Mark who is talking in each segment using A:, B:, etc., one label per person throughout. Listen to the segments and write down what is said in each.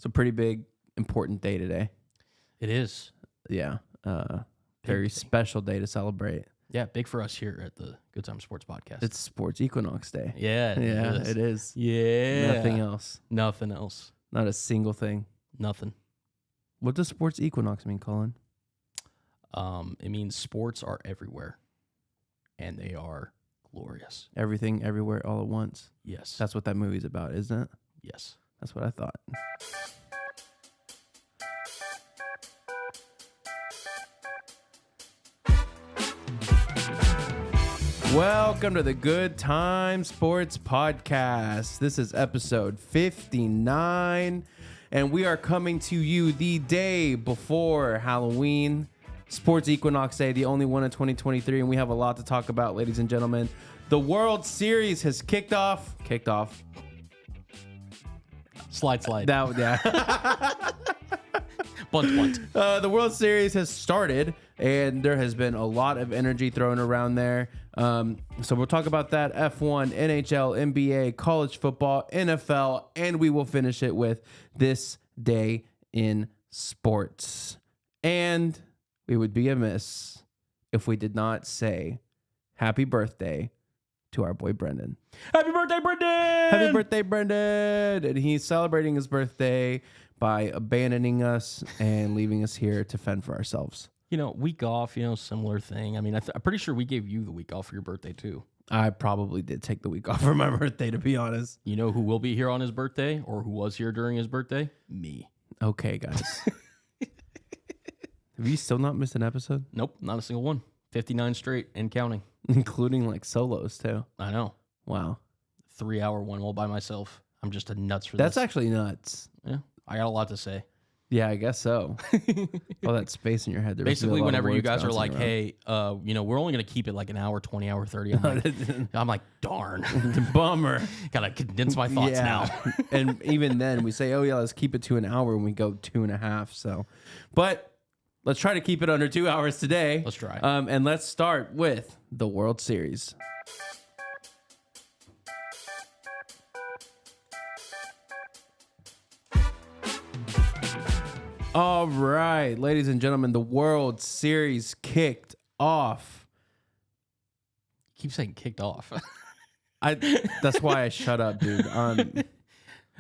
A: It's a pretty big, important day today.
B: It is.
A: Yeah. Very special day to celebrate.
B: Yeah, big for us here at the Good Time Sports Podcast.
A: It's Sports Equinox Day.
B: Yeah,
A: it is.
B: Yeah.
A: Nothing else.
B: Nothing else.
A: Not a single thing.
B: Nothing.
A: What does Sports Equinox mean, Colin?
B: It means sports are everywhere, and they are glorious.
A: Everything, everywhere, all at once.
B: Yes.
A: That's what that movie's about, isn't it?
B: Yes.
A: That's what I thought. Welcome to the Good Time Sports Podcast. This is episode 59, and we are coming to you the day before Halloween, Sports Equinox Day, the only one in 2023, and we have a lot to talk about, ladies and gentlemen. The World Series has kicked off.
B: Slide.
A: Yeah.
B: Bunt.
A: The World Series has started, and there has been a lot of energy thrown around there. So we'll talk about that. F1, NHL, NBA, college football, NFL, and we will finish it with this day in sports. And we would be amiss if we did not say happy birthday to our boy Brendan.
B: Happy birthday, Brendan!
A: Happy birthday, Brendan! And he's celebrating his birthday by abandoning us and leaving us here to fend for ourselves.
B: Week off, similar thing. I mean, I'm pretty sure we gave you the week off for your birthday, too.
A: I probably did take the week off for my birthday, to be honest.
B: You know who will be here on his birthday, or who was here during his birthday? Me.
A: Okay, guys. Have you still not missed an episode?
B: Nope, not a single one. 59 straight and counting.
A: Including, solos, too.
B: I know.
A: Wow.
B: 3-hour one all by myself. I'm just a nuts for
A: That's
B: this.
A: actually nuts.
B: Yeah, I got a lot to say.
A: Yeah, I guess so. All that space in your head.
B: Basically, whenever you guys are like, around. Hey, we're only going to keep it like an hour, 20 hour, 30. I'm like, darn.
A: Bummer.
B: Got to condense my thoughts now.
A: And even then, we say, oh, yeah, let's keep it to an hour, and we go 2.5. So, but let's try to keep it under 2 hours today.
B: Let's try.
A: And let's start with the World Series. All right, ladies and gentlemen, the World Series kicked off.
B: Keep saying kicked off.
A: That's why I shut up, dude.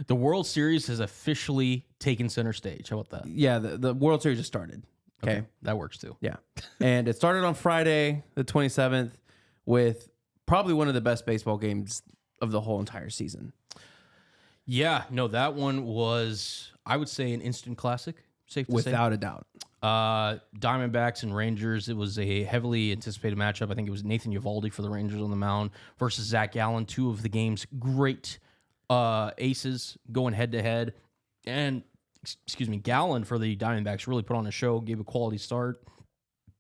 B: The World Series has officially taken center stage. How about that?
A: Yeah, the World Series just started. Okay,
B: that works too.
A: Yeah, and it started on Friday, the 27th, with probably one of the best baseball games of the whole entire season.
B: Yeah, no, that one was, I would say, an instant classic. Safe to say.
A: Without a doubt.
B: Diamondbacks and Rangers. It was a heavily anticipated matchup. I think it was Nathan Eovaldi for the Rangers on the mound versus Zach Gallen. Two of the game's great aces going head to head. And, Gallen for the Diamondbacks really put on a show, gave a quality start.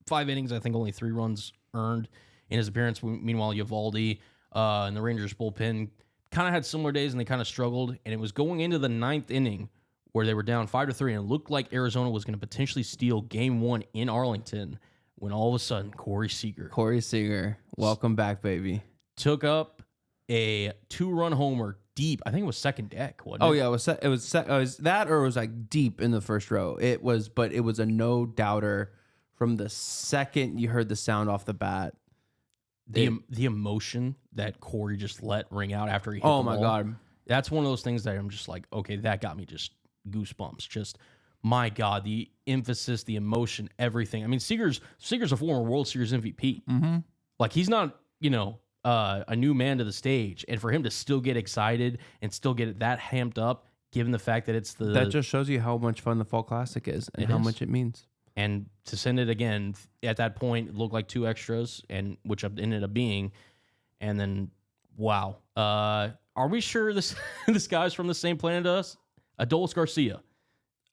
B: 5 innings, I think only 3 runs earned in his appearance. Meanwhile, Eovaldi and the Rangers bullpen kind of had similar days, and they kind of struggled. And it was going into the 9th inning where they were down 5-3, and it looked like Arizona was going to potentially steal Game 1 in Arlington, when all of a sudden Corey Seager,
A: welcome back, baby,
B: took up a 2-run homer deep. I think it was second deck. Wasn't it?
A: Oh yeah, it was that, or it was like deep in the first row. It was a no doubter from the second you heard the sound off the bat.
B: The emotion that Corey just let ring out after he hit
A: oh
B: the
A: my
B: ball,
A: god,
B: that's one of those things that I'm just like, okay, that got me just goosebumps. Just, my God, the emphasis, the emotion, everything. I mean, Seager's a former World Series MVP.
A: Mm-hmm.
B: Like, he's not, a new man to the stage. And for him to still get excited and still get that hamped up, given the fact that it's
A: that just shows you how much fun the Fall Classic is and how much it means.
B: And to send it again, at that point, it looked like 2 extras, and which ended up being. And then, wow. Are we sure this guy's from the same planet as us? Adolis Garcia.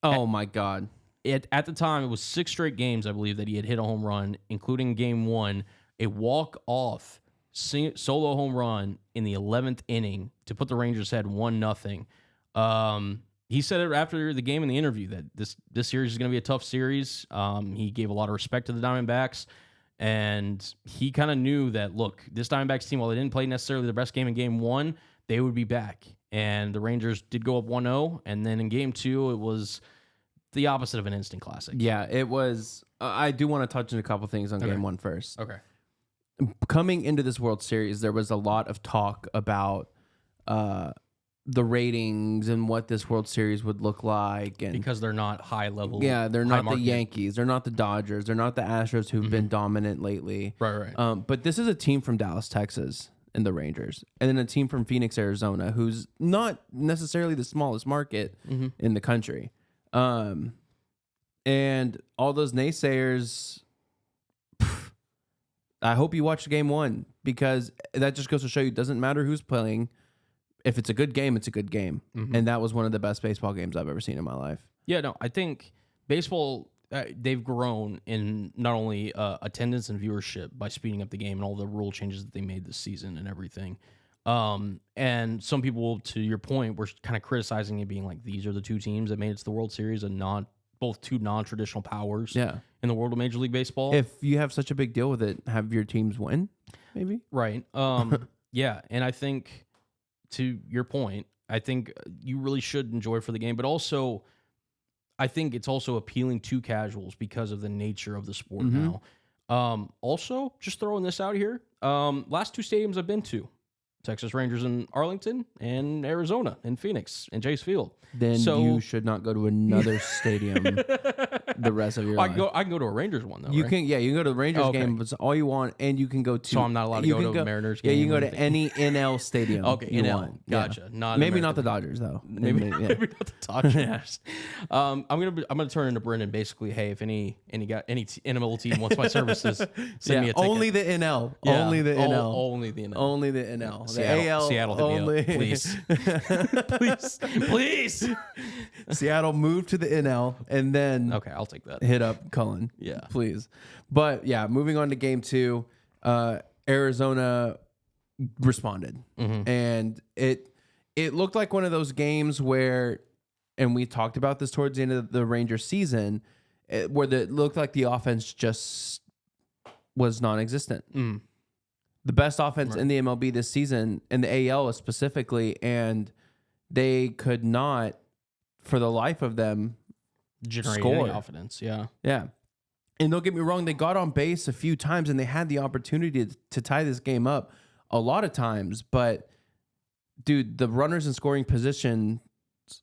A: Oh, my God.
B: At the time, it was 6 straight games, I believe, that he had hit a home run, including Game 1, a walk-off solo home run in the 11th inning to put the Rangers ahead 1-0. He said it after the game in the interview that this series is going to be a tough series. He gave a lot of respect to the Diamondbacks, and he kind of knew that, look, this Diamondbacks team, while they didn't play necessarily the best game in Game 1, they would be back. And the Rangers did go up 1-0. And then in game 2, it was the opposite of an instant classic.
A: Yeah, it was. I do want to touch on a couple things on game 1 first.
B: Okay.
A: Coming into this World Series, there was a lot of talk about the ratings and what this World Series would look like, and
B: Because they're not high level.
A: yeah, they're not the
B: market.
A: Yankees, they're not the Dodgers, they're not the Astros who've been dominant lately.
B: Right.
A: But this is a team from Dallas, Texas, and the Rangers, and then a team from Phoenix, Arizona, who's not necessarily the smallest market in the country. And all those naysayers. I hope you watched game 1, because that just goes to show you it doesn't matter who's playing. If it's a good game, it's a good game. And that was one of the best baseball games I've ever seen in my life.
B: Yeah, no, I think baseball, they've grown in not only attendance and viewership by speeding up the game and all the rule changes that they made this season and everything. And some people, to your point, were kind of criticizing it, being like, these are the two teams that made it to the World Series, and both two non-traditional powers in the world of Major League Baseball.
A: If you have such a big deal with it, have your teams win, maybe?
B: Right. Yeah, and I think, to your point, I think you really should enjoy for the game, but also I think it's also appealing to casuals because of the nature of the sport now. Also, just throwing this out here, last 2 stadiums I've been to, Texas Rangers in Arlington and Arizona in Phoenix in Chase Field.
A: Then you should not go to another stadium the rest of your life.
B: I can go to a Rangers one though.
A: You
B: right?
A: can, yeah, you can go to the Rangers game, but it's all you want, and you can go to.
B: So I'm not allowed to go to a Mariners game.
A: Yeah, you can go to any NL stadium.
B: Okay,
A: you
B: NL.
A: want.
B: Gotcha.
A: Yeah. Maybe not the Dodgers though.
B: Maybe not the Dodgers. I'm gonna turn into Brendan. Basically, hey, if any NL team wants my services, send me a ticket.
A: Only the NL. Yeah, only the NL.
B: Only the NL.
A: Only the NL.
B: Seattle hit
A: only.
B: me up, please. please.
A: Seattle moved to the NL, and then
B: okay, I'll take that.
A: Hit up Cullen,
B: yeah,
A: please. But yeah, moving on to game 2, Arizona responded, and it looked like one of those games where, and we talked about this towards the end of the Rangers season, where it looked like the offense just was non-existent. The best offense in the MLB this season, in the AL specifically, and they could not, for the life of them,
B: generate
A: score.
B: Any offense. Yeah.
A: And don't get me wrong, they got on base a few times, and they had the opportunity to tie this game up a lot of times. But, dude, the runners in scoring position,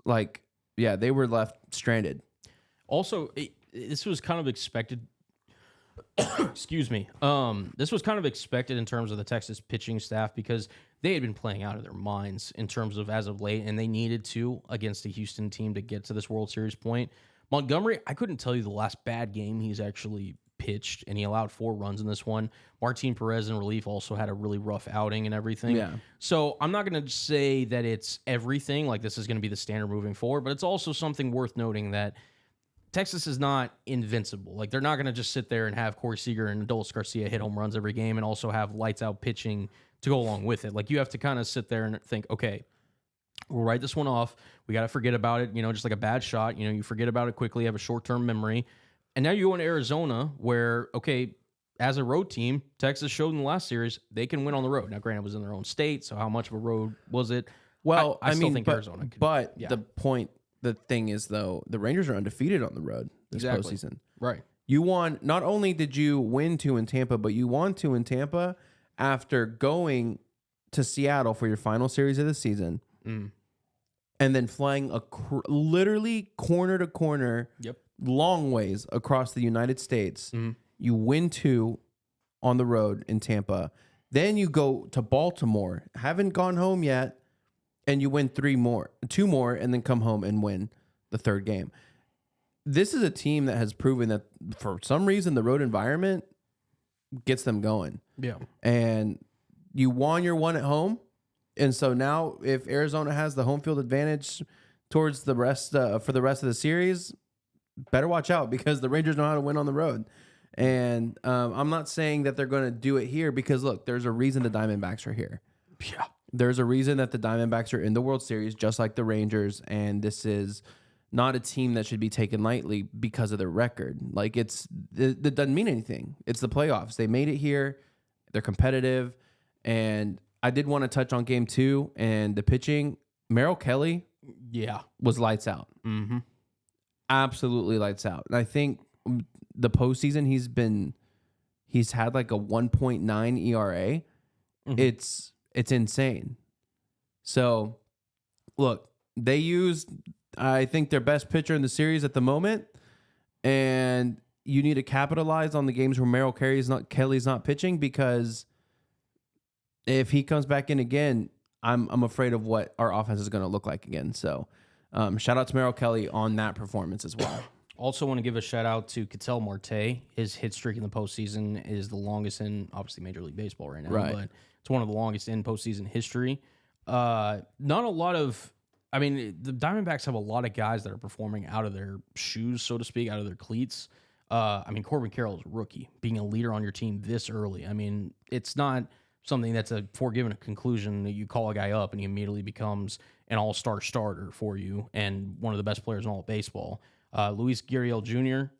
A: they were left stranded.
B: Also, this was kind of expected. Excuse me. This was kind of expected in terms of the Texas pitching staff, because they had been playing out of their minds in terms of as of late, and they needed to against the Houston team to get to this World Series point. Montgomery, I couldn't tell you the last bad game he's actually pitched, and he allowed 4 runs in this one. Martin Perez in relief also had a really rough outing and everything.
A: Yeah.
B: So I'm not going to say that it's everything, like this is going to be the standard moving forward, but it's also something worth noting that Texas is not invincible. Like, they're not going to just sit there and have Corey Seager and Adolis Garcia hit home runs every game and also have lights out pitching to go along with it. Like, you have to kind of sit there and think, okay, we'll write this one off. We got to forget about it, just like a bad shot. You forget about it quickly, have a short-term memory. And now you go into Arizona where, okay, as a road team, Texas showed in the last series they can win on the road. Now, granted, it was in their own state, so how much of a road was it?
A: Well,
B: I still think Arizona could.
A: But the thing is, though, the Rangers are undefeated on the road this postseason.
B: Right.
A: You won. Not only did you win 2 in Tampa, but you won 2 in Tampa after going to Seattle for your final series of the season, and then flying literally corner to corner, long ways across the United States. You win 2 on the road in Tampa. Then you go to Baltimore, haven't gone home yet, and you win 2 more, and then come home and win the 3rd game. This is a team that has proven that for some reason the road environment gets them going.
B: Yeah.
A: And you won your one at home. And so now if Arizona has the home field advantage towards the rest for the rest of the series, better watch out, because the Rangers know how to win on the road. And I'm not saying that they're going to do it here, because, look, there's a reason the Diamondbacks are here.
B: Yeah.
A: There's a reason that the Diamondbacks are in the World Series, just like the Rangers, and this is not a team that should be taken lightly because of their record. Like, it doesn't mean anything. It's the playoffs. They made it here. They're competitive, and I did want to touch on game 2 and the pitching. Merrill Kelly
B: Yeah.
A: was lights out.
B: Mm-hmm.
A: Absolutely lights out. And I think the postseason he's had like a 1.9 ERA.
B: Mm-hmm.
A: It's insane. So look, they used, I think, their best pitcher in the series at the moment, and you need to capitalize on the games where Merrill Kelly's not pitching, because if he comes back in again, I'm afraid of what our offense is going to look like again. So shout out to Merrill Kelly on that performance as well.
B: Also want to give a shout out to Ketel Marte. His hit streak in the postseason is the longest in, obviously, Major League Baseball right now,
A: Right.
B: but it's one of the longest in postseason history. Not a lot of, I mean, the Diamondbacks have a lot of guys that are performing out of their shoes, so to speak, out of their cleats. I mean, Corbin Carroll is a rookie, being a leader on your team this early. I mean, it's not something that's a foregone conclusion that you call a guy up and he immediately becomes an all-star starter for you and one of the best players in all of baseball. Luis Gurriel Jr.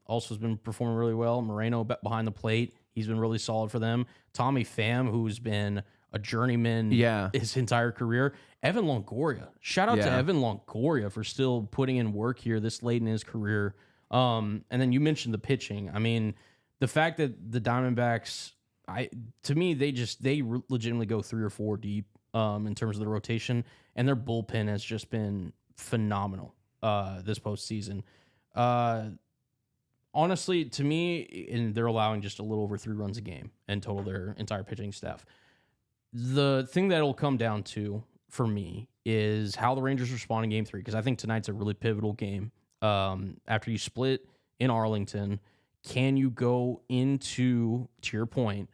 B: Also has been performing really well. Moreno behind the plate, he's been really solid for them. Tommy Pham, who's been a journeyman his entire career. Evan Longoria. Shout out to Evan Longoria for still putting in work here this late in his career. And then you mentioned the pitching. I mean, the fact that the Diamondbacks, to me, they legitimately go 3 or 4 deep in terms of the rotation, and their bullpen has just been phenomenal this postseason. Honestly, to me, and they're allowing just a little over 3 runs a game in total, their entire pitching staff. The thing that it'll come down to for me is how the Rangers respond in Game 3, because I think tonight's a really pivotal game. After you split in Arlington, can you go into, to your point,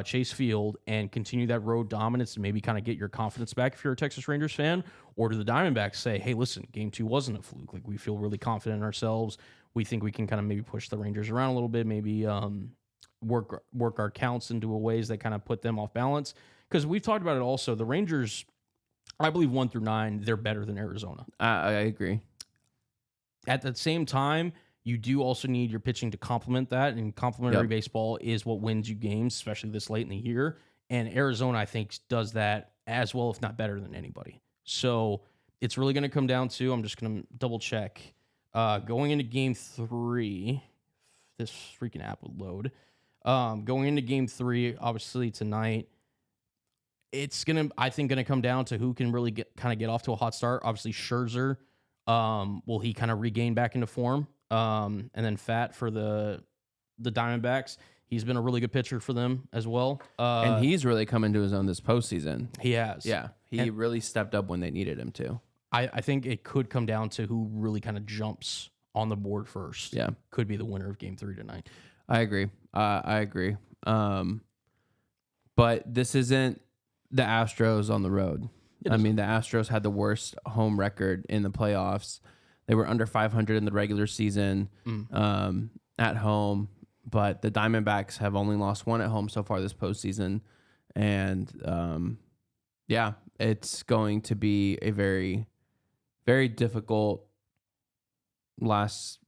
B: Chase Field and continue that road dominance and maybe kind of get your confidence back if you're a Texas Rangers fan? Or do the Diamondbacks say, hey, listen, Game 2 wasn't a fluke. Like, we feel really confident in ourselves. We think we can kind of maybe push the Rangers around a little bit, maybe work our counts into ways that kind of put them off balance. Because we've talked about it also. The Rangers, I believe 1 through 9, they're better than Arizona.
A: I agree.
B: At the same time, you do also need your pitching to complement that, and complementary baseball is what wins you games, especially this late in the year. And Arizona, I think, does that as well, if not better than anybody. So it's really going to come down to, I'm just going to double check, going into Game 3, this freaking app would load. Going into Game 3, obviously tonight, it's I think going to come down to who can really get off to a hot start. Obviously, Scherzer, will he kind of regain back into form? And then Fat for the Diamondbacks. He's been a really good pitcher for them as well.
A: And he's really come into his own this postseason.
B: He has.
A: Yeah. He really stepped up when they needed him to.
B: I think it could come down to who really kind of jumps on the board first.
A: Yeah.
B: Could be the winner of Game 3 tonight.
A: I agree. I agree. But this isn't the Astros on the road. I mean, the Astros had the worst home record in the playoffs. They were under 500 in the regular season at home, but the Diamondbacks have only lost 1 at home so far this postseason. And it's going to be a very, very difficult last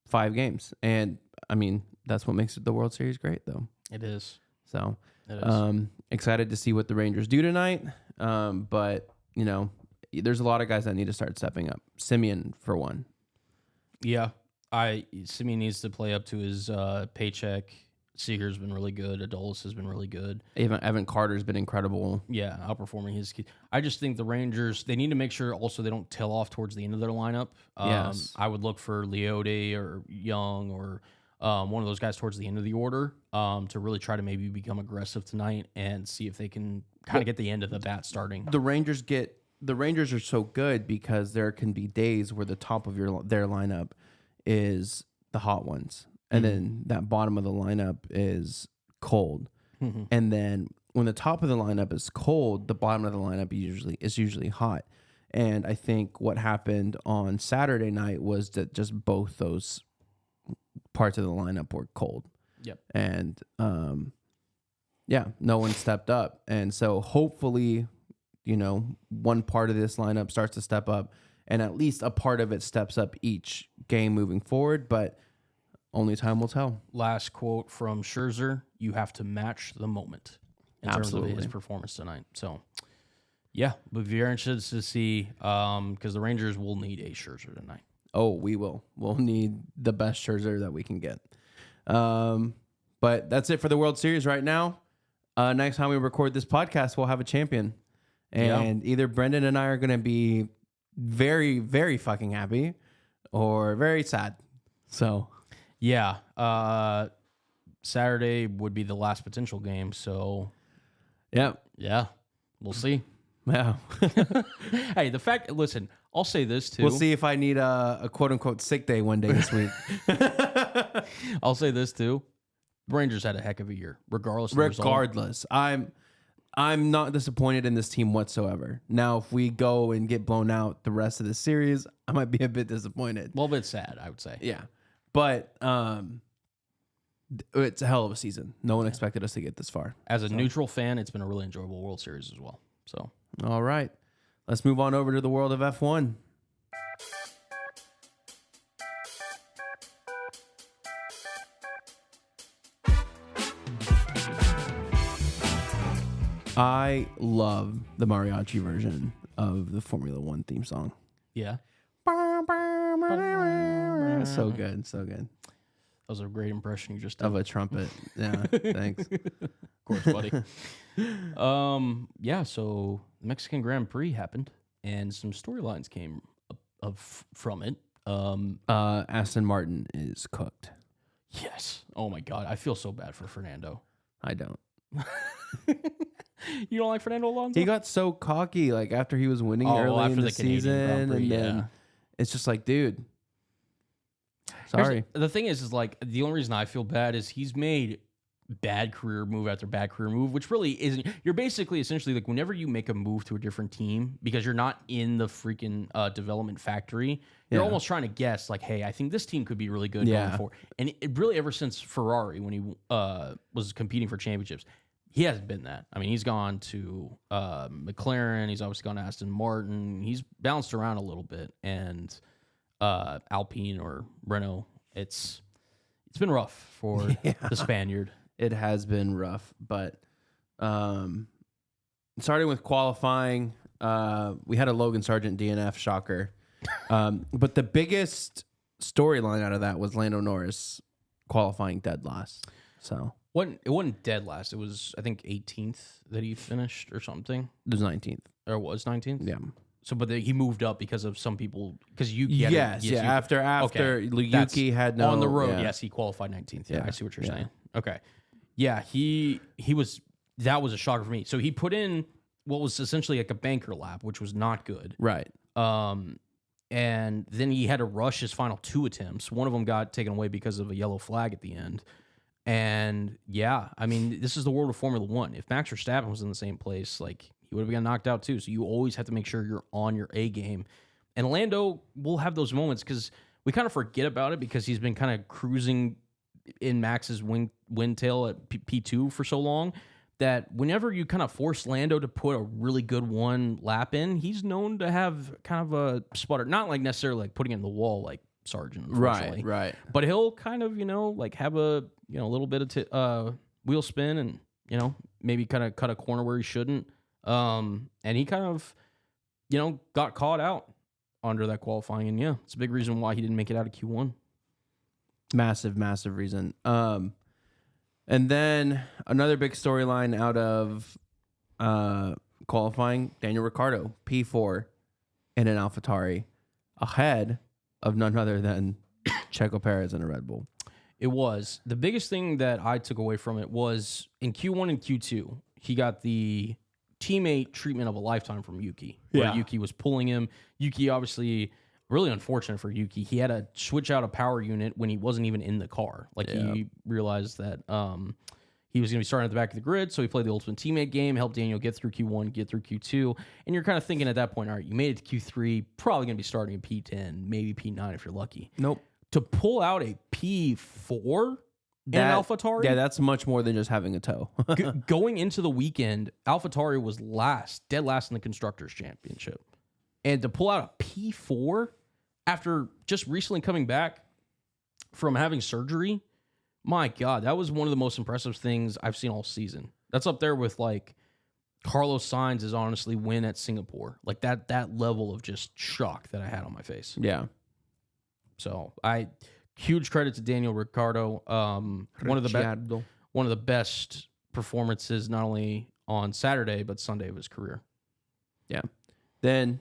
A: 5 games. And I mean, that's what makes the World Series great, though.
B: It is.
A: So excited to see what the Rangers do tonight. But, you know, there's a lot of guys that need to start stepping up. Simeon, for one.
B: Yeah. Simeon needs to play up to his paycheck. Seager's been really good. Adolis has been really good.
A: Even Evan Carter's been incredible.
B: Yeah, outperforming his key. I just think the Rangers, they need to make sure also they don't tail off towards the end of their lineup.
A: Yes.
B: I would look for Leote or Young or one of those guys towards the end of the order to really try to maybe become aggressive tonight and see if they can kind of get the end of the bat starting.
A: The Rangers are so good because there can be days where the top of their lineup is the hot ones. And then that bottom of the lineup is cold. Mm-hmm. And then when the top of the lineup is cold, the bottom of the lineup is usually hot. And I think what happened on Saturday night was that just both those parts of the lineup were cold.
B: Yep.
A: And no one stepped up. And so hopefully, you know, one part of this lineup starts to step up and at least a part of it steps up each game moving forward. But only time will tell.
B: Last quote from Scherzer: "You have to match the moment." In terms of his performance tonight. So, Yeah, but very interested to see because the Rangers will need a Scherzer tonight.
A: Oh, we will. We'll need the best Scherzer that we can get. But that's it for the World Series right now. Next time we record this podcast, we'll have a champion. And either Brendan and I are going to be very, very fucking happy or very sad. So,
B: yeah. Saturday would be the last potential game. So,
A: yeah,
B: we'll see.
A: Yeah.
B: Hey, listen, I'll say this too.
A: We'll see if I need a quote unquote sick day one day this week.
B: I'll say this too. The Rangers had a heck of a year, regardless of the result.
A: Regardless, I'm not disappointed in this team whatsoever. Now, if we go and get blown out the rest of the series, I might be a bit disappointed.
B: A little bit sad, I would say.
A: Yeah. But it's a hell of a season. No one expected us to get this far.
B: As a neutral fan, it's been a really enjoyable World Series as well. So,
A: all right. Let's move on over to the world of F1. I love the mariachi version of the Formula One theme song.
B: Yeah.
A: So good, so good.
B: That was a great impression you just did.
A: Of a trumpet. Yeah, thanks.
B: Of course, buddy. Yeah, so the Mexican Grand Prix happened, and some storylines came from it.
A: Aston Martin is cooked.
B: Yes. Oh, my God. I feel so bad for Fernando.
A: I don't.
B: You don't like Fernando Alonso?
A: He got so cocky like after he was winning early in the season, and then it's just like, dude, sorry.
B: The thing is like the only reason I feel bad is he's made bad career move after bad career move, which really isn't. You're basically essentially like whenever you make a move to a different team because you're not in the freaking development factory, you're almost trying to guess like, hey, I think this team could be really good going forward. And it really ever since Ferrari when he was competing for championships. He hasn't been that. I mean, he's gone to McLaren. He's obviously gone to Aston Martin. He's bounced around a little bit. And Alpine or Renault, it's been rough for the Spaniard.
A: It has been rough. But starting with qualifying, we had a Logan Sargent DNF, shocker. But the biggest storyline out of that was Lando Norris qualifying dead last. So...
B: It wasn't dead last. It was, I think, 18th that he finished or something.
A: It was 19th.
B: Or was 19th?
A: Yeah.
B: So, but he moved up because of some people, because Yuki had
A: After Yuki had no...
B: On the road, yes, he qualified 19th. Yeah, I see what you're saying. Okay. Yeah, he was... That was a shocker for me. So he put in what was essentially like a banker lap, which was not good.
A: Right.
B: And then he had to rush his final 2 attempts. One of them got taken away because of a yellow flag at the end. And yeah, I mean, this is the world of Formula One. If Max Verstappen was in the same place, like he would have gotten knocked out too. So you always have to make sure you're on your A game. And Lando will have those moments because we kind of forget about it because he's been kind of cruising in Max's wind tail at P2 for so long that whenever you kind of force Lando to put a really good one lap in, he's known to have kind of a sputter. Not like necessarily like putting it in the wall like Sargent,
A: right.
B: But he'll kind of, like have a, little bit of wheel spin and, maybe kind of cut a corner where he shouldn't. And he kind of, got caught out under that qualifying. And yeah, it's a big reason why he didn't make it out of Q1.
A: Massive reason. And then another big storyline out of qualifying, Daniel Ricciardo, P4 in an AlphaTauri ahead of none other than Checo Perez in a Red Bull.
B: It was. The biggest thing that I took away from it was in Q1 and Q2, he got the teammate treatment of a lifetime from Yuki. Where Yuki was pulling him. Yuki, obviously, really unfortunate for Yuki. He had to switch out a power unit when he wasn't even in the car. He realized that he was going to be starting at the back of the grid, so he played the ultimate teammate game, helped Daniel get through Q1, get through Q2, and you're kind of thinking at that point, all right, you made it to Q3, probably going to be starting in P10, maybe P9 if you're lucky.
A: Nope.
B: To pull out a P4 in AlphaTauri?
A: Yeah, that's much more than just having a toe.
B: Going into the weekend, AlphaTauri was dead last in the Constructors' Championship. And to pull out a P4 after just recently coming back from having surgery, my God, that was one of the most impressive things I've seen all season. That's up there with like Carlos Sainz is honestly win at Singapore. Like that level of just shock that I had on my face.
A: Yeah.
B: So huge credit to Daniel Ricciardo. One of the best performances not only on Saturday but Sunday of his career.
A: Yeah. Then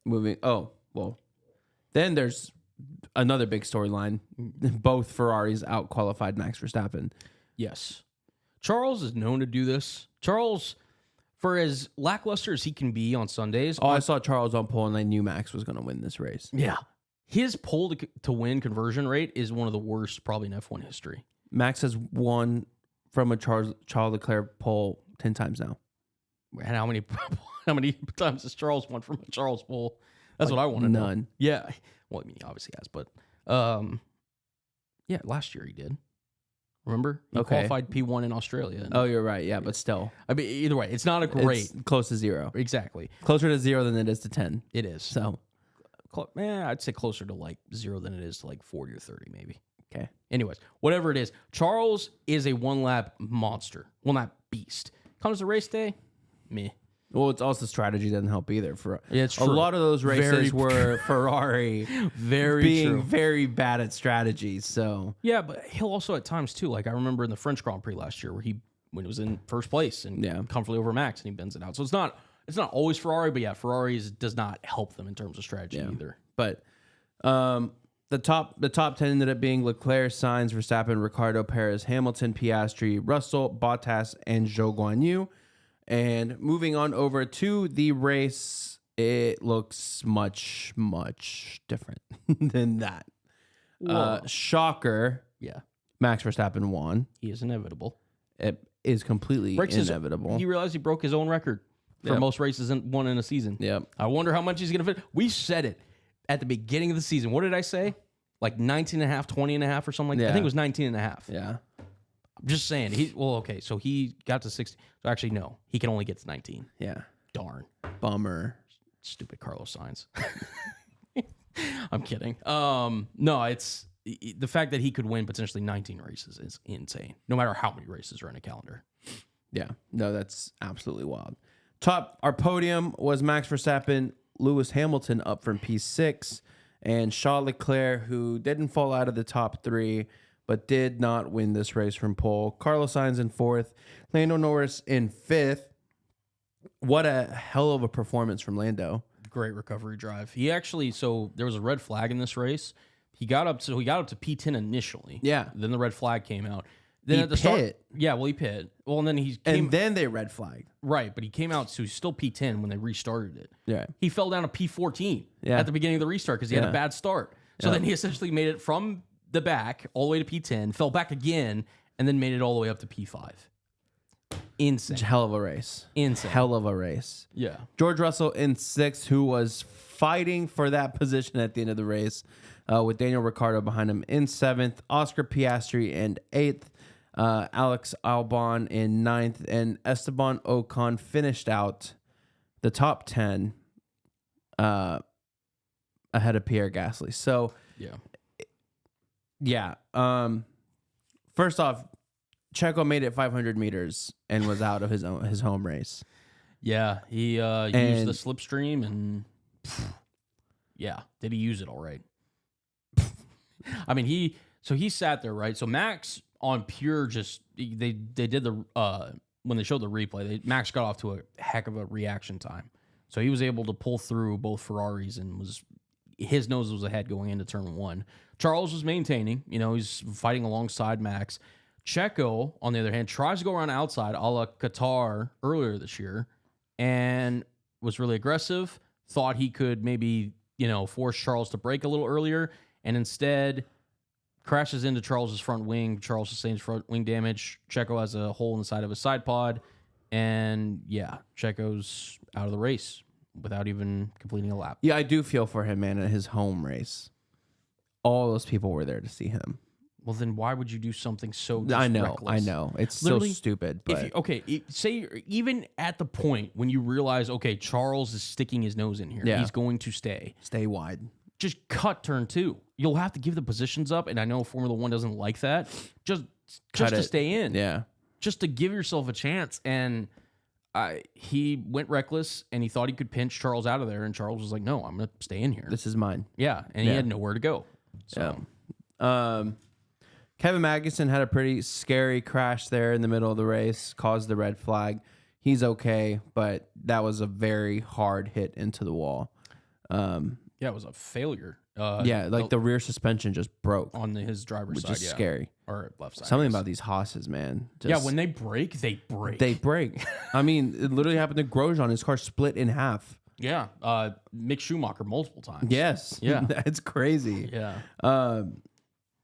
A: then there's another big storyline. Both Ferraris out-qualified Max Verstappen.
B: Yes. Charles is known to do this. Charles, for as lackluster as he can be on Sundays.
A: I saw Charles on pole, and I knew Max was going to win this race.
B: Yeah. His pole to win conversion rate is one of the worst probably in F1 history.
A: Max has won from a Charles Leclerc pole 10 times now.
B: And how many times has Charles won from a Charles pole? That's what I want to know.
A: None.
B: Yeah. Well, I mean, he obviously has, but yeah, last year he did. Remember? He qualified P1 in Australia.
A: Oh, you're right. Yeah, but still.
B: I mean, either way, it's not a great.
A: It's close to 0.
B: Exactly.
A: Closer to 0 than it is to 10.
B: It is.
A: So,
B: I'd say closer to like 0 than it is to like 40 or 30 maybe.
A: Okay.
B: Anyways, whatever it is, Charles is a one-lap monster. Well, not beast. Comes to race day, meh.
A: Well, it's also strategy doesn't help either.
B: It's true.
A: A lot of those races were Ferrari being very bad at strategies. So
B: yeah, but he'll also at times too. Like I remember in the French Grand Prix last year where when he was in first place and comfortably over Max and he bends it out. So it's not always Ferrari, but yeah, Ferrari does not help them in terms of strategy either.
A: But the top 10 ended up being Leclerc, Sainz, Verstappen, Ricciardo, Perez, Hamilton, Piastri, Russell, Bottas, and Zhou Guanyu. And moving on over to the race, it looks much, much different than that. Shocker.
B: Yeah.
A: Max Verstappen won.
B: He is inevitable.
A: It is completely inevitable.
B: He realized he broke his own record for most races won in a season.
A: Yep.
B: I wonder how much he's going to fit. We said it at the beginning of the season. What did I say? Like 19.5, 20.5 or something like that? I think it was 19.5.
A: Yeah.
B: I'm just saying. So he got to 60. So actually, no. He can only get to 19.
A: Yeah.
B: Darn.
A: Bummer.
B: Stupid Carlos Sainz. I'm kidding. No, it's the fact that he could win potentially 19 races is insane. No matter how many races are in a calendar.
A: Yeah. No, that's absolutely wild. Our podium was Max Verstappen, Lewis Hamilton up from P6, and Charles Leclerc, who didn't fall out of the top 3, but did not win this race from pole. Carlos Sainz in 4th, Lando Norris in 5th. What a hell of a performance from Lando.
B: Great recovery drive. He actually, so there was a red flag in this race. He got up to P10 initially.
A: Yeah.
B: Then the red flag came out. Then
A: he
B: at the start, he pit. Well, and then
A: then they red flagged.
B: Right, but he came out, so he's still P10 when they restarted it.
A: Yeah.
B: He fell down to P14 at the beginning of the restart because he had a bad start. So then he essentially made it from the back all the way to P10, fell back again, and then made it all the way up to P5. Insane.
A: Hell of a race.
B: Insane.
A: Hell of a race.
B: Yeah.
A: George Russell in 6th, who was fighting for that position at the end of the race, with Daniel Ricciardo behind him in 7th, Oscar Piastri in 8th, Alex Albon in 9th, and Esteban Ocon finished out the top 10 ahead of Pierre Gasly. So, yeah. First off, Checo made it 500 meters and was out of his home race.
B: Yeah, he used the slipstream and did he use it all right? I mean, he sat there, right? So Max on pure they did the when they showed the replay, Max got off to a heck of a reaction time. So he was able to pull through both Ferraris and his nose was ahead going into turn 1. Charles was maintaining, he's fighting alongside Max. Checo, on the other hand, tries to go around outside a la Qatar earlier this year and was really aggressive, thought he could maybe, force Charles to brake a little earlier, and instead crashes into Charles's front wing. Charles sustains front wing damage. Checo has a hole in the side of his side pod, and Checo's out of the race without even completing a lap.
A: Yeah, I do feel for him, man, at his home race. All those people were there to see him.
B: Well, then why would you do something so reckless?
A: I know. It's literally so stupid. But
B: say even at the point when you realize, Charles is sticking his nose in here. Yeah. He's going to stay.
A: Stay wide.
B: Just cut turn 2. You'll have to give the positions up, and I know Formula 1 doesn't like that. Just to stay in.
A: Yeah.
B: Just to give yourself a chance. And he went reckless and he thought he could pinch Charles out of there, and Charles was like, "No, I'm going to stay in here.
A: This is mine."
B: Yeah, and he had nowhere to go. So,
A: Kevin Magnussen had a pretty scary crash there in the middle of the race, caused the red flag. He's okay, but that was a very hard hit into the wall.
B: it was a failure.
A: The rear suspension just broke
B: on his driver's
A: which
B: side,
A: is scary.
B: Or left side.
A: Something about these Hosses, man.
B: When they break, they break.
A: They break. I mean, it literally happened to Grosjean. His car split in half.
B: Yeah. Mick Schumacher multiple times.
A: Yes.
B: Yeah.
A: It's crazy.
B: Yeah.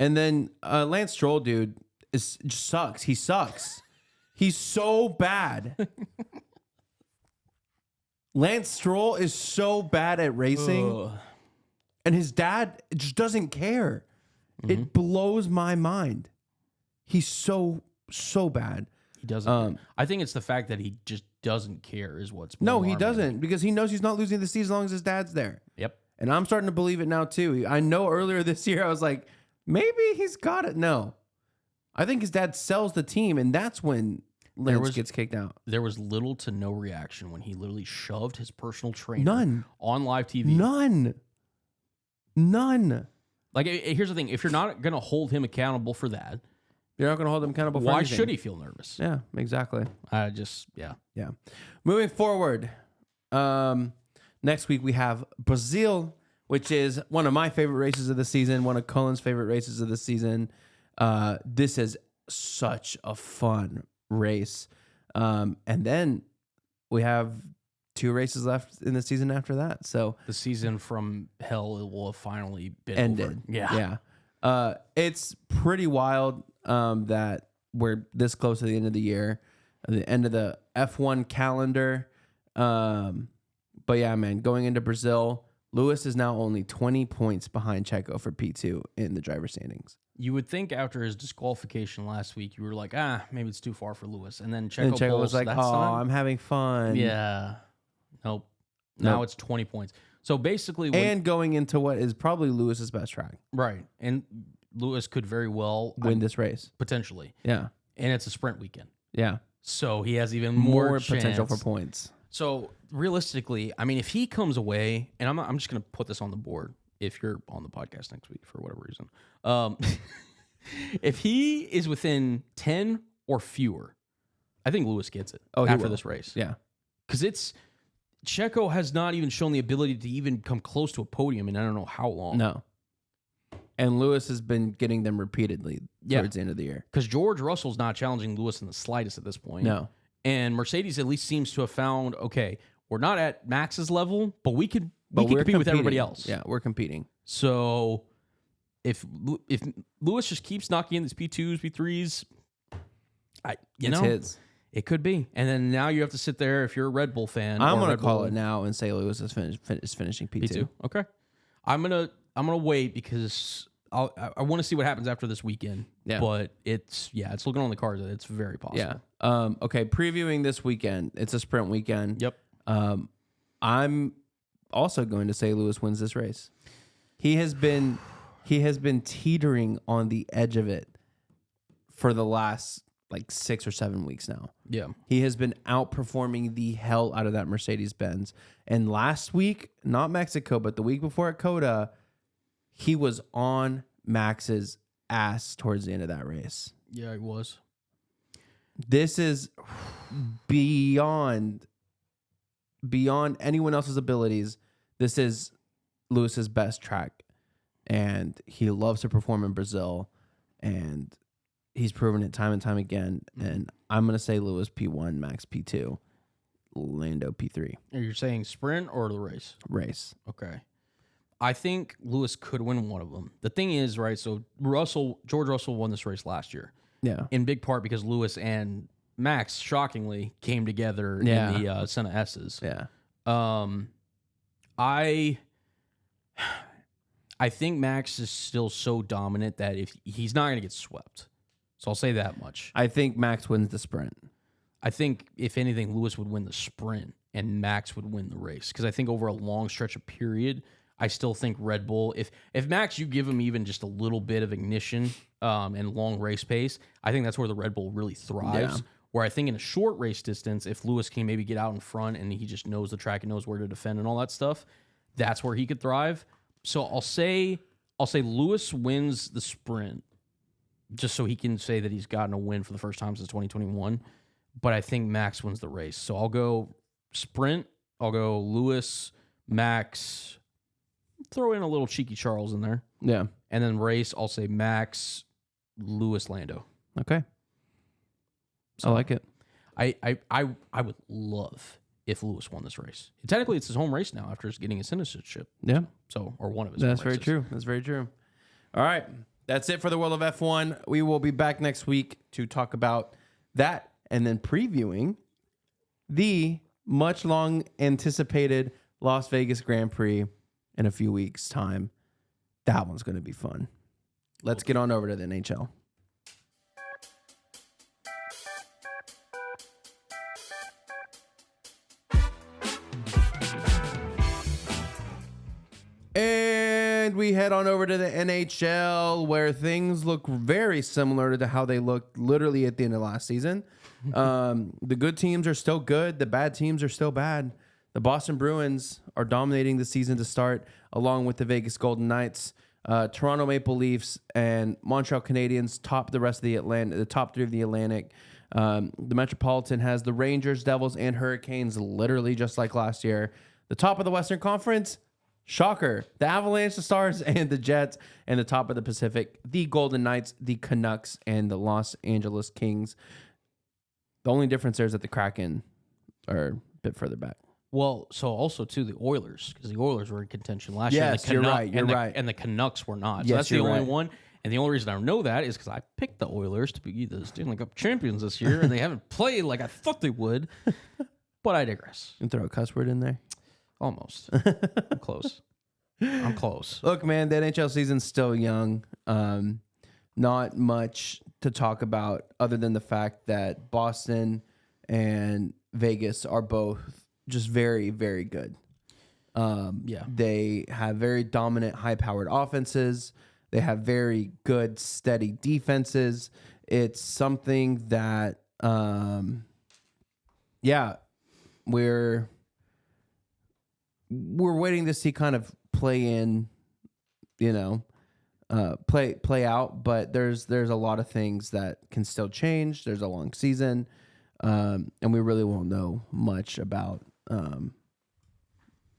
A: And then Lance Stroll, dude, just sucks. He sucks. He's so bad. Lance Stroll is so bad at racing. And his dad just doesn't care. Mm-hmm. It blows my mind. He's so bad.
B: He doesn't. I think it's the fact that he just doesn't care is what's
A: no, he doesn't, because he knows he's not losing the season as long as his dad's there.
B: Yep.
A: And I'm starting to believe it now too. I know earlier this year I was like, maybe he's got it. No, I think his dad sells the team, and that's when Lance gets kicked out.
B: There was little to no reaction when he literally shoved his personal trainer on live TV.
A: None.
B: Like, here's the thing: if you're not going to hold him accountable for that,
A: you're not going to hold him accountable for
B: why
A: anything.
B: should he feel nervous?
A: Yeah, exactly.
B: Yeah.
A: Moving forward, next week we have Brazil, which is one of my favorite races of the season, one of Cullen's favorite races of the season. This is such a fun race. And then we have 2 races left in the season after that. So
B: the season from hell will have finally been
A: ended.
B: Over.
A: Yeah. It's pretty wild that we're this close to the end of the year, the end of the F1 calendar. But yeah, man, going into Brazil, Lewis is now only 20 points behind Checo for P2 in the driver's standings.
B: You would think after his disqualification last week, you were like, maybe it's too far for Lewis. And then Checo
A: was like, I'm having fun.
B: Yeah. Nope. Now it's 20 points. So basically...
A: and going into what is probably Lewis's best track.
B: Right. And Lewis could very well...
A: win this race.
B: Potentially.
A: Yeah.
B: And it's a sprint weekend.
A: Yeah.
B: So he has even more
A: potential for points.
B: So realistically, I mean, if he comes away... And I'm just going to put this on the board if you're on the podcast next week for whatever reason. If he is within 10 or fewer, I think Lewis gets it after this race.
A: Yeah.
B: Because Checo has not even shown the ability to even come close to a podium in I don't know how long.
A: No. And Lewis has been getting them repeatedly towards the end of the year.
B: Because George Russell's not challenging Lewis in the slightest at this point.
A: No.
B: And Mercedes at least seems to have found, okay, we're not at Max's level, but we can compete with everybody else.
A: Yeah, we're competing.
B: So if Lewis just keeps knocking in these P2s, P3s,
A: it's his.
B: It could be. And then now you have to sit there if you're a Red Bull fan.
A: I'm going to call it now and say Lewis is finishing P2.
B: P2. Okay. I'm gonna wait because I want to see what happens after this weekend.
A: Yeah.
B: But it's looking on the cards that it's very possible.
A: Yeah. Okay, previewing this weekend. It's a sprint weekend.
B: Yep.
A: I'm also going to say Lewis wins this race. He has been teetering on the edge of it for the last 6 or 7 weeks now.
B: Yeah.
A: He has been outperforming the hell out of that Mercedes-Benz. And last week, not Mexico, but the week before at Coda, he was on Max's ass towards the end of that race.
B: Yeah, it was.
A: This is beyond anyone else's abilities. This is Lewis's best track. And he loves to perform in Brazil. And he's proven it time and time again. And I'm going to say Lewis P1, Max P2, Lando P3.
B: Are you saying sprint or the race?
A: Race.
B: Okay. I think Lewis could win one of them. The thing is, right, so George Russell won this race last year.
A: Yeah.
B: In big part because Lewis and Max, shockingly, came together in the Senna S's.
A: Yeah.
B: I think Max is still so dominant that if he's not going to get swept. So I'll say that much.
A: I think Max wins the sprint.
B: I think, if anything, Lewis would win the sprint and Max would win the race. Because I think over a long stretch of period, I still think Red Bull, if Max, you give him even just a little bit of ignition and long race pace, I think that's where the Red Bull really thrives.
A: Yeah.
B: Where I think in a short race distance, if Lewis can maybe get out in front and he just knows the track and knows where to defend and all that stuff, that's where he could thrive. So I'll say Lewis wins the sprint, just so he can say that he's gotten a win for the first time since 2021. But I think Max wins the race. So I'll go sprint. I'll go Lewis, Max. Throw in a little cheeky Charles in there.
A: Yeah.
B: And then race, I'll say Max, Lewis, Lando.
A: Okay.
B: So
A: I like it.
B: I would love if Lewis won this race. Technically, it's his home race now after getting his citizenship.
A: Yeah.
B: So, or one of his.
A: That's
B: home
A: very
B: races.
A: true. That's very true. All right. That's it for the world of F1. We will be back next week to talk about that and then previewing the much long anticipated Las Vegas Grand Prix in a few weeks' time. That one's going to be fun. Let's get on over to the NHL. And we head on over to the NHL, where things look very similar to how they looked literally at the end of last season. The good teams are still good. The bad teams are still bad. The Boston Bruins are dominating the season to start, along with the Vegas Golden Knights. Toronto Maple Leafs and Montreal Canadiens top the rest of the top three of the Atlantic. The Metropolitan has the Rangers, Devils, and Hurricanes, literally just like last year. The top of the Western Conference, shocker, the Avalanche, the Stars, and the Jets. And the top of the Pacific, the Golden Knights, the Canucks, and the Los Angeles Kings. The only difference there is that the Kraken are a bit further back.
B: Well, so also too the Oilers, because the Oilers were in contention last year.
A: Yes, you're right. You're right.
B: And the Canucks were not. So
A: Yes,
B: that's the
A: you're
B: only
A: right.
B: one. And the only reason I know that is because I picked the Oilers to be the Stanley Cup champions this year, and they haven't played like I thought they would. But I digress.
A: You can throw a cuss word in there.
B: Almost. I'm close. I'm close.
A: Look, man, the NHL season's still young. Not much to talk about other than the fact that Boston and Vegas are both just very, very good.
B: Yeah.
A: They have very dominant, high-powered offenses. They have very good, steady defenses. It's something that, we're waiting to see kind of play out. But there's a lot of things that can still change. There's a long season, and we really won't know much about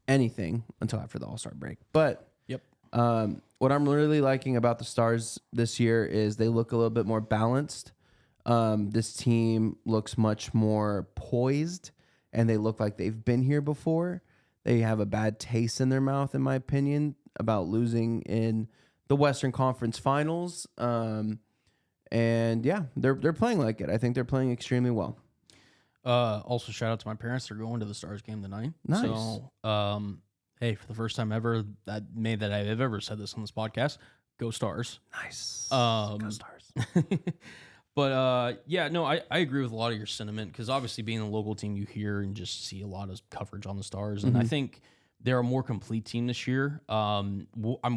A: anything until after the All-Star break. But
B: Yep.
A: what I'm really liking about the Stars this year is they look a little bit more balanced. This team looks much more poised, and they look like they've been here before. They have a bad taste in their mouth, in my opinion, about losing in the Western Conference Finals. And yeah, they're playing like it. I think they're playing extremely well.
B: Also, shout out to my parents. They're going to the Stars game tonight.
A: Nice.
B: So, hey, for the first time ever that I've ever said this on this podcast, go Stars.
A: Nice.
B: Go
A: Stars.
B: But yeah, no, I agree with a lot of your sentiment because obviously being a local team, you hear and just see a lot of coverage on the Stars, and I think they're a more complete team this year. I'm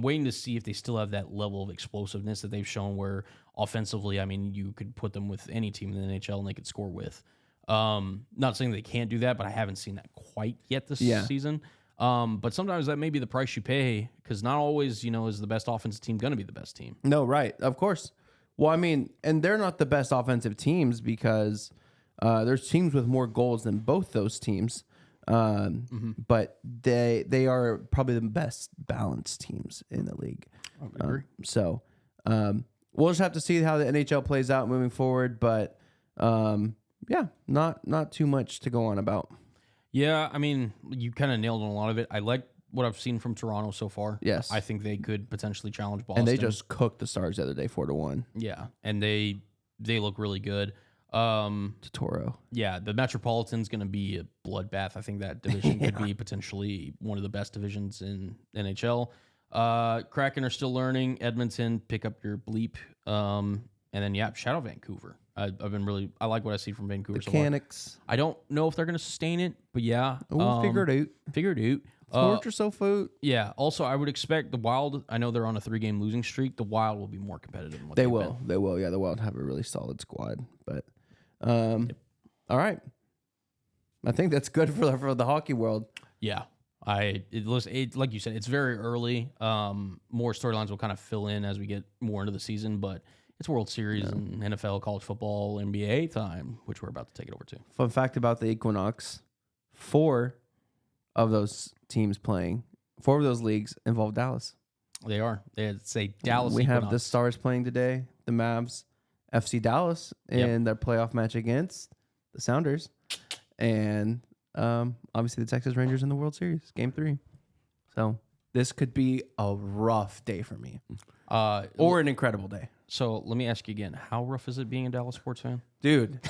B: waiting to see if they still have that level of explosiveness that they've shown where offensively, I mean, you could put them with any team in the NHL and they could score with. Not saying they can't do that, but I haven't seen that quite yet this season. But sometimes that may be the price you pay because not always, is the best offensive team going to be the best team.
A: No, right. Of course. Well, I mean, and they're not the best offensive teams because there's teams with more goals than both those teams. But they are probably the best balanced teams in the league.
B: I agree.
A: So we'll just have to see how the NHL plays out moving forward. But yeah, not too much to go on about.
B: Yeah, I mean, you kind of nailed on a lot of it. I like what I've seen from Toronto so far.
A: Yes.
B: I think they could potentially challenge Boston.
A: And they just cooked the Stars the other day 4-1.
B: Yeah, and they look really good.
A: Toro.
B: Yeah, the Metropolitan's going to be a bloodbath. I think that division could be potentially one of the best divisions in NHL. Kraken are still learning. Edmonton, pick up your bleep. And then, shout out Vancouver. I like what I see from Vancouver so far.
A: Mechanics.
B: I don't know if they're going to sustain it, but yeah.
A: We'll figure it out.
B: Figure it out.
A: Torture so food.
B: Yeah. Also, I would expect the Wild. I know they're on a 3-game losing streak. The Wild will be more competitive. Than what
A: They
B: they've
A: will.
B: been.
A: They will. Yeah, the Wild have a really solid squad. But All right. I think that's good for the hockey world.
B: Yeah. Like you said, it's very early. More storylines will kind of fill in as we get more into the season, but it's World Series and NFL, college football, NBA time, which we're about to take it over to.
A: Fun fact about the Equinox: 4 of those teams playing, 4 of those leagues involve Dallas.
B: They are. It's a Dallas.
A: We
B: Equinox.
A: have the Stars playing today, the Mavs, FC Dallas, in their playoff match against the Sounders, and obviously the Texas Rangers in the World Series, Game 3. So this could be a rough day for me, or an incredible day.
B: So let me ask you again: how rough is it being a Dallas sports fan,
A: dude?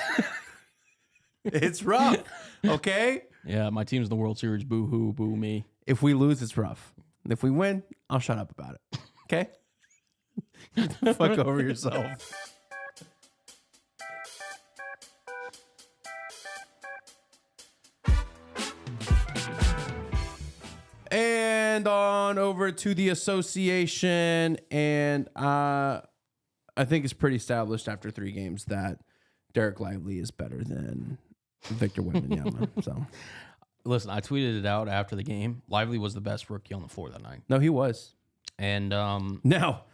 A: It's rough. Okay.
B: Yeah, my team's in the World Series. Boo hoo, boo me.
A: If we lose, it's rough. If we win, I'll shut up about it. Okay? Fuck over yourself. And on over to the association. And I think it's pretty established after 3 games that Derek Lively is better than Victor Wembanyama. So,
B: listen, I tweeted it out after the game. Lively was the best rookie on the floor that night.
A: No, he was.
B: And
A: now,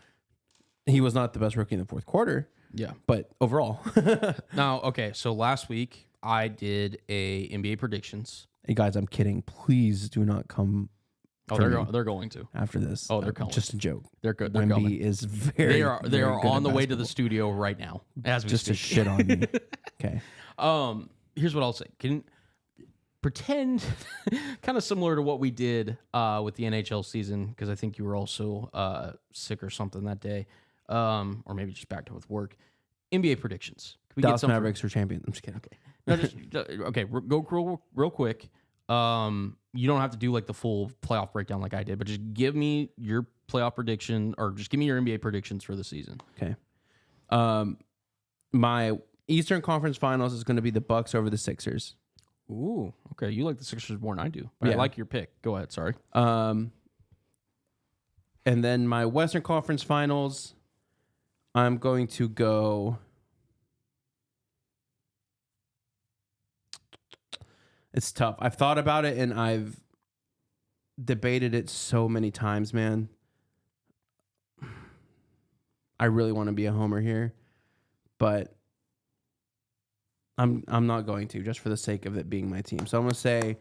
A: he was not the best rookie in the fourth quarter.
B: Yeah.
A: But overall.
B: Now, okay, so last week I did a NBA predictions.
A: Hey, guys, I'm kidding. Please do not come.
B: Oh, they're going to.
A: After this.
B: Oh, they're coming.
A: Just a joke.
B: They're good. They're
A: Wemby
B: coming.
A: is very
B: They are
A: very good
B: on
A: at
B: the way to
A: basketball.
B: the studio right now as we
A: just
B: speak.
A: to shit on me. Okay.
B: Here's what I'll say. Can pretend kind of similar to what we did with the NHL season, because I think you were also sick or something that day, or maybe just backed up with work. NBA predictions. Can we
A: Dallas
B: get some
A: Mavericks are champions. I'm just kidding.
B: Okay. No, okay. Go real quick. You don't have to do like the full playoff breakdown like I did, but just give me your playoff prediction, or just give me your NBA predictions for the season.
A: Okay. My Eastern Conference Finals is going to be the Bucks over the Sixers.
B: Ooh, okay. You like the Sixers more than I do, but I
A: Yeah.
B: like your pick. Go ahead. Sorry.
A: And then my Western Conference Finals, I'm going to go. It's tough. I've thought about it and I've debated it so many times, man. I really want to be a homer here, but I'm not going to, just for the sake of it being my team. So I'm going to say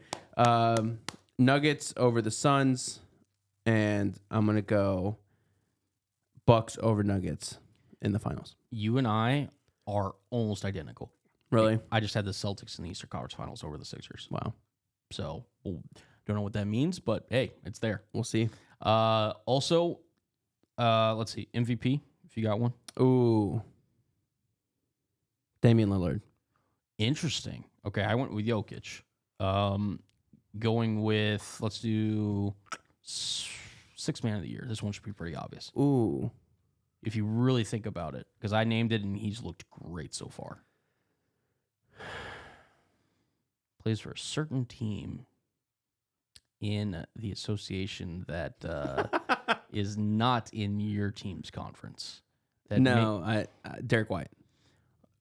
A: Nuggets over the Suns, and I'm going to go Bucks over Nuggets in the finals.
B: You and I are almost identical.
A: Really?
B: I just had the Celtics in the Eastern Conference Finals over the Sixers.
A: Wow.
B: So, don't know what that means, but hey, it's there.
A: We'll see.
B: Also, let's see. MVP, if you got one.
A: Ooh. Damian Lillard.
B: Interesting. Okay, I went with Jokic. Going with, let's do 6th man of the year. This one should be pretty obvious.
A: Ooh.
B: If you really think about it, because I named it and he's looked great so far. Plays for a certain team in the association that is not in your team's conference.
A: Derek White.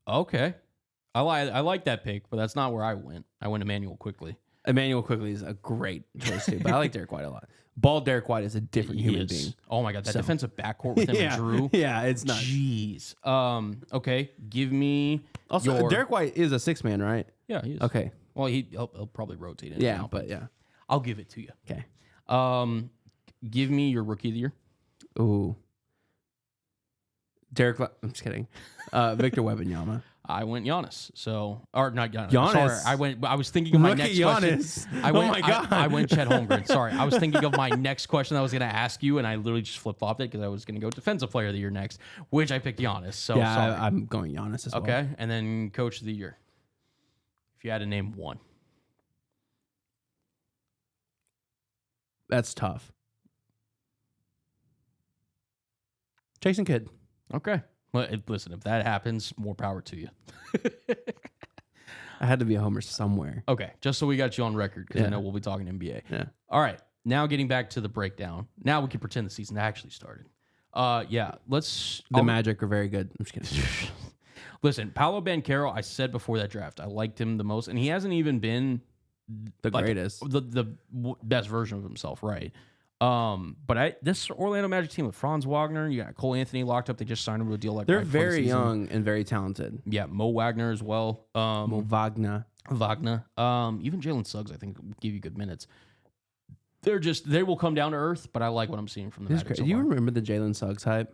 B: Okay. I like that pick, but that's not where I went. I went Emmanuel Quickly.
A: Emmanuel Quickly is a great choice too, but I like Derek White a lot. Bald Derek White is a different human being.
B: Oh my God, that defensive backcourt with him and Drew.
A: Yeah, it's nuts.
B: Jeez. Okay, give me
A: Also, Derek White is a 6 man, right?
B: Yeah, he is.
A: Okay.
B: Well, he'll probably rotate in.
A: Yeah,
B: now,
A: but yeah.
B: I'll give it to you.
A: Okay.
B: Give me your rookie of the year.
A: Ooh. I'm just kidding. Victor Wembanyama.
B: I went Giannis. Or not Giannis.
A: Giannis.
B: Sorry, I was thinking of my next question.
A: Oh my God.
B: I went Chet Holmgren. Sorry. I was thinking of my next question I was going to ask you, and I literally just flip-flopped it because I was going to go defensive player of the year next, which I picked Giannis. So
A: yeah,
B: sorry.
A: I'm going Giannis as well.
B: Okay. And then coach of the year. If you had to name one.
A: That's tough. Jason Kidd.
B: Okay. Well, listen, if that happens, more power to you.
A: I had to be a homer somewhere.
B: Okay, just so we got you on record, because I know we'll be talking NBA.
A: Yeah.
B: All right, now getting back to the breakdown. Now we can pretend the season actually started. Let's...
A: The Magic are very good. I'm just kidding.
B: Listen, Paolo Banchero, I said before that draft, I liked him the most, and he hasn't even been
A: The greatest.
B: the best version of himself, right? But this Orlando Magic team with Franz Wagner, you got Cole Anthony locked up. They just signed him to a deal like
A: They're
B: right before the
A: very
B: season.
A: young and very talented.
B: Yeah, Mo Wagner as well.
A: Mo Wagner.
B: Even Jalen Suggs, I think, will give you good minutes. They will come down to earth, but I like what I'm seeing from the Magic so
A: You
B: far.
A: remember the Jalen Suggs hype?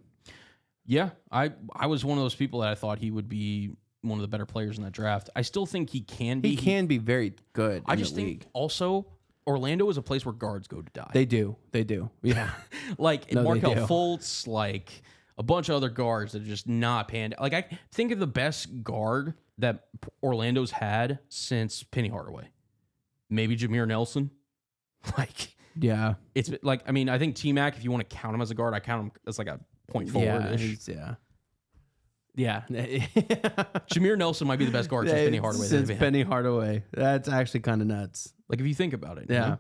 B: Yeah, I was one of those people that I thought he would be one of the better players in that draft. I still think he can be.
A: He can be very good.
B: I
A: in
B: just
A: the
B: think
A: league.
B: also Orlando is a place where guards go to die.
A: They do. Yeah.
B: Like
A: No, they
B: Markelle
A: do.
B: Fultz, like a bunch of other guards that are just not panned. Like I think of the best guard that Orlando's had since Penny Hardaway. Maybe Jameer Nelson. Like
A: Yeah.
B: it's like I mean I think T-Mac, if you want to count him as a guard, I count him as like a point forward.
A: Yeah.
B: Jameer Nelson might be the best guard since Penny Hardaway.
A: Since Penny Hardaway. That's actually kind of nuts.
B: Like if you think about it. you
A: Yeah.
B: know?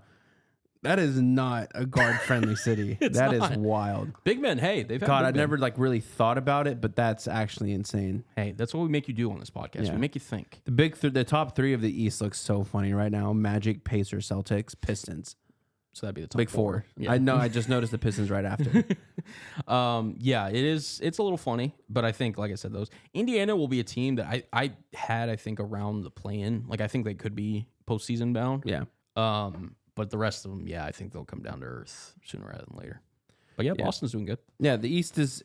A: That is not a guard-friendly city. That is
B: not.
A: wild.
B: Big men, hey, they've had
A: God,
B: big
A: I
B: men.
A: never really thought about it, but that's actually insane.
B: Hey, that's what we make you do on this podcast.
A: Yeah.
B: We make you think.
A: The top three of the East looks so funny right now: Magic, Pacers, Celtics, Pistons.
B: So that'd be the top
A: Big four.
B: Yeah.
A: I know. I just noticed the Pistons right after.
B: Yeah, it is. It's a little funny, but I think, like I said, those Indiana will be a team that I think around the play-in. Like I think they could be postseason bound.
A: Yeah.
B: But the rest of them, yeah, I think they'll come down to earth sooner rather than later. But yeah, Boston's doing good.
A: Yeah. The East is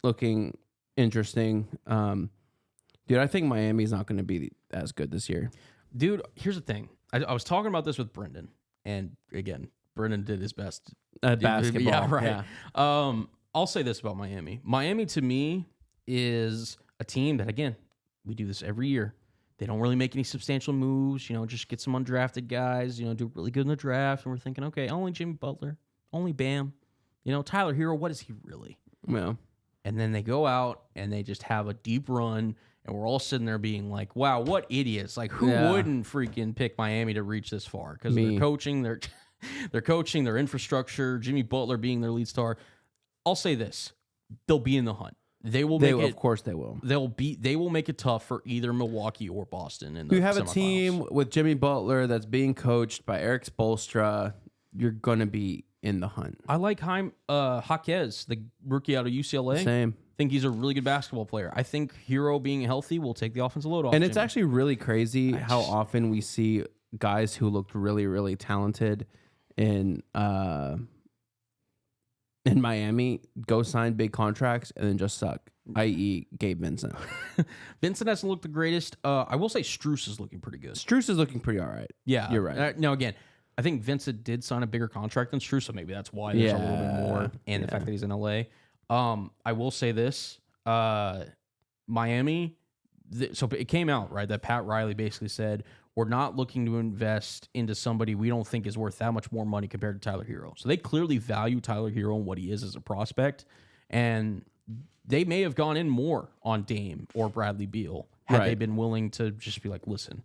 A: looking interesting. Dude, I think Miami's not going to be as good this year.
B: Dude, here's the thing. I was talking about this with Brendan, and again, Brendan did his best
A: At basketball.
B: Yeah, right.
A: Yeah.
B: I'll say this about Miami. Miami to me is a team that, again, we do this every year. They don't really make any substantial moves, just get some undrafted guys, do really good in the draft. And we're thinking, okay, only Jimmy Butler, only Bam, Tyler Hero, what is he really?
A: Well,
B: And then they go out and they just have a deep run. And we're all sitting there being like, wow, what idiots. Like, who wouldn't freaking pick Miami to reach this far? Because they're coaching, they're coaching, their infrastructure, Jimmy Butler being their lead star. I'll say this. They'll be in the hunt. Of course they will. They will make it tough for either Milwaukee or Boston in the
A: you have a
B: semifinals.
A: team with Jimmy Butler that's being coached by Eric Spoelstra. You're going to be in the hunt.
B: I like Jaquez, the rookie out of UCLA.
A: Same.
B: Think he's a really good basketball player. I think Hero being healthy will take the offensive load off.
A: And it's
B: Jimmy.
A: actually really crazy how often we see guys who looked really, really talented in Miami go sign big contracts and then just suck, i.e. Gabe Vincent.
B: Vincent hasn't looked the greatest. I will say Strus is looking pretty good.
A: Strus is looking pretty all right.
B: Yeah.
A: You're right.
B: Now, again, I think Vincent did sign a bigger contract than Strus, so maybe that's why there's a little bit more. And the fact that he's in LA. I will say this. Miami, so it came out, right, that Pat Riley basically said, we're not looking to invest into somebody we don't think is worth that much more money compared to Tyler Hero. So they clearly value Tyler Hero and what he is as a prospect. And they may have gone in more on Dame or Bradley Beal had they been willing to just be like, listen,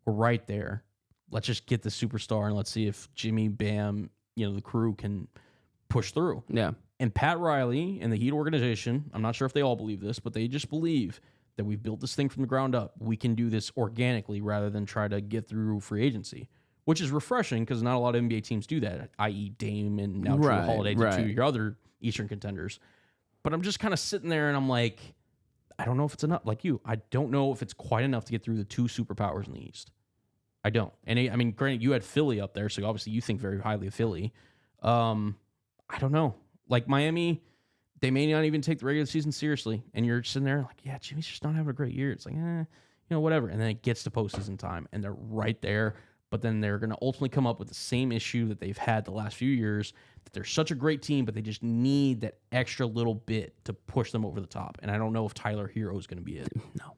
B: we're right there. Let's just get the superstar and let's see if Jimmy, Bam, the crew can push through.
A: Yeah.
B: And Pat Riley and the Heat organization, I'm not sure if they all believe this, but they just believe that we've built this thing from the ground up. We can do this organically rather than try to get through free agency, which is refreshing because not a lot of NBA teams do that, i.e. Dame and now Drew Holiday, the two of your other Eastern contenders. But I'm just kind of sitting there and I'm like, I don't know if it's enough. Like you, I don't know if it's quite enough to get through the two superpowers in the East. I don't. And I mean, granted, you had Philly up there, so obviously you think very highly of Philly. I don't know. Like Miami, they may not even take the regular season seriously. And you're sitting there like, yeah, Jimmy's just not having a great year. It's like, whatever. And then it gets to postseason time and they're right there. But then they're going to ultimately come up with the same issue that they've had the last few years, that they're such a great team, but they just need that extra little bit to push them over the top. And I don't know if Tyler Hero is going to be it.
A: No.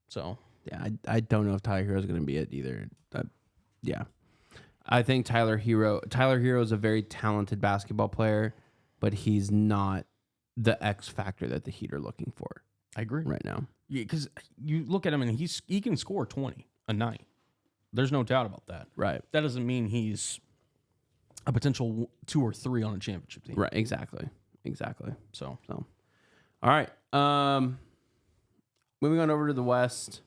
B: So,
A: yeah, I don't know if Tyler Hero is going to be it either. Yeah. I think Tyler Hero is a very talented basketball player, but he's not the X factor that the Heat are looking for.
B: I agree.
A: Right now.
B: Yeah, because you look at him and he can score 20 a night. There's no doubt about that.
A: Right.
B: That doesn't mean he's a potential 2 or 3 on a championship team.
A: Right. Exactly.
B: So
A: all right. moving on over to the West.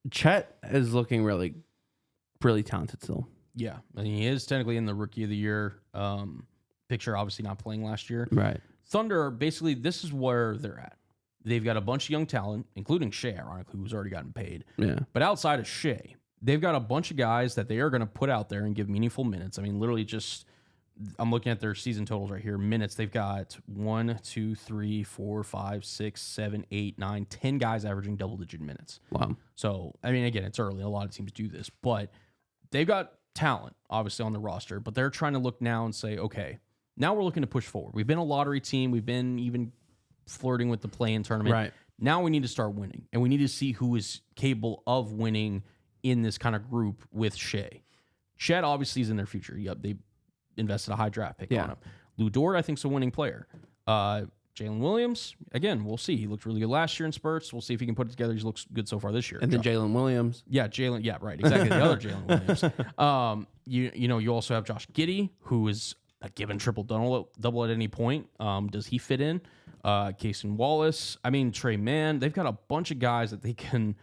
A: Chet is looking really, really talented still.
B: Yeah, I mean, he is technically in the Rookie of the Year picture. Obviously, not playing last year.
A: Right.
B: Thunder, basically, this is where they're at. They've got a bunch of young talent, including Shea, ironically, who's already gotten paid.
A: Yeah.
B: But outside of Shea, they've got a bunch of guys that they are going to put out there and give meaningful minutes. I mean, literally just, I'm looking at their season totals right here. Minutes, they've got 1, 2, 3, 4, 5, 6, 7, 8, 9, 10 guys averaging double-digit minutes.
A: Wow.
B: So, I mean, again, it's early. A lot of teams do this. But they've got talent, obviously, on the roster. But they're trying to look now and say, okay, now we're looking to push forward. We've been a lottery team. We've been even flirting with the play-in tournament.
A: Right.
B: Now we need to start winning. And we need to see who is capable of winning in this kind of group with Shea. Chet obviously is in their future. Yep, they invested a high draft pick on him. Lou Dort, I think, is a winning player. Jalen Williams, again, we'll see. He looked really good last year in spurts. We'll see if he can put it together. He looks good so far this year.
A: And then Jalen Williams.
B: Yeah, right. Exactly. The other Jalen Williams. You also have Josh Giddey, who is a given triple double at any point. Does he fit in? Cason Wallace. I mean, Trey Mann. They've got a bunch of guys that they can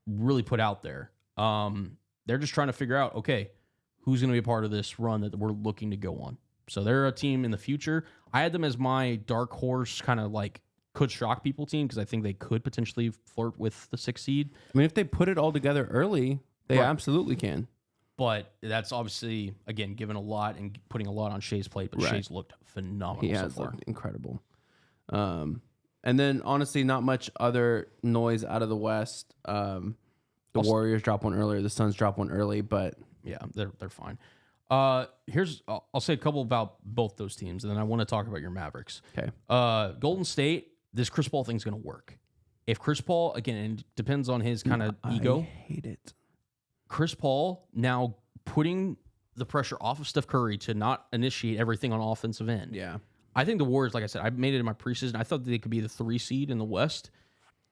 B: really put out there. They're just trying to figure out, okay, who's going to be a part of this run that we're looking to go on. So they're a team in the future. I had them as my dark horse, kind of like could shock people team, because I think they could potentially flirt with the 6th seed.
A: I mean, if they put it all together early, they absolutely can.
B: But that's obviously, again, given a lot and putting a lot on Shea's plate. But Shea's looked phenomenal
A: He
B: so
A: has
B: far.
A: looked incredible. And then, honestly, not much other noise out of the West. The Warriors dropped one earlier. The Suns dropped one early, but
B: yeah, they're fine. I'll say a couple about both those teams, and then I want to talk about your Mavericks.
A: Okay.
B: Golden State, this Chris Paul thing's going to work. If Chris Paul, again, it depends on his kind of ego.
A: I hate it.
B: Chris Paul now putting the pressure off of Steph Curry to not initiate everything on offensive end.
A: Yeah.
B: I think the Warriors, like I said, I made it in my preseason. I thought they could be the 3 seed in the West.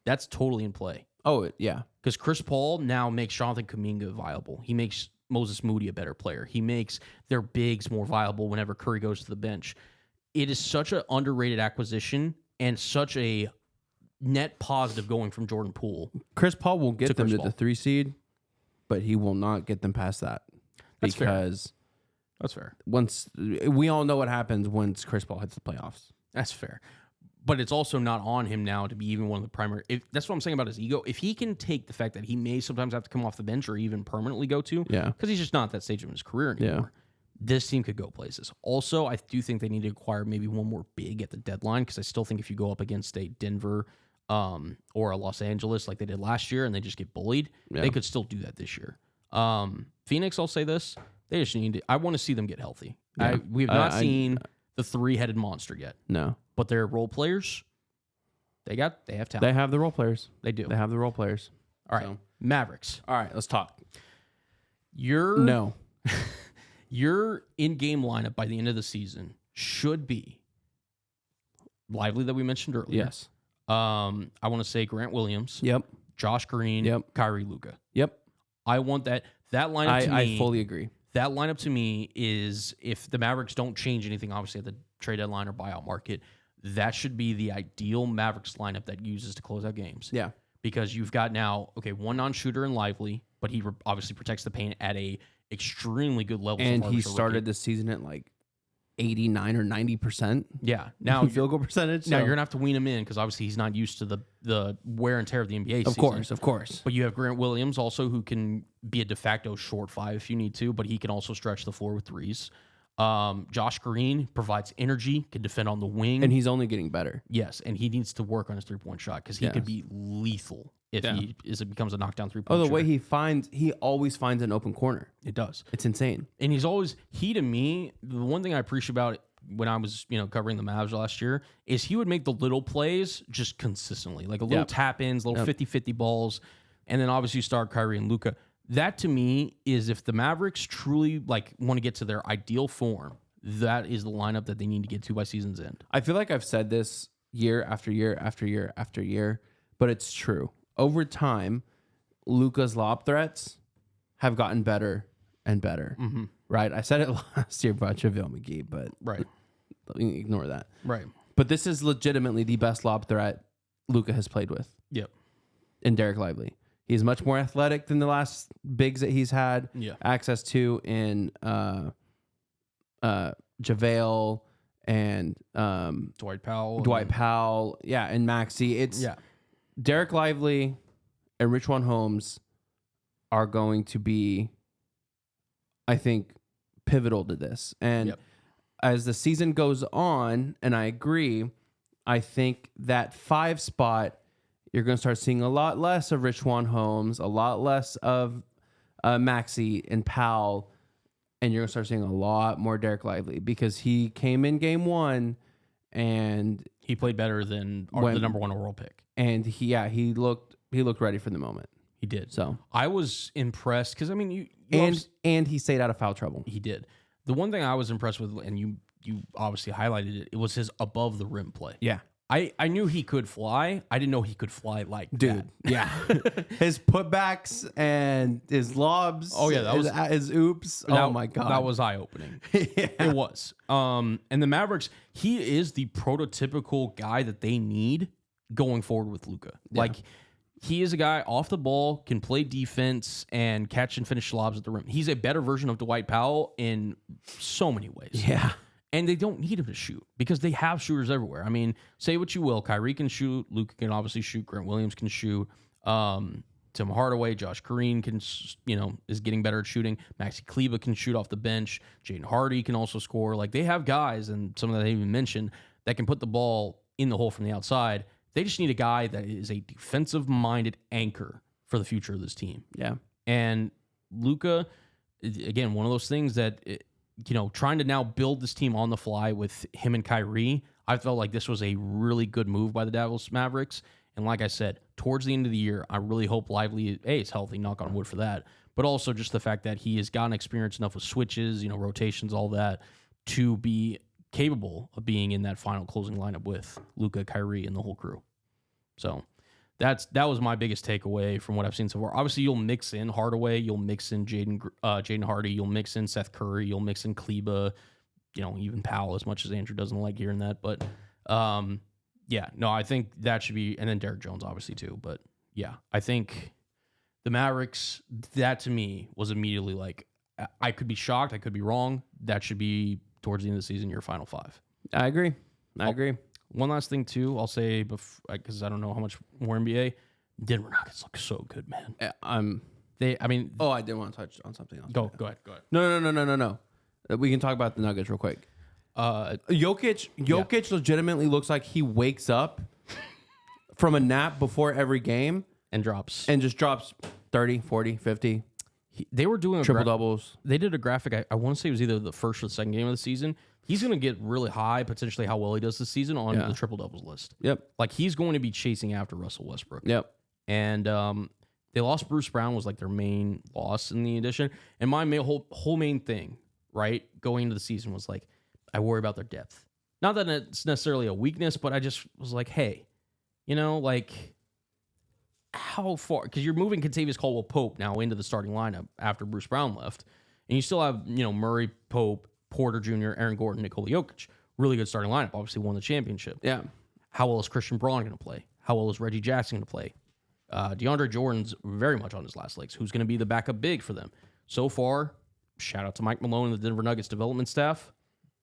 B: That's totally in play.
A: Oh, yeah.
B: Because Chris Paul now makes Jonathan Kuminga viable. He makes Moses Moody a better player. He makes their bigs more viable whenever Curry goes to the bench. It is such an underrated acquisition and such a net positive going from Jordan Poole.
A: Chris Paul will get them to
B: Paul.
A: the 3 seed, but he will not get them past that.
B: That's
A: because
B: fair. That's fair.
A: Once we all know what happens once Chris Paul hits the playoffs.
B: That's fair. But it's also not on him now to be even one of the primary. That's what I'm saying about his ego. If he can take the fact that he may sometimes have to come off the bench or even permanently go to, because he's just not at that stage of his career anymore, this team could go places. Also, I do think they need to acquire maybe one more big at the deadline, because I still think if you go up against a Denver or a Los Angeles like they did last year and they just get bullied, they could still do that this year. Phoenix, I'll say this. They just need to, I want to see them get healthy.
A: Yeah.
B: We have not seen the 3-headed monster yet.
A: No.
B: But they're role players. They have talent.
A: They have the role players.
B: They do.
A: They have the role players.
B: All right. Mavericks.
A: All right, let's talk.
B: Your in-game lineup by the end of the season should be Lively that we mentioned earlier.
A: Yes.
B: I want to say Grant Williams.
A: Yep.
B: Josh Green.
A: Yep.
B: Kyrie Luka.
A: Yep.
B: I want that lineup to me.
A: I fully agree.
B: That lineup to me is, if the Mavericks don't change anything, obviously at the trade deadline or buyout market, that should be the ideal Mavericks lineup that uses to close out games.
A: Yeah.
B: Because you've got now, one non-shooter in Lively, but he obviously protects the paint at a extremely good level.
A: And he started this season at like 89 or 90%.
B: Yeah. Now
A: field goal percentage.
B: Now you're gonna have to wean him in, because obviously he's not used to the wear and tear of the NBA season.
A: Of course.
B: But you have Grant Williams also, who can be a de facto short 5 if you need to, but he can also stretch the floor with threes. Josh Green provides energy, can defend on the wing.
A: And he's only getting better.
B: Yes, and he needs to work on his 3-point shot, because he could be lethal if it becomes a knockdown 3-point shot.
A: The way he always finds an open corner.
B: It does.
A: It's insane.
B: And to me, the one thing I appreciate about it when I was, covering the Mavs last year, is he would make the little plays just consistently, like a little tap-ins, little 50-50 balls, and then obviously you start Kyrie and Luka. That to me is, if the Mavericks truly want to get to their ideal form, that is the lineup that they need to get to by season's end.
A: I feel like I've said this year after year after year after year, but it's true. Over time, Luka's lob threats have gotten better and better. Mm-hmm. Right? I said it last year about JaVale McGee, but ignore that.
B: Right.
A: But this is legitimately the best lob threat Luka has played with.
B: Yep.
A: In Derek Lively. He's much more athletic than the last bigs that he's had access to in JaVale and
B: Dwight Powell.
A: And Maxey. It's Derek Lively and Richaun Holmes are going to be, I think, pivotal to this. And as the season goes on, and I agree, I think that 5 spot, you're going to start seeing a lot less of Richaun Holmes, a lot less of Maxey and Powell, and you're going to start seeing a lot more Derek Lively because he came in game 1 and
B: he played better than the number 1 overall pick.
A: And he looked ready for the moment.
B: He did.
A: So
B: I was impressed because, I mean,
A: and he stayed out of foul trouble.
B: He did. The one thing I was impressed with, and you obviously highlighted it was his above the rim play.
A: Yeah.
B: I knew he could fly. I didn't know he could fly like
A: that. Yeah. His putbacks and his lobs.
B: Oh, yeah. That was
A: his oops. Oh, my God.
B: That was eye-opening. It was. And the Mavericks, he is the prototypical guy that they need going forward with Luka. Yeah. Like, he is a guy off the ball, can play defense, and catch and finish lobs at the rim. He's a better version of Dwight Powell in so many ways.
A: Yeah.
B: And they don't need him to shoot because they have shooters everywhere. I mean, say what you will. Kyrie can shoot. Luka can obviously shoot. Grant Williams can shoot. Tim Hardaway, Josh Green can, is getting better at shooting. Maxi Kleber can shoot off the bench. Jaden Hardy can also score. Like, they have guys, and some of that I even mentioned, that can put the ball in the hole from the outside. They just need a guy that is a defensive-minded anchor for the future of this team.
A: Yeah.
B: And Luka, again, one of those things that trying to now build this team on the fly with him and Kyrie, I felt like this was a really good move by the Dallas Mavericks. And like I said, towards the end of the year, I really hope Lively is healthy, knock on wood for that, but also just the fact that he has gotten experience enough with switches, rotations, all that, to be capable of being in that final closing lineup with Luka, Kyrie, and the whole crew. So that was my biggest takeaway from what I've seen so far. Obviously, you'll mix in Hardaway, you'll mix in Jaden Hardy, you'll mix in Seth Curry, you'll mix in Kleber, even Powell, as much as Andrew doesn't like hearing that. But I think that should be, and then Derek Jones obviously too. But yeah, I think the Mavericks, that to me was immediately like, I could be shocked, I could be wrong. That should be towards the end of the season, your final 5.
A: I agree.
B: One last thing, too, I'll say, because I don't know how much more NBA, Denver Nuggets look so good, man.
A: I did want to touch on something else.
B: Go ahead.
A: No. We can talk about the Nuggets real quick. Jokic legitimately looks like he wakes up from a nap before every game.
B: And
A: just drops 30, 40, 50.
B: They were doing
A: triple doubles.
B: They did a graphic. I want to say it was either the first or the second game of the season. He's going to get really high, potentially how well he does this season on the triple doubles list.
A: Yep.
B: Like, he's going to be chasing after Russell Westbrook.
A: Yep.
B: And they lost Bruce Brown was like their main loss in the addition. And my whole main thing, right, going into the season was like, I worry about their depth. Not that it's necessarily a weakness, but I just was like, hey, how far? Because you're moving Kentavious Caldwell-Pope now into the starting lineup after Bruce Brown left. And you still have, Murray, Pope, Porter Jr., Aaron Gordon, Nikola Jokic. Really good starting lineup. Obviously won the championship.
A: Yeah.
B: How well is Christian Braun going to play? How well is Reggie Jackson going to play? DeAndre Jordan's very much on his last legs. Who's going to be the backup big for them? So far, shout out to Mike Malone and the Denver Nuggets development staff.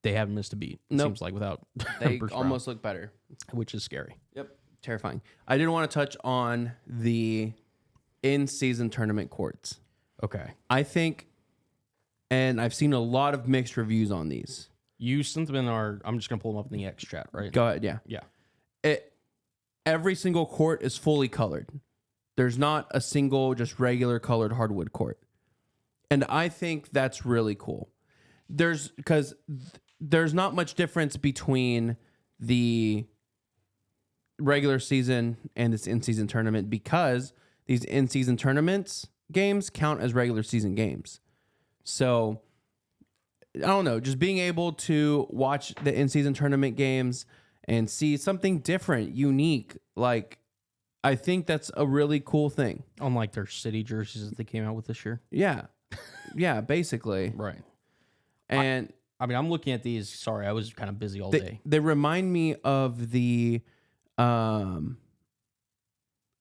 B: They haven't missed a beat. It seems like without
A: they
B: Bruce
A: almost
B: Brown,
A: look better,
B: which is scary.
A: Yep. Terrifying. I didn't want to touch on the in-season tournament courts.
B: Okay.
A: I think, and I've seen a lot of mixed reviews on these.
B: You sent them in I'm just going to pull them up in the X chat, right?
A: Go ahead, yeah.
B: Yeah.
A: Every single court is fully colored. There's not a single just regular colored hardwood court. And I think that's really cool. Because there's not much difference between the regular season and this in-season tournament because these in-season tournaments games count as regular season games. So I don't know, just being able to watch the in-season tournament games and see something different, unique, like I think that's a really cool thing.
B: Unlike their city jerseys that they came out with this year.
A: Yeah. Yeah, basically.
B: Right.
A: And
B: I'm looking at these. Sorry, I was kind of busy all day.
A: They remind me of the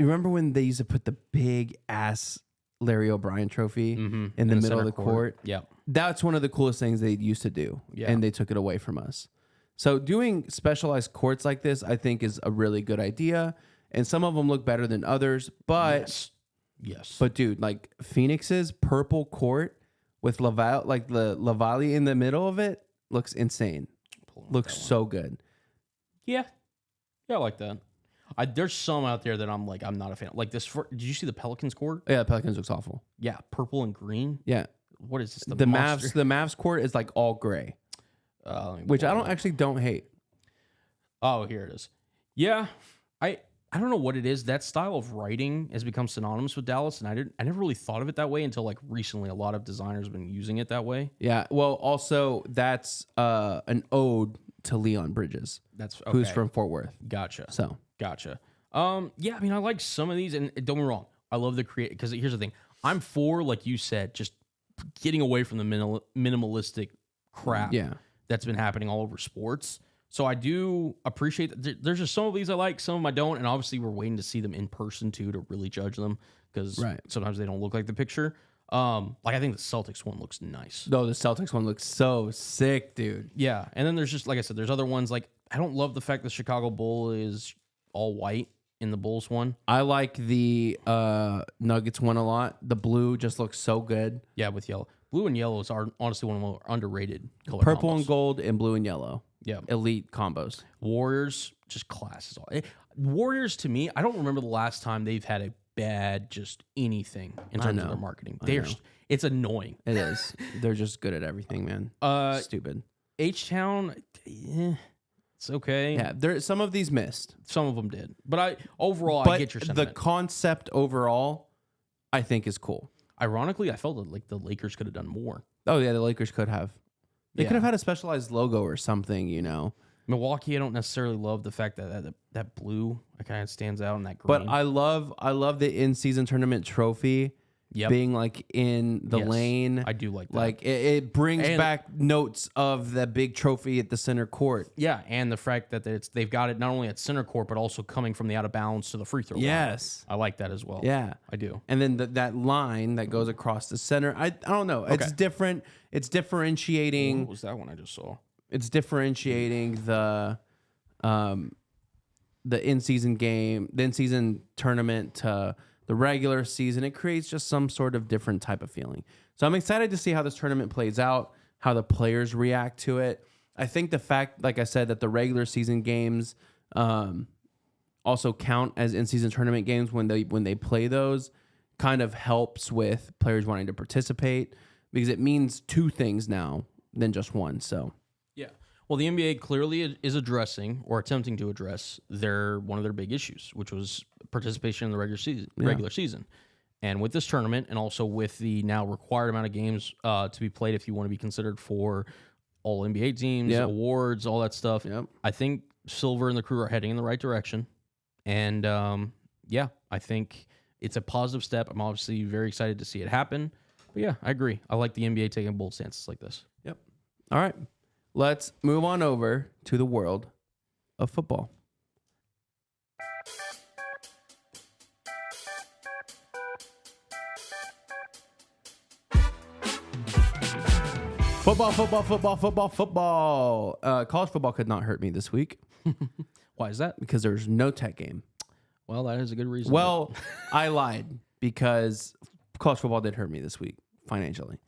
A: remember when they used to put the big ass Larry O'Brien trophy in the middle of the court?
B: Yeah.
A: That's one of the coolest things they used to do.
B: Yeah.
A: And they took it away from us. So doing specialized courts like this, I think, is a really good idea. And some of them look better than others. But
B: yes.
A: But dude, like Phoenix's purple court with Laval, like the Lavalley in the middle of it, looks insane. Looks so good.
B: Yeah. Yeah, I like that. There's some out there that I'm not a fan. Like this. Did you see the Pelicans court?
A: Yeah, Pelicans looks awful.
B: Yeah, purple and green.
A: Yeah.
B: What is this?
A: The Mavs court is like all gray, which I don't hate.
B: Oh, here it is. Yeah, I don't know what it is. That style of writing has become synonymous with Dallas, and I never really thought of it that way until like recently. A lot of designers have been using it that way.
A: Yeah. Well, also that's an ode to Leon Bridges.
B: That's okay.
A: Who's from Fort Worth.
B: Gotcha.
A: So
B: gotcha. Yeah, I mean, I like some of these, and don't get me wrong, I love the create because here's the thing. I'm for, like you said, just getting away from the minimalistic crap that's been happening all over sports. So I do appreciate that. There's just some of these I like, some of them I don't, and obviously we're waiting to see them in person too to really judge them because sometimes they don't look like the picture. Like I think the Celtics one looks nice.
A: No, the Celtics one looks so sick, dude.
B: Yeah, and then there's just like I said, there's other ones like I don't love the fact the Chicago Bull is all white in the Bulls one.
A: I like the Nuggets one a lot. The blue just looks so good.
B: Yeah, with yellow. Blue and yellow is honestly one of the more underrated color
A: Purple
B: combos.
A: and gold and blue and yellow.
B: Yeah.
A: Elite combos.
B: Warriors, just classes. Warriors, to me, I don't remember the last time they've had a bad just anything in terms of their marketing. It's annoying.
A: It is. They're just good at everything, man. Stupid.
B: H-Town, it's okay.
A: Yeah, some of these missed.
B: Some of them did. But I get your sentiment.
A: The concept overall, I think, is cool.
B: Ironically, I felt that like the Lakers could have done more.
A: Oh, yeah, the Lakers could have. They could have had a specialized logo or something, you know.
B: Milwaukee, I don't necessarily love the fact that blue kind of stands out in that green.
A: But I love the in-season tournament trophy being like in the lane.
B: I do like that.
A: Like it brings back notes of the big trophy at the center court.
B: Yeah, and the fact that they've got it not only at center court but also coming from the out of bounds to the free throw line.
A: Yes,
B: I like that as well.
A: Yeah,
B: I do.
A: And then that line that goes across the center. I don't know. It's different. It's differentiating.
B: What was that one I just saw?
A: It's differentiating the in-season game, the in-season tournament to the regular season. It creates just some sort of different type of feeling. So I'm excited to see how this tournament plays out, how the players react to it. I think the fact, like I said, that the regular season games also count as in-season tournament games when they play those kind of helps with players wanting to participate because it means two things now than just one. So.
B: Yeah. Well, the NBA clearly is addressing or attempting to address one of their big issues, which was participation in the regular season. And with this tournament and also with the now required amount of games to be played if you want to be considered for all NBA teams, awards, all that stuff, I think Silver and the crew are heading in the right direction. And I think it's a positive step. I'm obviously very excited to see it happen. But yeah, I agree. I like the NBA taking bold stances like this.
A: Yep. All right. Let's move on over to the world of football. Football. College football could not hurt me this week.
B: Why is that?
A: Because there's no tech game.
B: Well, that is a good reason.
A: Well, I lied because college football did hurt me this week financially.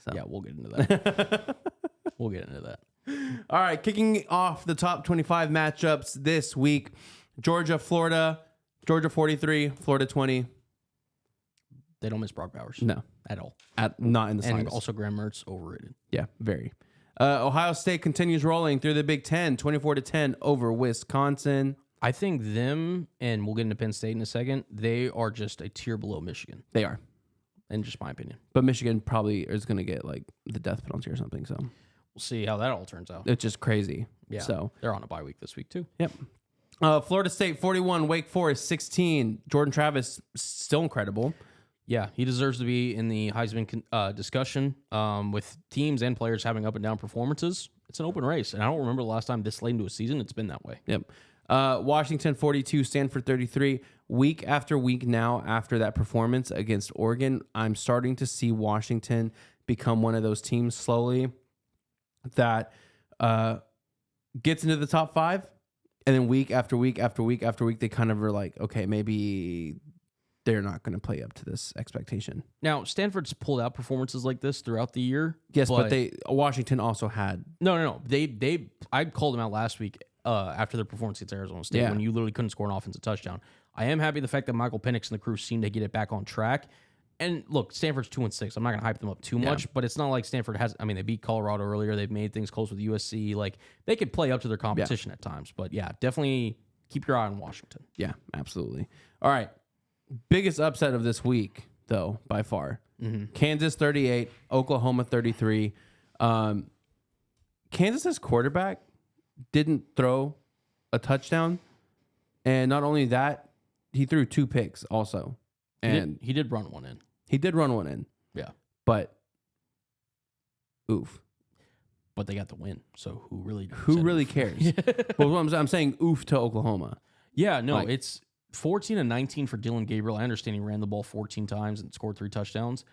A: So.
B: Yeah, we'll get into that. We'll get into that.
A: All right, kicking off the top 25 matchups this week. Georgia, Florida. Georgia 43, Florida 20.
B: They don't miss Brock Bowers.
A: No.
B: At all.
A: Not in the slightest.
B: And also Graham Mertz, overrated.
A: Yeah, very. Ohio State continues rolling through the Big Ten, 24-10 over Wisconsin.
B: I think them, and we'll get into Penn State in a second, they are just a tier below Michigan.
A: They are.
B: In just my opinion.
A: But Michigan probably is going to get like the death penalty or something, so.
B: We'll see how that all turns out.
A: It's just crazy.
B: Yeah.
A: So
B: they're on a bye week this week too.
A: Yep. Florida State 41, Wake Forest 16. Jordan Travis still incredible.
B: Yeah, he deserves to be in the Heisman discussion with teams and players having up and down performances. It's an open race, and I don't remember the last time this late into a season it's been that way.
A: Yep. Washington 42, Stanford 33. week after week now, after that performance against Oregon, I'm starting to see Washington become one of those teams slowly that gets into the top 5, and then week after week after week after week, they kind of are like, okay, maybe they're not going to play up to this expectation.
B: Now, Stanford's pulled out performances like this throughout the year.
A: Yes, but Washington also had.
B: No. I called them out last week after their performance against Arizona State when you literally couldn't score an offensive touchdown. I am happy the fact that Michael Penix and the crew seem to get it back on track. And look, Stanford's 2-6. I'm not going to hype them up too much, but it's not like Stanford has. I mean, they beat Colorado earlier. They've made things close with USC. Like, they could play up to their competition at times. But yeah, definitely keep your eye on Washington.
A: Yeah, absolutely. All right. Biggest upset of this week, though, by far. Kansas 38, Oklahoma 33. Kansas's quarterback didn't throw a touchdown. And not only that, he threw 2 picks also. And
B: he did run one in.
A: He did run one in.
B: Yeah.
A: But oof.
B: But they got the win. So who
A: really cares? Well, I'm saying oof to Oklahoma.
B: Yeah, no, it's 14-19 for Dylan Gabriel. I understand he ran the ball 14 times and scored 3 touchdowns.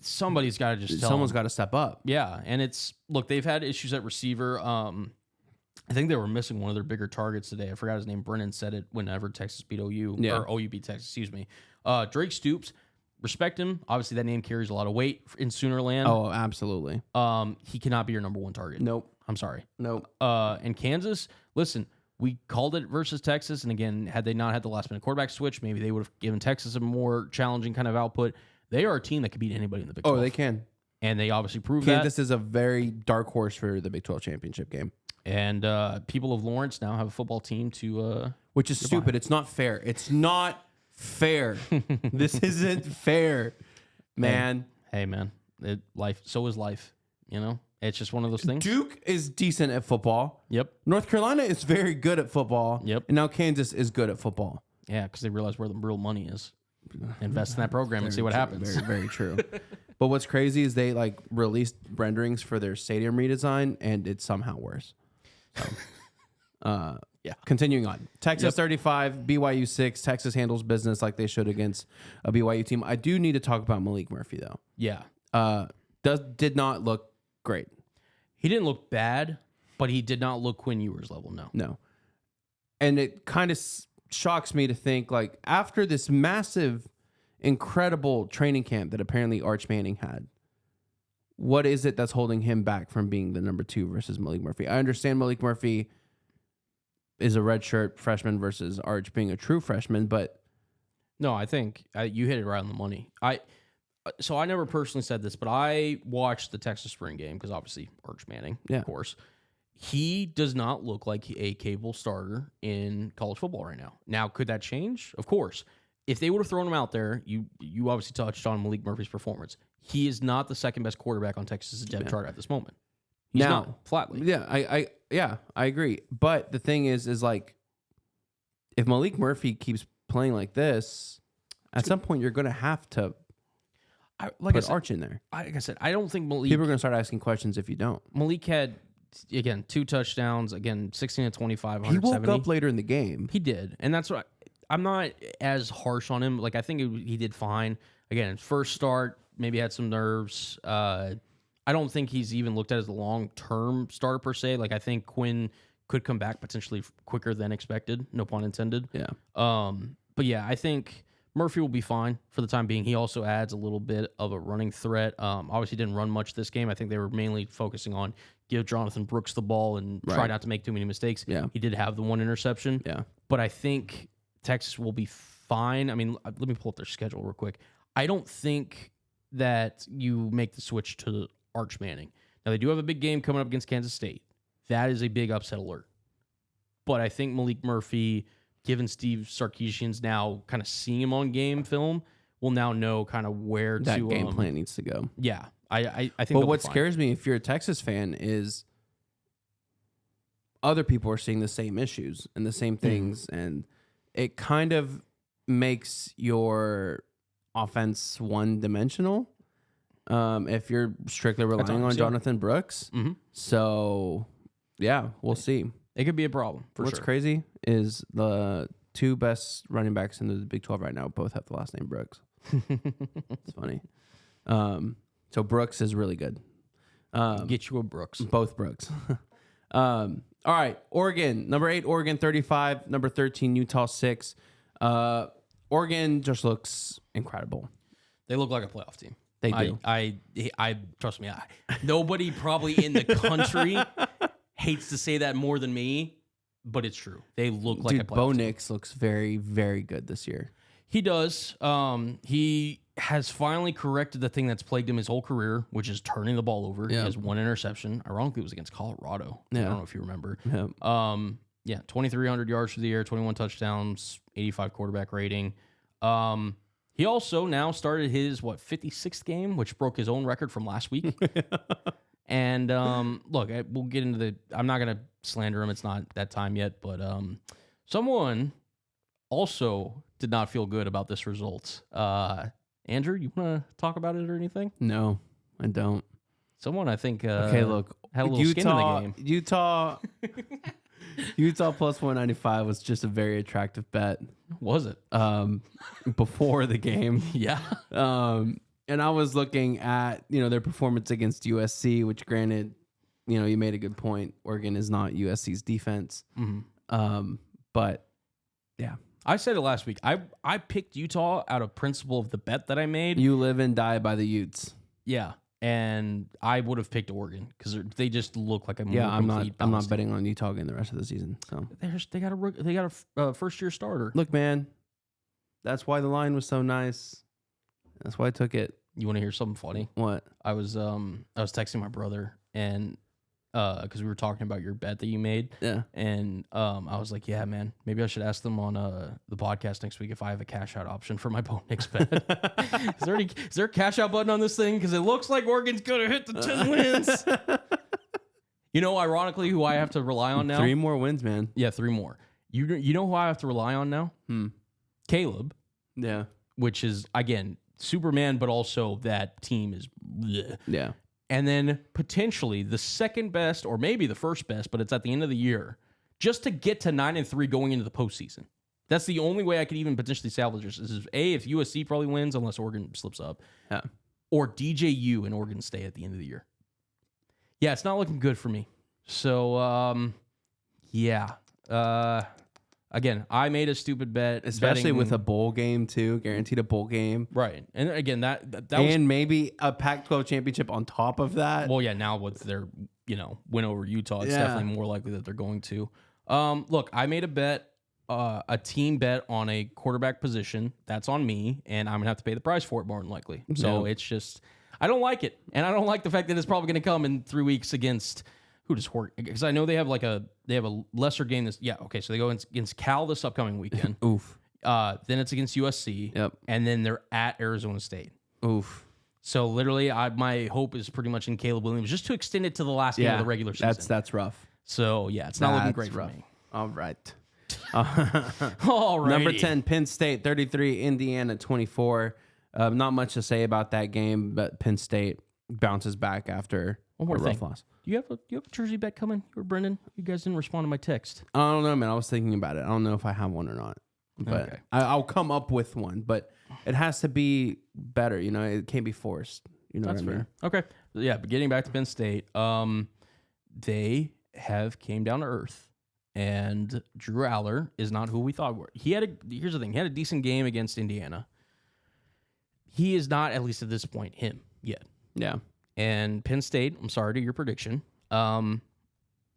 B: Somebody's got to just tell
A: Someone's
B: him.
A: got to step up.
B: Yeah, and look, they've had issues at receiver. I think they were missing one of their bigger targets today. I forgot his name. Brennan said it whenever Texas beat OU. Or OU beat Texas, excuse me. Drake Stoops, respect him. Obviously, that name carries a lot of weight in Sooner Land.
A: Oh, absolutely.
B: He cannot be your number 1 target.
A: Nope.
B: I'm sorry.
A: Nope.
B: And Kansas, listen, we called it versus Texas, and again, had they not had the last-minute quarterback switch, maybe they would have given Texas a more challenging kind of output. They are a team that could beat anybody in the Big 12.
A: Oh, they can.
B: And they obviously proved that.
A: Kansas is a very dark horse for the Big 12 championship game.
B: And people of Lawrence now have a football team to...
A: Which is stupid. It's not fair. It's not fair. This isn't fair, man.
B: Hey, man. So is life, you know? It's just one of those things.
A: Duke is decent at football.
B: Yep.
A: North Carolina is very good at football.
B: Yep.
A: And now Kansas is good at football.
B: Yeah, because they realize where the real money is. Invest in that program and see what happens.
A: Very, very true. But what's crazy is they released renderings for their stadium redesign, and it's somehow worse. So, yeah. Continuing on. Texas 35, BYU 6. Texas handles business like they should against a BYU team. I do need to talk about Malik Murphy, though.
B: Yeah.
A: Did not look great.
B: He didn't look bad, but he did not look Quinn Ewers level,
A: No. And it kind of shocks me to think, after this massive, incredible training camp that apparently Arch Manning had, what is it that's holding him back from being the number 2 versus Malik Murphy? I understand Malik Murphy is a redshirt freshman versus Arch being a true freshman, but...
B: No, I think you hit it right on the money. So I never personally said this, but I watched the Texas spring game because obviously Arch Manning, of course. He does not look like a capable starter in college football right now. Now, could that change? Of course. If they would have thrown him out there, you obviously touched on Malik Murphy's performance. He is not the second best quarterback on Texas' depth chart at this moment. He's not, flatly.
A: Yeah, I agree. But the thing is if Malik Murphy keeps playing like this, at some point you're going to have to put Arch in there.
B: Like I said, I don't think Malik...
A: People are going to start asking questions if you don't.
B: Malik had, again, 2 touchdowns, 16-25, 170.
A: He woke up later in the game.
B: He did. And that's what... I'm not as harsh on him. I think he did fine. Again, his first start, maybe had some nerves. I don't think he's even looked at as a long-term starter per se. I think Quinn could come back potentially quicker than expected. No pun intended.
A: Yeah.
B: But yeah, I think Murphy will be fine for the time being. He also adds a little bit of a running threat. Obviously didn't run much this game. I think they were mainly focusing on give Jonathan Brooks the ball and try not to make too many mistakes.
A: Yeah.
B: He did have the 1 interception.
A: Yeah.
B: But I think Texas will be fine. I mean, let me pull up their schedule real quick. I don't think that you make the switch to Arch Manning. Now, they do have a big game coming up against Kansas State. That is a big upset alert. But I think Malik Murphy, given Steve Sarkisian's now kind of seeing him on game film, will now know kind of where
A: that game plan needs to go.
B: Yeah, I think.
A: But what scares me, if you're a Texas fan, is other people are seeing the same issues and the same things, and it kind of makes your offense one-dimensional if you're strictly relying on Jonathan Brooks.
B: Mm-hmm.
A: So, yeah, we'll see.
B: It could be a problem for
A: What's
B: sure.
A: crazy is the two best running backs in the Big 12 right now both have the last name Brooks. It's funny. So Brooks is really good.
B: Get you a Brooks.
A: Both Brooks. All right. Oregon. Number 8, Oregon 35. Number 13, Utah 6. Oregon just looks incredible.
B: They look like a playoff team.
A: They do.
B: I trust me. Nobody probably in the country hates to say that more than me, but it's true. They look like a playoff
A: Bo
B: team.
A: Nix looks very, very good this year.
B: He does. He has finally corrected the thing that's plagued him his whole career, which is turning the ball over.
A: Yeah.
B: He has 1 interception. Ironically, it was against Colorado.
A: Yeah.
B: I don't know if you remember.
A: Yeah.
B: 2,300 yards for the year, 21 touchdowns, 85 quarterback rating. He also now started his 56th game, which broke his own record from last week. And look, we'll get into the. I'm not gonna slander him. It's not that time yet, but someone also did not feel good about this result. Andrew, you want to talk about it or anything?
A: No, I don't.
B: Someone I think.
A: Okay, look,
B: had a little skin in the game.
A: Utah plus 195 was just a very attractive bet.
B: Was it?
A: Before the game.
B: Yeah.
A: And I was looking at, their performance against USC, which granted, you made a good point. Oregon is not USC's defense.
B: Mm-hmm.
A: But yeah.
B: I said it last week. I picked Utah out of principle of the bet that I made.
A: You live and die by the Utes.
B: Yeah. And I would have picked Oregon because they just look like a more
A: I'm
B: complete
A: not
B: balanced
A: betting on Utah again the rest of the season. So
B: they got a first year starter.
A: Look, man, that's why the line was so nice. That's why I took it.
B: You want to hear something funny?
A: What?
B: I was texting my brother and because we were talking about your bet that you made.
A: Yeah.
B: And I was like, yeah, man, maybe I should ask them on the podcast next week if I have a cash out option for my Bo Nix bet. Is there a cash out button on this thing? Because it looks like Oregon's gonna hit the 10 wins. Ironically, who I have to rely on now?
A: 3 more wins, man.
B: Yeah, 3 more. You know who I have to rely on now? Caleb.
A: Yeah.
B: Which is again Superman, but also that team is bleh.
A: Yeah.
B: And then potentially the second best, or maybe the first best, but it's at the end of the year, just to get to 9-3 going into the postseason. That's the only way I could even potentially salvage this. Is A, if USC probably wins, unless Oregon slips up, or DJU and Oregon stay at the end of the year. Yeah, it's not looking good for me. So, yeah. Again, I made a stupid bet,
A: especially with a bowl game too, guaranteed a bowl game,
B: right? And again, that
A: and
B: was,
A: maybe a Pac-12 championship on top of that.
B: Well, yeah, now with their win over Utah, it's definitely more likely that they're going to. Look, I made a bet, a team bet on a quarterback position. That's on me, and I'm gonna have to pay the price for it more than likely. So it's just, I don't like it, and I don't like the fact that it's probably gonna come in 3 weeks against. Who does Oregon? Because I know they have a lesser game this. Yeah, okay. So they go against Cal this upcoming weekend.
A: Oof.
B: Then it's against USC.
A: Yep.
B: And then they're at Arizona State.
A: Oof.
B: So literally, my hope is pretty much in Caleb Williams just to extend it to the last game of the regular season.
A: That's rough.
B: So yeah, it's not looking great for me.
A: All right.
B: All right.
A: Number 10, Penn State 33, Indiana 24. Not much to say about that game, but Penn State bounces back after
B: One more
A: a rough
B: thing.
A: loss.
B: Do you have a jersey bet coming? You or Brendan? You guys didn't respond to my text.
A: I don't know, man. I was thinking about it. I don't know if I have one or not, but
B: Okay.
A: I'll come up with one. But it has to be better. It can't be forced. You know
B: That's
A: what I mean?
B: fair. Okay. Yeah, but getting back to Penn State, they have came down to earth, and Drew Aller is not who we thought were. Here's the thing. He had a decent game against Indiana. He is not, at least at this point, him yet.
A: Yeah.
B: And Penn State, I'm sorry to your prediction. And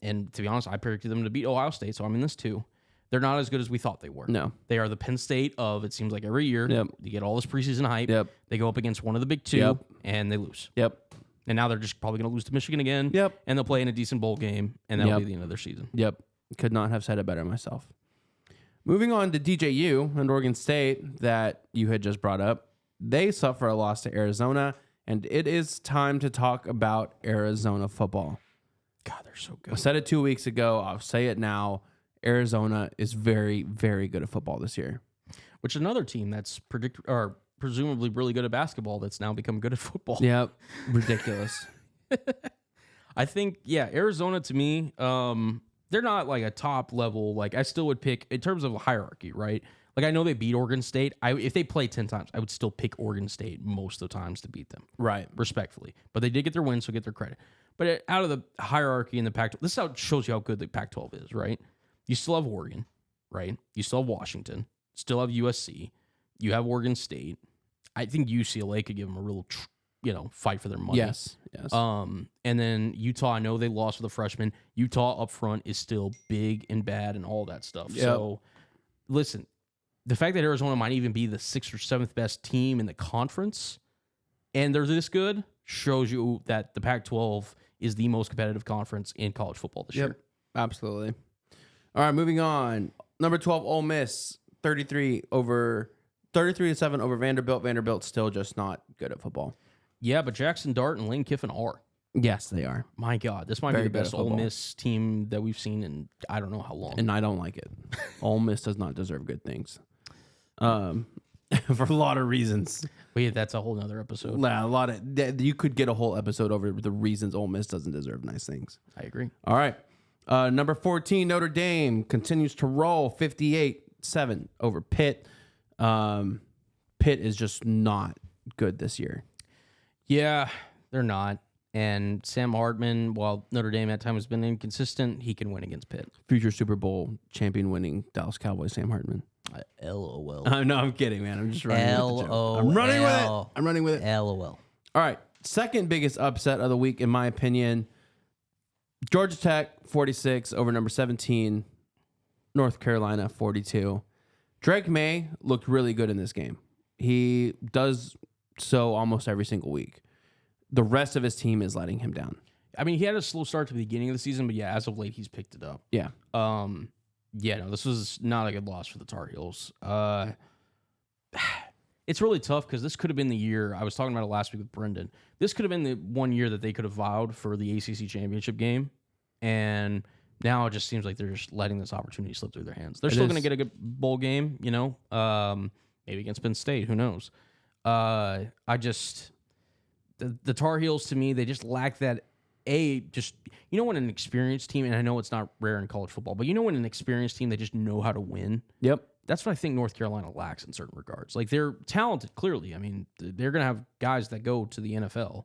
B: to be honest, I predicted them to beat Ohio State, so I'm in this too. They're not as good as we thought they were.
A: No.
B: They are the Penn State of, it seems like every year,
A: Yep.
B: you get all this preseason hype.
A: Yep.
B: They go up against one of the big two,
A: Yep.
B: and they lose.
A: Yep.
B: And now they're just probably going to lose to Michigan again.
A: Yep.
B: And they'll play in a decent bowl game, and that'll
A: Yep.
B: be the end of their season.
A: Yep. Could not have said it better myself. Moving on to DJU and Oregon State that you had just brought up. They suffer a loss to Arizona, and it is time to talk about Arizona football.
B: God, they're so
A: I
B: good.
A: said it 2 weeks ago. I'll say it now. Arizona is very, very good at football this year.
B: Which is another team that's presumably really good at basketball that's now become good at football.
A: Yep. Ridiculous.
B: I think, Arizona to me, they're not like a top level. Like I still would pick in terms of a hierarchy, right? Like I know they beat Oregon State. If they play 10 times, I would still pick Oregon State most of the times to beat them.
A: Right.
B: Respectfully. But they did get their win, so get their credit. But out of the hierarchy in the Pac-12, this is how it shows you how good the Pac-12 is, right? You still have Oregon, right? You still have Washington. Still have USC. You have Oregon State. I think UCLA could give them a real, fight for their money.
A: Yes.
B: And then Utah, I know they lost with a freshman. Utah up front is still big and bad and all that stuff.
A: Yep.
B: So, listen, the fact that Arizona might even be the 6th or 7th best team in the conference and they're this good shows you that the Pac-12 is the most competitive conference in college football this year.
A: Absolutely. All right, moving on. Number 12, Ole Miss, 33-7 over Vanderbilt. Vanderbilt's still just not good at football.
B: Yeah, but Jackson Dart and Lane Kiffin are.
A: Yes, they are.
B: My God, this might
A: Very
B: be the
A: good
B: best
A: at
B: Ole
A: football.
B: Miss team that we've seen in I don't know how long.
A: And I don't like it. Ole Miss does not deserve good things. For a lot of reasons.
B: Wait, that's a whole nother episode.
A: You could get a whole episode over the reasons Ole Miss doesn't deserve nice things.
B: I agree.
A: All right. Number 14, Notre Dame continues to roll 58-7 over Pitt. Pitt is just not good this year.
B: Yeah, they're not. And Sam Hartman, while Notre Dame at times has been inconsistent, he can win against Pitt.
A: Future Super Bowl champion winning Dallas Cowboys Sam Hartman.
B: LOL.
A: No, I'm kidding, man. I'm just running with the joke. I'm running with it.
B: LOL.
A: All right. Second biggest upset of the week, in my opinion. Georgia Tech, 46 over number 17. North Carolina, 42. Drake May looked really good in this game. He does so almost every single week. The rest of his team is letting him down.
B: I mean, he had a slow start to the beginning of the season, but yeah, as of late, he's picked it up.
A: Yeah.
B: This was not a good loss for the Tar Heels. It's really tough because this could have been the year. I was talking about it last week with Brendan. This could have been the one year that they could have vowed for the ACC championship game. And now it just seems like they're just letting this opportunity slip through their hands. They're still going to get a good bowl game, maybe against Penn State. Who knows? The Tar Heels, to me, they just lack that. When an experienced team, and I know it's not rare in college football, but when an experienced team, they just know how to win.
A: Yep.
B: That's what I think North Carolina lacks in certain regards. Like, they're talented, clearly. I mean, they're going to have guys that go to the NFL.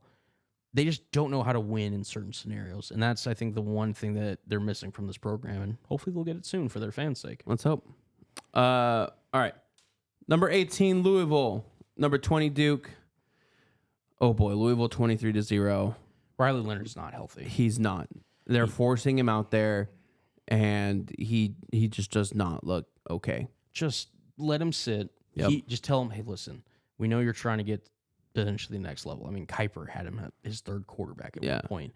B: They just don't know how to win in certain scenarios. And that's, I think, the one thing that they're missing from this program. And hopefully they'll get it soon for their fans' sake.
A: Let's hope. All right. Number 18, Louisville. Number 20, Duke. Oh, boy. Louisville, 23-0.
B: Riley Leonard's not healthy.
A: He's not. They're forcing him out there, and he just does not look okay.
B: Just let him sit.
A: Yep.
B: Just tell him, hey, listen, we know you're trying to get potentially the next level. I mean, Kuiper had him at his third quarterback at one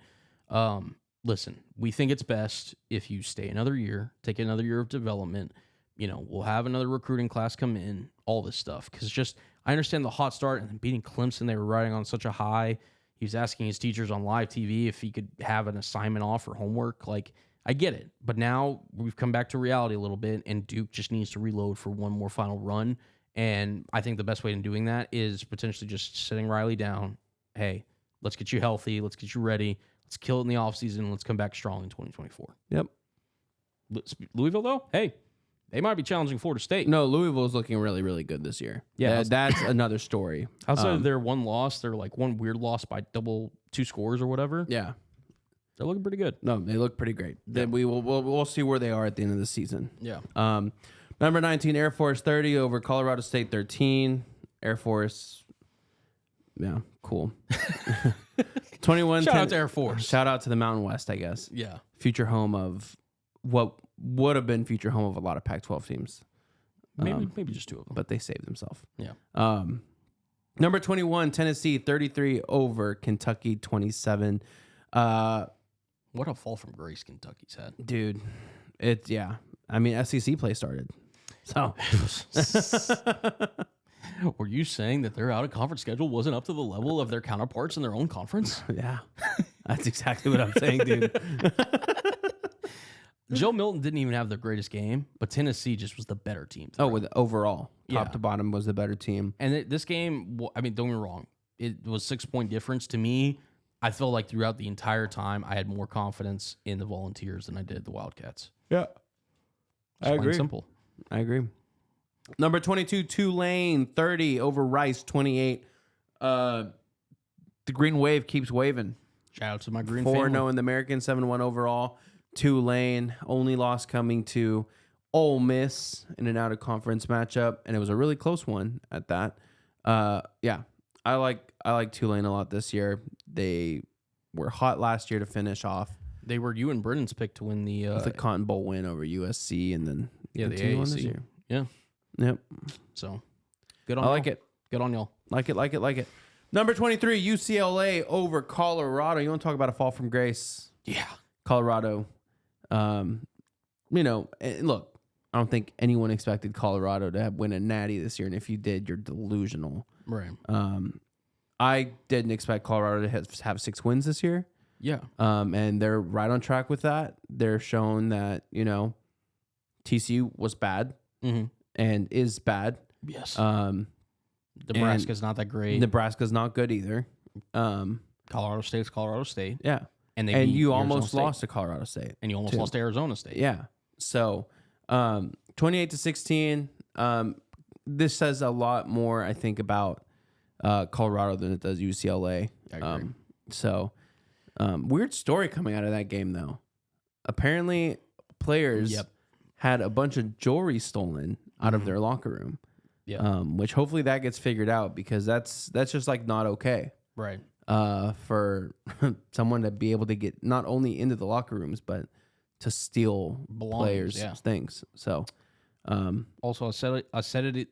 B: point. Listen, we think it's best if you stay another year, take another year of development. We'll have another recruiting class come in, all this stuff. Because I understand the hot start and beating Clemson, they were riding on such a high. He was asking his teachers on live TV if he could have an assignment off or homework. Like, I get it. But now we've come back to reality a little bit, and Duke just needs to reload for one more final run. And I think the best way in doing that is potentially just sitting Riley down. Hey, let's get you healthy. Let's get you ready. Let's kill it in the offseason. Let's come back strong in 2024.
A: Yep.
B: Louisville, though, hey, they might be challenging Florida State.
A: No, Louisville is looking really, really good this year. Yeah, that's another story.
B: Outside of their one loss, they're like one weird loss by two scores or whatever.
A: Yeah.
B: They're looking pretty good.
A: No, they look pretty great. Yeah. We'll see where they are at the end of the season.
B: Yeah.
A: Number 19, Air Force 30 over Colorado State 13. Air Force, yeah, cool. 21.
B: Shout out to Air Force.
A: Shout out to the Mountain West, I guess.
B: Yeah.
A: Future home of what would have been future home of a lot of Pac-12 teams.
B: Maybe just two of them.
A: But they saved themselves.
B: Yeah.
A: Number 21, Tennessee 33 over Kentucky 27.
B: What a fall from grace Kentucky's had.
A: Dude, yeah. I mean, SEC play started. So,
B: were you saying that their out-of-conference schedule wasn't up to the level of their counterparts in their own conference?
A: Yeah, that's exactly what I'm saying, dude.
B: Joe Milton didn't even have the greatest game, but Tennessee just was the better team.
A: With overall, top to bottom was the better team.
B: And this game, I mean, don't get me wrong, it was 6-point difference to me. I feel like throughout the entire time, I had more confidence in the Volunteers than I did the Wildcats.
A: Yeah.
B: Just plain simple.
A: I agree. Number 22, Tulane, 30 over Rice, 28. The Green Wave keeps waving.
B: Shout out to my Green
A: 4-0 in the American, 7-1 overall. Tulane, only loss coming to Ole Miss in an out-of-conference matchup, and it was a really close one at that. Yeah, I like Tulane a lot this year. They were hot last year to finish off.
B: They were you and Brennan's pick to win the
A: Cotton Bowl win over USC, and then
B: the
A: continue on this
B: AAC.
A: year.
B: Yeah.
A: Yep.
B: So good on
A: I
B: y'all.
A: like it.
B: Good on y'all.
A: Like it. Number 23, UCLA over Colorado. You want to talk about a fall from grace?
B: Yeah.
A: Colorado. And look, I don't think anyone expected Colorado to win a natty this year, and if you did, you're delusional.
B: Right.
A: I didn't expect Colorado to have 6 wins this year.
B: Yeah.
A: And they're right on track with that. They're showing that, TCU was bad and is bad.
B: Yes. Nebraska's not that great.
A: Nebraska's not good either.
B: Colorado State's Colorado State.
A: Yeah.
B: And
A: you almost lost to Colorado State.
B: And you almost lost to Arizona State.
A: Yeah. So 28-16. This says a lot more, I think, about Colorado than it does UCLA.
B: I agree.
A: Weird story coming out of that game, though. Apparently, players had a bunch of jewelry stolen out of their locker room.
B: Yeah.
A: Which hopefully that gets figured out, because that's just like not okay.
B: Right.
A: For someone to be able to get not only into the locker rooms, but to steal players' things. So,
B: also I said it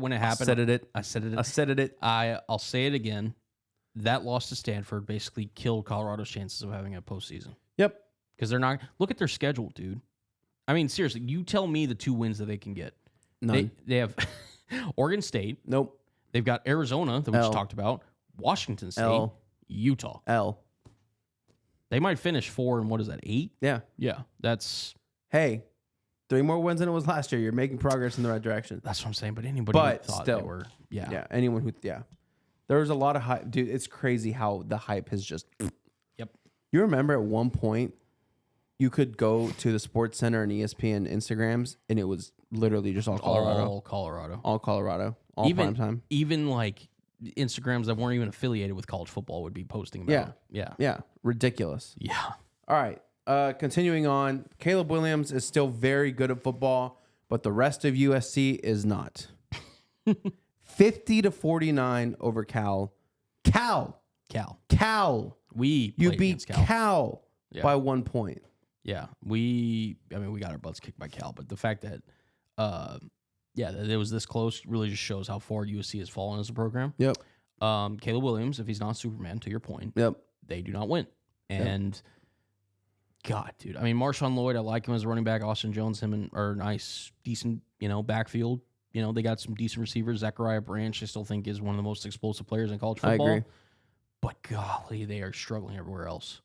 B: when it happened. I'll say it again. That loss to Stanford basically killed Colorado's chances of having a postseason.
A: Yep.
B: Because they're not. Look at their schedule, dude. I mean, seriously, you tell me the 2 wins that they can get.
A: None.
B: They have Oregon State.
A: Nope.
B: They've got Arizona that we just talked about. Washington State. Utah. They might finish 4 and what is that, 8?
A: Yeah.
B: Yeah. That's.
A: Hey, 3 more wins than it was last year. You're making progress in the right direction.
B: That's what I'm saying. But anybody who thought
A: still,
B: they were. Yeah.
A: Yeah. Anyone who. Yeah. There was a lot of hype. Dude, it's crazy how the hype has just.
B: Yep.
A: You remember at one point, you could go to the Sports Center and ESPN Instagrams, and it was literally just all Colorado. All Colorado. All prime time.
B: Even like Instagrams that weren't even affiliated with college football would be posting about it.
A: Yeah. Ridiculous.
B: Yeah.
A: All right. Continuing on, Caleb Williams is still very good at football, but the rest of USC is not. 50-49 over Cal.
B: You
A: beat Cal by 1 point.
B: Yeah. We got our butts kicked by Cal, but the fact that that it was this close really just shows how far USC has fallen as a program.
A: Yep.
B: Caleb Williams, if he's not Superman, to your point, they do not win. And God, dude. I mean, Marshawn Lloyd, I like him as a running back. Austin Jones, are nice, decent, backfield. They got some decent receivers. Zachariah Branch, I still think, is one of the most explosive players in college football.
A: I agree.
B: But golly, they are struggling everywhere else.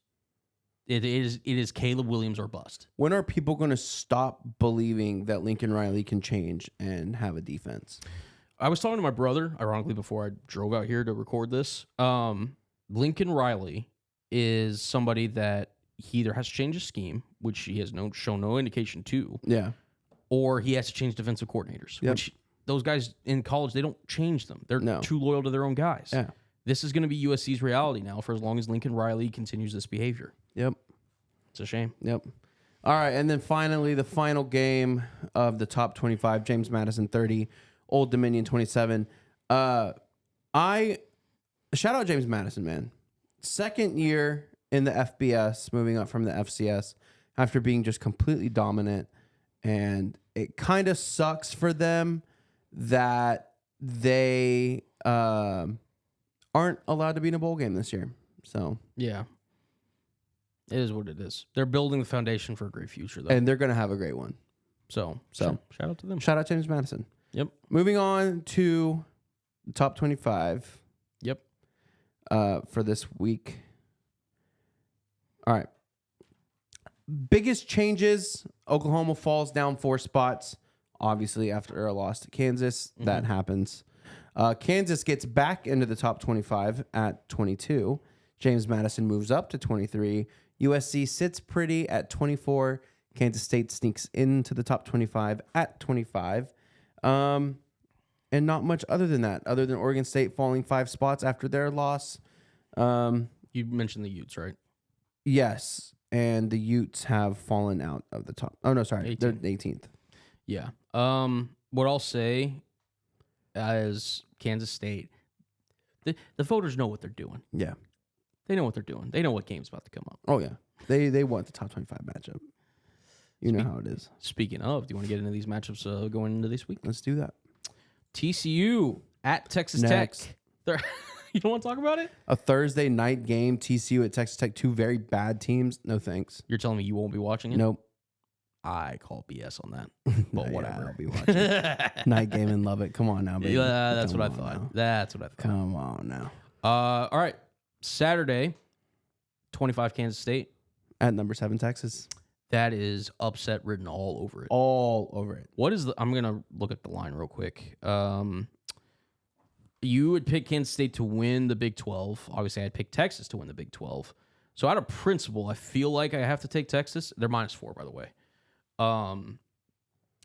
B: It is Caleb Williams or bust.
A: When are people going to stop believing that Lincoln Riley can change and have a defense?
B: I was talking to my brother, ironically, before I drove out here to record this. Lincoln Riley is somebody that he either has to change his scheme, which he has shown no indication to.
A: Yeah.
B: Or he has to change defensive coordinators, which those guys in college, they don't change them. They're too loyal to their own guys.
A: Yeah.
B: This is going to be USC's reality now for as long as Lincoln Riley continues this behavior.
A: Yep.
B: It's a shame.
A: Yep. All right, and then finally, the final game of the top 25, James Madison 30, Old Dominion 27. Shout out James Madison, man. Second year in the FBS, moving up from the FCS after being just completely dominant. And it kind of sucks for them that they aren't allowed to be in a bowl game this year. So
B: yeah, it is what it is. They're building the foundation for a great future, though.
A: And they're going to have a great one.
B: So shout out to them.
A: Shout out James Madison.
B: Yep.
A: Moving on to the top 25.
B: Yep.
A: For this week. All right. Biggest changes. Oklahoma falls down 4 spots. Obviously, after a loss to Kansas, that happens. Kansas gets back into the top 25 at 22. James Madison moves up to 23. USC sits pretty at 24. Kansas State sneaks into the top 25 at 25. And not much other than that, other than Oregon State falling 5 spots after their loss.
B: You mentioned the Utes, right?
A: Yes. And the Utes have fallen out of the top. Oh, no, sorry.
B: 18th.
A: They're 18th.
B: Yeah. What I'll say is Kansas State, the voters know what they're doing.
A: Yeah.
B: They know what they're doing. They know what game's about to come up.
A: Oh, yeah. They want the top 25 matchup. You know how it is.
B: Speaking of, do you want to get into these matchups going into this week?
A: Let's do that.
B: TCU at Texas
A: Next.
B: Tech. You don't want to talk about it?
A: A Thursday night game, TCU at Texas Tech, 2 very bad teams. No thanks.
B: You're telling me you won't be watching it?
A: Nope.
B: I call BS on that. But
A: Yeah,
B: whatever.
A: I'll be watching. Night game and love it. Come on now, baby.
B: Yeah, that's
A: Come
B: what I
A: on
B: thought.
A: now.
B: That's what I thought.
A: Come on now.
B: All right. Saturday, 25 Kansas State.
A: At number 7, Texas.
B: That is upset written all over it.
A: All over it.
B: What is I'm going to look at the line real quick. You would pick Kansas State to win the Big 12. Obviously, I'd pick Texas to win the Big 12. So out of principle, I feel like I have to take Texas. They're -4, by the way.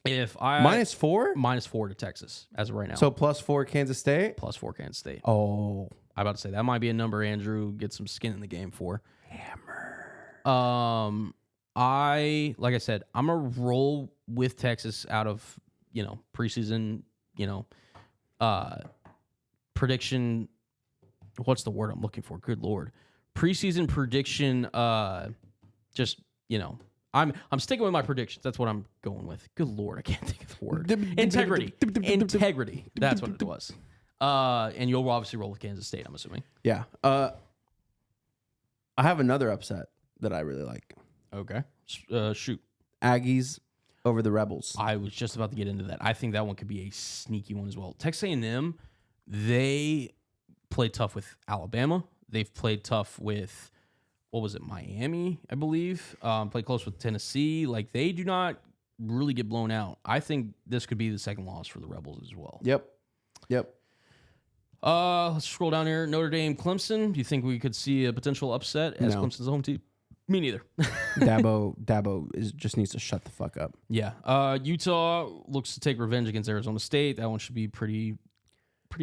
B: If I
A: -4?
B: -4 to Texas as of right now.
A: So +4 Kansas State?
B: +4 Kansas State.
A: Oh.
B: I'm about to say that might be a number Andrew gets some skin in the game for.
A: Hammer.
B: Like I said, I'm gonna roll with Texas out of preseason, prediction. What's the word I'm looking for? Good Lord, preseason prediction. I'm sticking with my predictions. That's what I'm going with. Good Lord, I can't think of the word. Integrity. Integrity. That's what it was. And you'll obviously roll with Kansas State, I'm assuming.
A: Yeah. I have another upset that I really like.
B: Okay. Shoot.
A: Aggies over the Rebels.
B: I was just about to get into that. I think that one could be a sneaky one as well. Texas A&M, they played tough with Alabama. They've played tough with, Miami, I believe. Played close with Tennessee. Like, they do not really get blown out. I think this could be the second loss for the Rebels as well.
A: Yep.
B: Let's scroll down here. Notre Dame, Clemson. Do you think we could see a potential upset as Clemson's home team? Me neither.
A: Dabo just needs to shut the fuck up.
B: Yeah. Utah looks to take revenge against Arizona State. That one should be pretty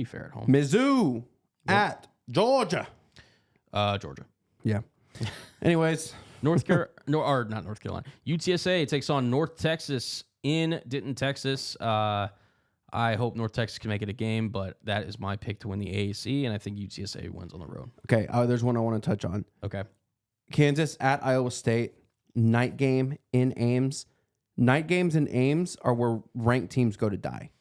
B: fair at home.
A: Mizzou at Georgia.
B: Georgia.
A: Yeah. Anyways,
B: not North Carolina. UTSA takes on North Texas in Denton, Texas. I hope North Texas can make it a game, but that is my pick to win the AAC, and I think UTSA wins on the road.
A: Okay, there's one I want to touch on.
B: Okay.
A: Kansas at Iowa State, night game in Ames. Night games in Ames are where ranked teams go to die.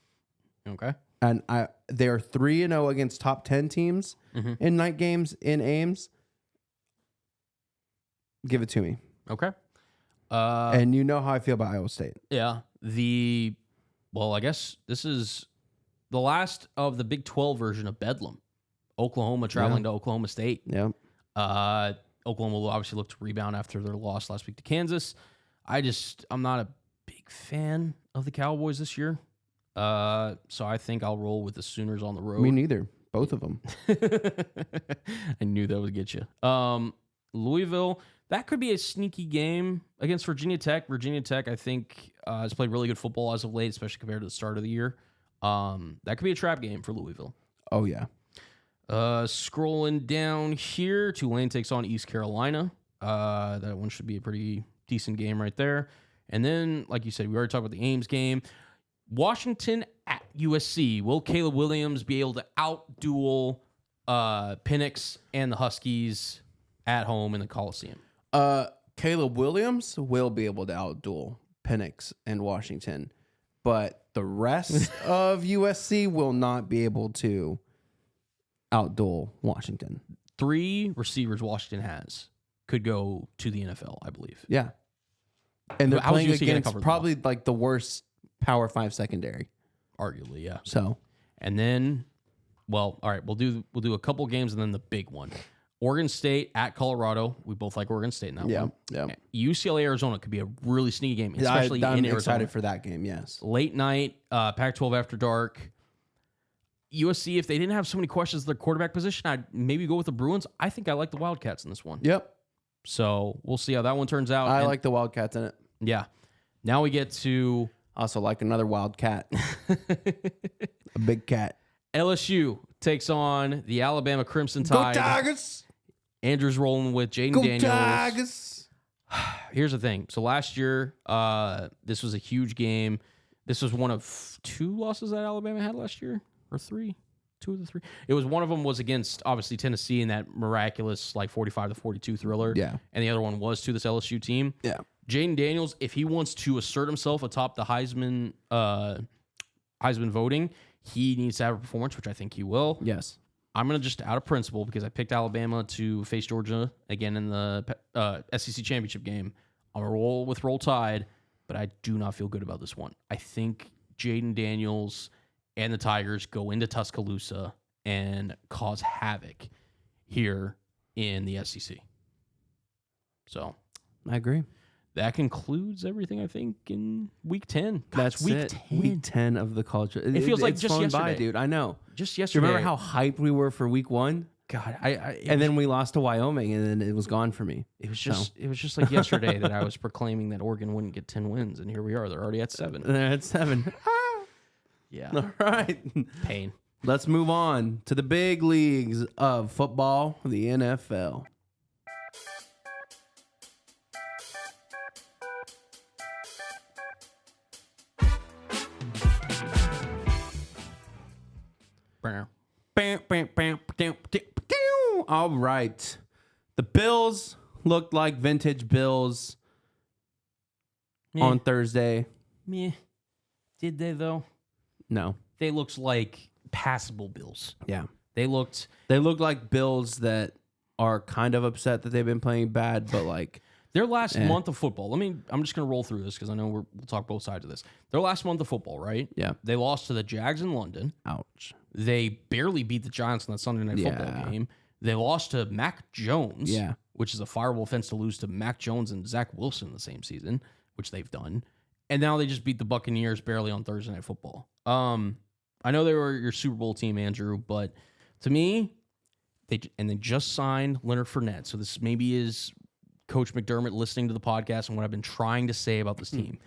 B: Okay.
A: And they are 3-0 against top 10 teams in night games in Ames. Give it to me.
B: Okay.
A: And you know how I feel about Iowa State.
B: Yeah. I guess this is the last of the Big 12 version of Bedlam. Oklahoma traveling to Oklahoma State.
A: Yeah.
B: Oklahoma will obviously look to rebound after their loss last week to Kansas. I'm not a big fan of the Cowboys this year. So I think I'll roll with the Sooners on the road.
A: Me neither. Both of them.
B: I knew that would get you. Louisville, that could be a sneaky game against Virginia Tech. Virginia Tech, I think, has played really good football as of late, especially compared to the start of the year. That could be a trap game for Louisville.
A: Oh, yeah.
B: Scrolling down here, Tulane takes on East Carolina. That one should be a pretty decent game right there. And then, like you said, we already talked about the Ames game. Washington at USC. Will Caleb Williams be able to outduel Penix and the Huskies at home in the Coliseum?
A: Caleb Williams will be able to outduel Penix and Washington, but the rest of USC will not be able to outduel Washington.
B: 3 receivers Washington has could go to the NFL, I believe.
A: Yeah. And they're
B: How's
A: playing
B: USC gonna
A: against
B: cover them
A: probably like the worst Power 5 secondary.
B: Arguably, yeah.
A: So,
B: and then, all right, we'll do a couple games and then the big one. Oregon State at Colorado. We both like Oregon State in that one.
A: Yeah.
B: UCLA Arizona could be a really sneaky game, especially
A: I'm
B: in Arizona.
A: excited for that game, yes.
B: Late night, Pac-12 after dark. USC, if they didn't have so many questions at their quarterback position, I'd maybe go with the Bruins. I think I like the Wildcats in this one.
A: Yep.
B: So we'll see how that one turns out.
A: I like the Wildcats in it.
B: Yeah. Now we get to
A: Also like another Wildcat. A big cat.
B: LSU takes on the Alabama Crimson Tide.
A: Go Tigers!
B: Andrew's rolling with Jaden
A: Go
B: Daniels.
A: Tigers!
B: Here's the thing. So last year, this was a huge game. This was one of 2 losses that Alabama had last year, or 3. 2 of the 3. It was one of them was against obviously Tennessee in that miraculous 45-42 thriller.
A: Yeah.
B: And the other one was to this LSU team.
A: Yeah.
B: Jaden Daniels, if he wants to assert himself atop the Heisman voting, he needs to have a performance, which I think he will.
A: Yes.
B: I'm going to just out of principle because I picked Alabama to face Georgia again in the SEC championship game. I'm going to roll with Roll Tide, but I do not feel good about this one. I think Jaden Daniels and the Tigers go into Tuscaloosa and cause havoc here in the SEC. So
A: I agree.
B: that concludes everything, I think, in week 10. God,
A: That's
B: week
A: it.
B: 10.
A: Week 10 of the college.
B: It feels like
A: it's
B: just
A: flown
B: yesterday.
A: by, dude. I know.
B: Just
A: Do you
B: yesterday.
A: remember how hyped we were for week 1?
B: God,
A: And then we lost to Wyoming, and then it was gone for me.
B: it was just like yesterday that I was proclaiming that Oregon wouldn't get 10 wins, and here we are. They're already at 7.
A: They're at 7.
B: Yeah,
A: All right.
B: pain.
A: Let's move on to the big leagues of football, the NFL. All right. The Bills looked like vintage Bills on Thursday.
B: Meh. Did they though?
A: No.
B: They looked like passable Bills.
A: Yeah.
B: They looked
A: like Bills that are kind of upset that they've been playing bad, but like
B: their last month of football. I'm just gonna roll through this because I know we'll talk both sides of this. Their last month of football, right?
A: Yeah.
B: They lost to the Jags in London.
A: Ouch.
B: They barely beat the Giants in that Sunday night football game. They lost to Mac Jones, which is a fireable offense to lose to Mac Jones and Zach Wilson in the same season, which they've done. And now they just beat the Buccaneers barely on Thursday Night Football. I know they were your Super Bowl team, Andrew, but to me, they just signed Leonard Fournette. So this maybe is Coach McDermott listening to the podcast and what I've been trying to say about this team.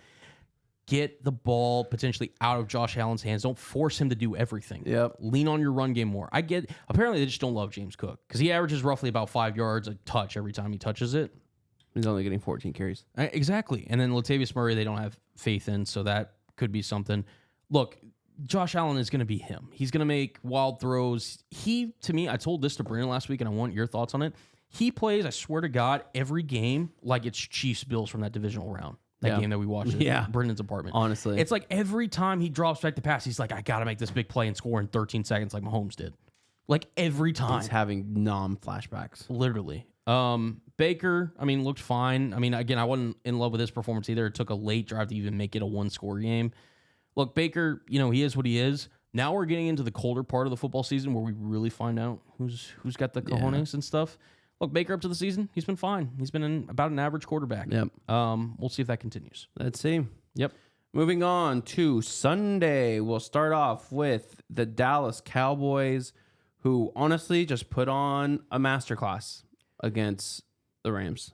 B: Get the ball potentially out of Josh Allen's hands. Don't force him to do everything.
A: Yep.
B: Lean on your run game more. Apparently they just don't love James Cook because he averages roughly about 5 yards a touch every time he touches it.
A: He's only getting 14 carries.
B: Exactly. And then Latavius Murray, they don't have faith in, so that could be something. Look, Josh Allen is going to be him. He's going to make wild throws. To me, I told this to Brandon last week, and I want your thoughts on it. He plays, I swear to God, every game like it's Chiefs-Bills from that divisional round. That game that we watched at Brendan's apartment.
A: Honestly.
B: It's like every time he drops back to pass, he's like, I got to make this big play and score in 13 seconds like Mahomes did. Like every time.
A: He's having flashbacks.
B: Literally. Baker, looked fine. Again, I wasn't in love with his performance either. It took a late drive to even make it a 1-score game. Look, Baker, he is what he is. Now we're getting into the colder part of the football season where we really find out who's got the cojones and stuff. Look, Baker up to the season, he's been fine. He's been about an average quarterback.
A: Yep.
B: We'll see if that continues.
A: Let's see.
B: Yep.
A: Moving on to Sunday, we'll start off with the Dallas Cowboys, who honestly just put on a masterclass against the Rams.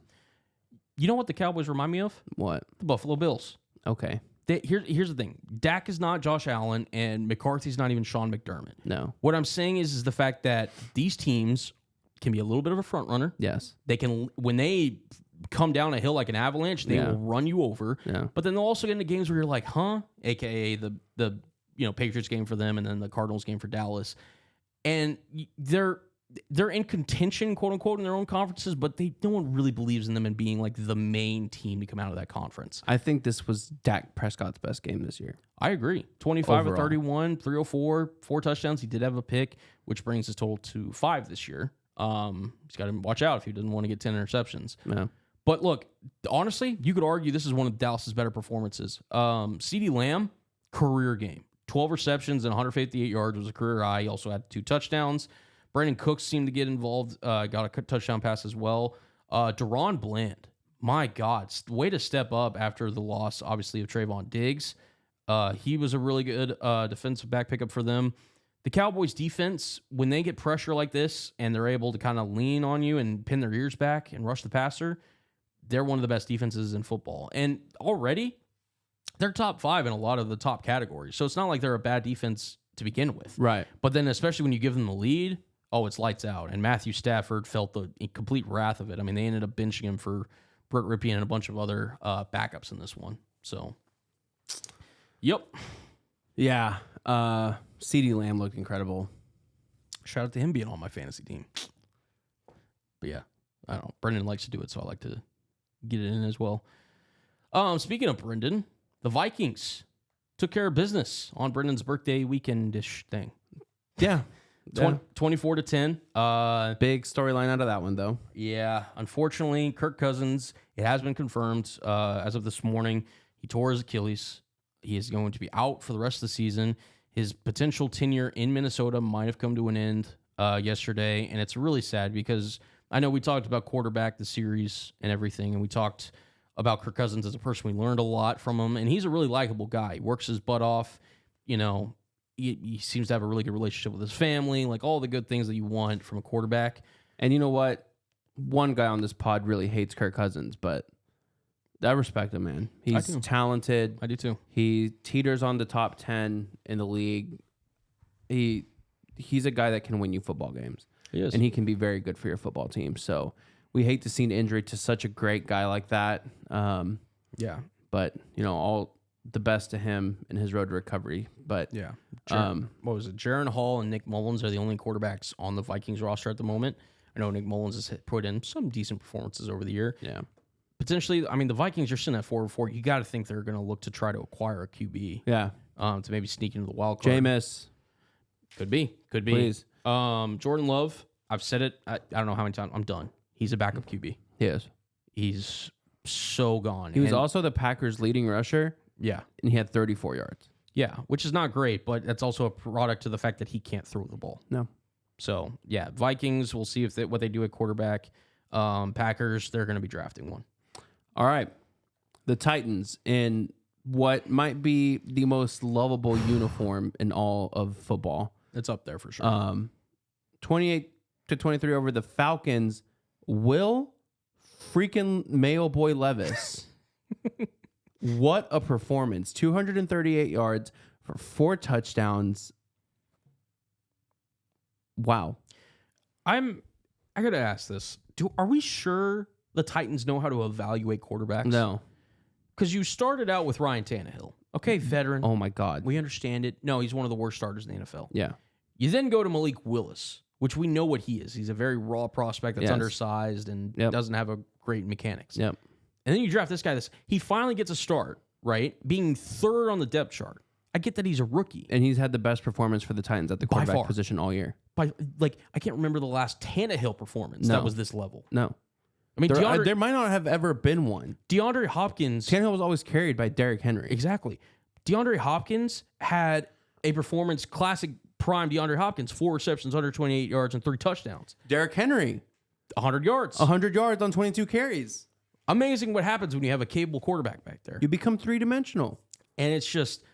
B: You know what the Cowboys remind me of?
A: What?
B: The Buffalo Bills.
A: Okay.
B: Here's the thing. Dak is not Josh Allen, and McCarthy's not even Sean McDermott.
A: No.
B: What I'm saying is the fact that these teams can be a little bit of a front runner.
A: Yes.
B: They can, when they come down a hill like an avalanche, they will run you over.
A: Yeah.
B: But then they'll also get into games where you're like, huh? AKA the Patriots game for them and then the Cardinals game for Dallas. And they're in contention, quote unquote, in their own conferences, but no one really believes in them and being like the main team to come out of that conference.
A: I think this was Dak Prescott's best game this year.
B: I agree. 25
A: Overall.
B: of 31, 304, 4 touchdowns. He did have a pick, which brings his total to 5 this year. He's got to watch out if he doesn't want to get 10 interceptions.
A: Yeah.
B: But look, honestly, you could argue this is one of Dallas's better performances. CeeDee Lamb, career game. 12 receptions and 158 yards was a career high. He also had 2 touchdowns. Brandon Cooks seemed to get involved, got a touchdown pass as well. Deron Bland, my God, way to step up after the loss, obviously, of Trayvon Diggs. He was a really good defensive back pickup for them. the Cowboys defense, when they get pressure like this and they're able to kind of lean on you and pin their ears back and rush the passer, they're one of the best defenses in football. And already, they're top 5 in a lot of the top categories. So it's not like they're a bad defense to begin with.
A: Right.
B: But then especially when you give them the lead, it's lights out. And Matthew Stafford felt the complete wrath of it. I mean, they ended up benching him for Brett Ripien and a bunch of other backups in this one. So, yep.
A: Yeah. CeeDee Lamb looked incredible.
B: Shout out to him being on my fantasy team. But yeah, I don't know. Brendan likes to do it, so I like to get it in as well. Speaking of Brendan, the Vikings took care of business on Brendan's birthday weekend-ish thing.
A: Yeah.
B: 24-10.
A: Big storyline out of that one, though.
B: Yeah. Unfortunately, Kirk Cousins, it has been confirmed as of this morning, he tore his Achilles. He is going to be out for the rest of the season. His potential tenure in Minnesota might have come to an end yesterday, and it's really sad because I know we talked about quarterback, the series, and everything, and we talked about Kirk Cousins as a person. We learned a lot from him, and he's a really likable guy. He works his butt off. You know, he seems to have a really good relationship with his family, like all the good things that you want from a quarterback.
A: And you know what? One guy on this pod really hates Kirk Cousins, but I respect him, man. He's talented.
B: I do too.
A: He teeters on the top 10 in the league. He's a guy that can win you football games.
B: He is.
A: And he can be very good for your football team. So we hate to see an injury to such a great guy like that.
B: Yeah.
A: But, you know, all the best to him in his road to recovery. But
B: yeah. What was it? Jaron Hall and Nick Mullins are the only quarterbacks on the Vikings roster at the moment. I know Nick Mullins has put in some decent performances over the year.
A: Yeah.
B: Potentially, I mean, the Vikings are sitting at 4-4. You got to think they're going to look to try to acquire a QB.
A: Yeah.
B: To maybe sneak into the wild card.
A: Jameis.
B: Could be.
A: Please.
B: Jordan Love, I've said it. I don't know how many times. I'm done. He's a backup QB.
A: He is.
B: He's so gone.
A: He was also the Packers' leading rusher.
B: Yeah.
A: And he had 34 yards.
B: Yeah, which is not great, but that's also a product of the fact that he can't throw the ball.
A: No.
B: So, yeah, Vikings, we'll see what they do at quarterback. Packers, they're going to be drafting one.
A: All right. The Titans in what might be the most lovable uniform in all of football.
B: It's up there for sure.
A: 28-23 over the Falcons. Will freaking Mayo Boy Levis. What a performance. 238 yards for 4 touchdowns. Wow.
B: I got to ask this. Are we sure the Titans know how to evaluate quarterbacks?
A: No.
B: Because you started out with Ryan Tannehill. Okay, veteran.
A: Oh, my God.
B: We understand it. No, he's one of the worst starters in the NFL.
A: Yeah.
B: You then go to Malik Willis, which we know what he is. He's a very raw prospect that's undersized and doesn't have a great mechanics.
A: Yep.
B: And then you draft this guy. He finally gets a start, right? Being third on the depth chart. I get that he's a rookie.
A: And he's had the best performance for the Titans at the quarterback position all year.
B: I can't remember the last Tannehill performance that was this level.
A: No.
B: I mean,
A: there might not have ever been one.
B: DeAndre Hopkins.
A: Tannehill was always carried by Derrick Henry.
B: Exactly. DeAndre Hopkins had a performance, classic prime DeAndre Hopkins, 4 receptions, 128 yards, and 3 touchdowns.
A: Derrick Henry.
B: 100 yards.
A: 100 yards on 22 carries.
B: Amazing what happens when you have a capable quarterback back there.
A: You become three-dimensional.
B: And it's just,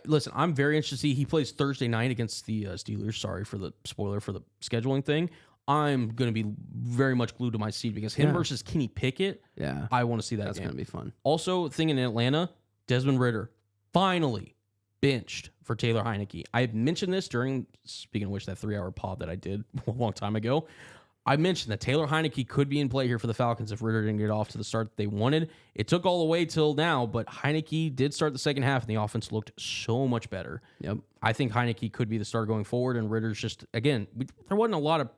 B: listen, I'm very interested to see. He plays Thursday night against the Steelers. Sorry for the spoiler for the scheduling thing. I'm going to be very much glued to my seat because him versus Kenny Pickett, I want to see that
A: That's
B: game.
A: going to be fun.
B: Also, thing in Atlanta, Desmond Ridder finally benched for Taylor Heineke. I had mentioned this during, speaking of which, that 3-hour pod that I did a long time ago. I mentioned that Taylor Heineke could be in play here for the Falcons if Ridder didn't get off to the start that they wanted. It took all the way till now, but Heineke did start the second half, and the offense looked so much better.
A: Yep.
B: I think Heineke could be the starter going forward, and Ridder's just, again, there wasn't a lot of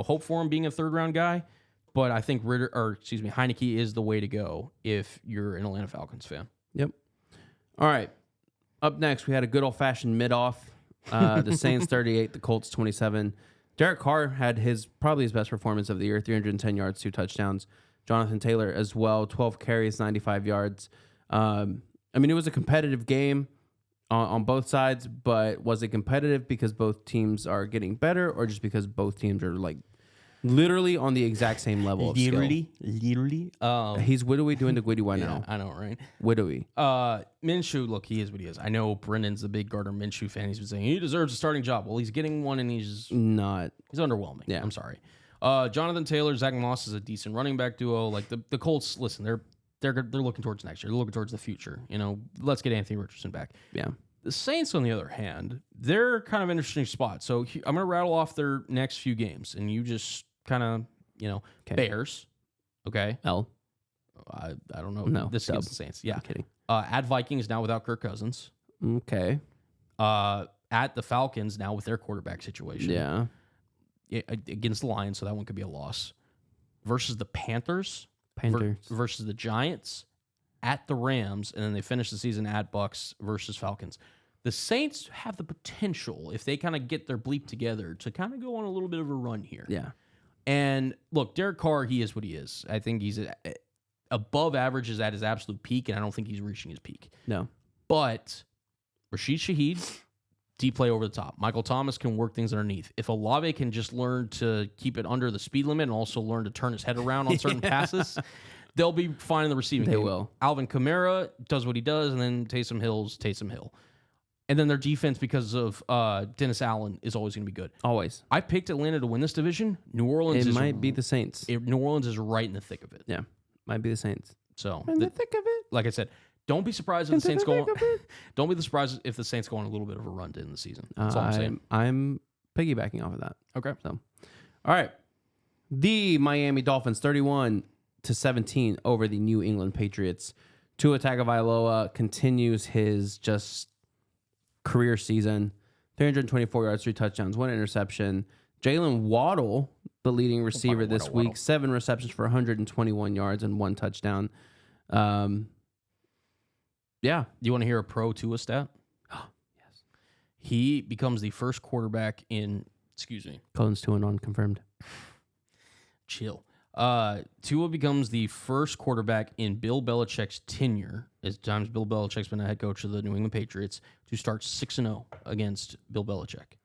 B: hope for him being a third-round guy, but I think Heineke is the way to go if you're an Atlanta Falcons fan.
A: Yep. All right. Up next, we had a good old-fashioned mid-off. The Saints 38, the Colts 27. Derek Carr had probably his best performance of the year, 310 yards, 2 touchdowns. Jonathan Taylor as well, 12 carries, 95 yards. It was a competitive game on both sides, but was it competitive because both teams are getting better or just because both teams are Literally on the exact same level of skill.
B: Literally.
A: He's Widowy doing the Gwitty right now.
B: I know, right?
A: Widowy.
B: Minshew, look, he is what he is. I know Brendan's a big Gardner Minshew fan. He's been saying he deserves a starting job. Well, he's getting one, and he's underwhelming. Yeah, I'm sorry. Jonathan Taylor, Zach Moss is a decent running back duo. Like the Colts, listen, they're looking towards next year. They're looking towards the future. Let's get Anthony Richardson back.
A: Yeah.
B: The Saints, on the other hand, they're kind of an interesting spot. So I'm going to rattle off their next few games, and you just kind of,
A: Okay.
B: Bears. Okay.
A: L.
B: I don't know.
A: No.
B: This is the Saints. Yeah.
A: I'm kidding.
B: At Vikings now without Kirk Cousins.
A: Okay.
B: At the Falcons now with their quarterback situation.
A: Yeah.
B: Against the Lions, so that one could be a loss. Versus the Panthers. Versus the Giants. At the Rams, and then they finish the season at Bucks versus Falcons. The Saints have the potential, if they kind of get their bleep together, to kind of go on a little bit of a run here.
A: Yeah.
B: And look, Derek Carr, he is what he is. I think he's above average is at his absolute peak, and I don't think he's reaching his peak.
A: No.
B: But Rashid Shaheed, deep play over the top. Michael Thomas can work things underneath. If Olave can just learn to keep it under the speed limit and also learn to turn his head around on certain passes, they'll be fine in the receiving game.
A: They will.
B: Alvin Kamara does what he does, and then Taysom Hill. And then their defense, because of Dennis Allen, is always going to be good.
A: Always.
B: I picked Atlanta to win this division. New Orleans
A: might be the Saints.
B: New Orleans is right in the thick of it.
A: Yeah. Might be the Saints.
B: So
A: in the thick of it.
B: Like I said, don't be surprised if the Saints go on. Don't be surprised if the Saints go on a little bit of a run to end the season. That's all I'm saying.
A: I'm piggybacking off of that.
B: Okay.
A: So, all right. The Miami Dolphins 31-17 over the New England Patriots. Tua Tagovailoa continues his just career season. 324 yards, 3 touchdowns, 1 interception. Jalen Waddle, the leading receiver this week, 7 receptions for 121 yards and 1 touchdown. Yeah.
B: You want to hear a pro Tua stat?
A: Yes.
B: He becomes the first quarterback in,
A: Collins 2 and unconfirmed.
B: Chill. Tua becomes the first quarterback in Bill Belichick's tenure, as times Bill Belichick's been a head coach of the New England Patriots, to start 6-0 against Bill Belichick.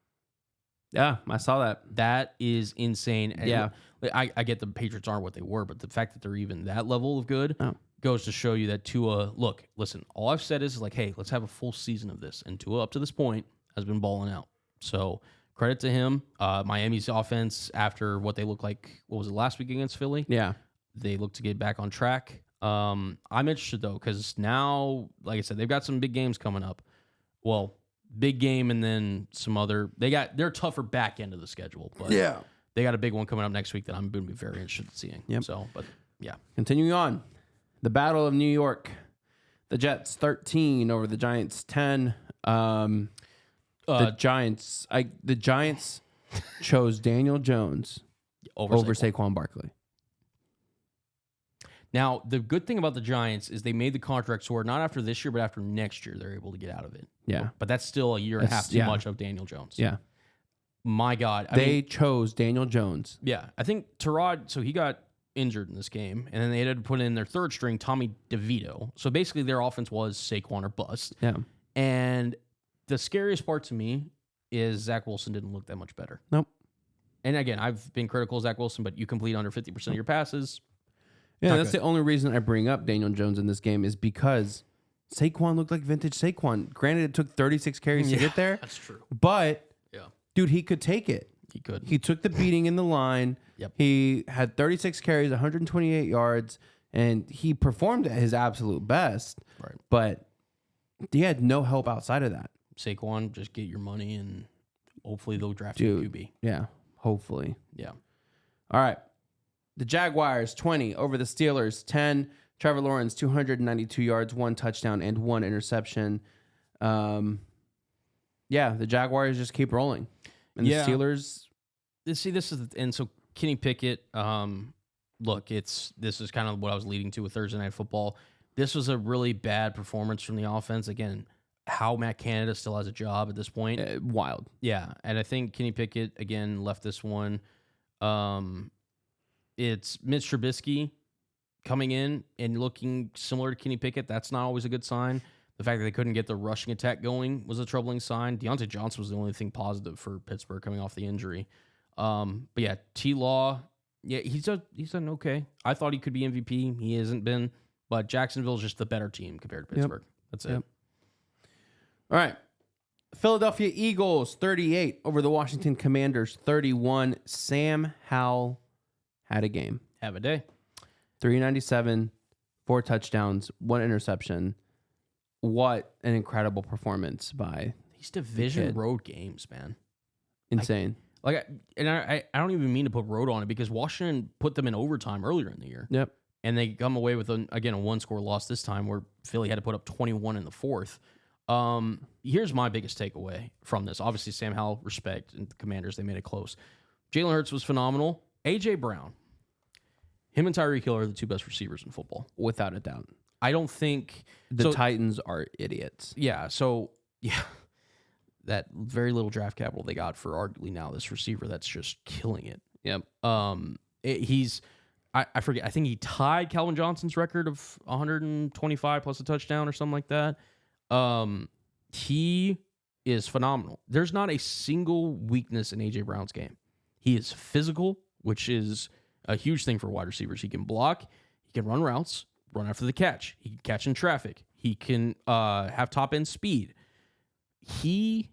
A: Yeah, I saw that.
B: That is insane. And
A: yeah.
B: I get the Patriots aren't what they were, but the fact that they're even that level of good goes to show you that Tua, listen, all I've said is like, hey, let's have a full season of this. And Tua, up to this point, has been balling out. So credit to him. Miami's offense, after what they looked like, what was it, last week against Philly?
A: Yeah.
B: They look to get back on track. I'm interested, though, because now, like I said, they've got some big games coming up. Well, big game and then some other. They're tougher back end of the schedule, but they got a big one coming up next week that I'm going to be very interested in seeing.
A: Yep.
B: So, but yeah.
A: Continuing on, the Battle of New York. The Jets 13 over the Giants 10. The Giants chose Daniel Jones over Saquon Barkley.
B: Now, the good thing about the Giants is they made the contract so not after this year, but after next year, they're able to get out of it.
A: Yeah.
B: But that's still a year and a half too much of Daniel Jones.
A: Yeah.
B: My God.
A: They chose Daniel Jones.
B: Yeah. I think Tyrod, so he got injured in this game, and then they had to put in their third string, Tommy DeVito. So basically their offense was Saquon or bust.
A: Yeah.
B: And the scariest part to me is Zach Wilson didn't look that much better.
A: Nope.
B: And again, I've been critical of Zach Wilson, but you complete under 50% of your passes.
A: Yeah, that's the only reason I bring up Daniel Jones in this game is because Saquon looked like vintage Saquon. Granted, it took 36 carries to get there.
B: That's true.
A: But, dude, he could take it.
B: He could.
A: He took the beating in the line.
B: Yep.
A: He had 36 carries, 128 yards, and he performed at his absolute best.
B: Right.
A: But he had no help outside of that.
B: Saquon, just get your money, and hopefully they'll draft you a QB.
A: Yeah, hopefully.
B: Yeah.
A: All right. The Jaguars 20 over the Steelers 10. Trevor Lawrence 292 yards, 1 touchdown, and 1 interception. The Jaguars just keep rolling, and the Steelers.
B: And so Kenny Pickett. Look, this is kind of what I was leading to with Thursday Night Football. This was a really bad performance from the offense. Again, how Matt Canada still has a job at this point.
A: Wild.
B: Yeah, and I think Kenny Pickett, again, left this one. It's Mitch Trubisky coming in and looking similar to Kenny Pickett. That's not always a good sign. The fact that they couldn't get the rushing attack going was a troubling sign. Deontay Johnson was the only thing positive for Pittsburgh coming off the injury. But yeah, T-Law, Yeah, he's done okay. I thought he could be MVP. He hasn't been, but Jacksonville's just the better team compared to Pittsburgh. That's it.
A: All right. Philadelphia Eagles 38 over the Washington Commanders 31. Sam Howell had a game.
B: Have a day.
A: 397, 4 touchdowns, 1 interception. What an incredible performance by
B: these division road games, man.
A: Insane.
B: I don't even mean to put road on it because Washington put them in overtime earlier in the year.
A: Yep.
B: And they come away with, a 1-score loss this time where Philly had to put up 21 in the fourth. Here's my biggest takeaway from this. Obviously, Sam Howell, respect, and the Commanders, they made it close. Jalen Hurts was phenomenal. A.J. Brown, him and Tyreek Hill are the 2 best receivers in football.
A: Without a doubt.
B: I don't think...
A: The Titans are idiots.
B: Yeah, that very little draft capital they got for arguably now this receiver that's just killing it.
A: Yep.
B: I forget. I think he tied Calvin Johnson's record of 125 plus a touchdown or something like that. He is phenomenal. There's not a single weakness in A.J. Brown's game. He is physical, which is a huge thing for wide receivers. He can block. He can run routes, run after the catch. He can catch in traffic. He can have top-end speed. Him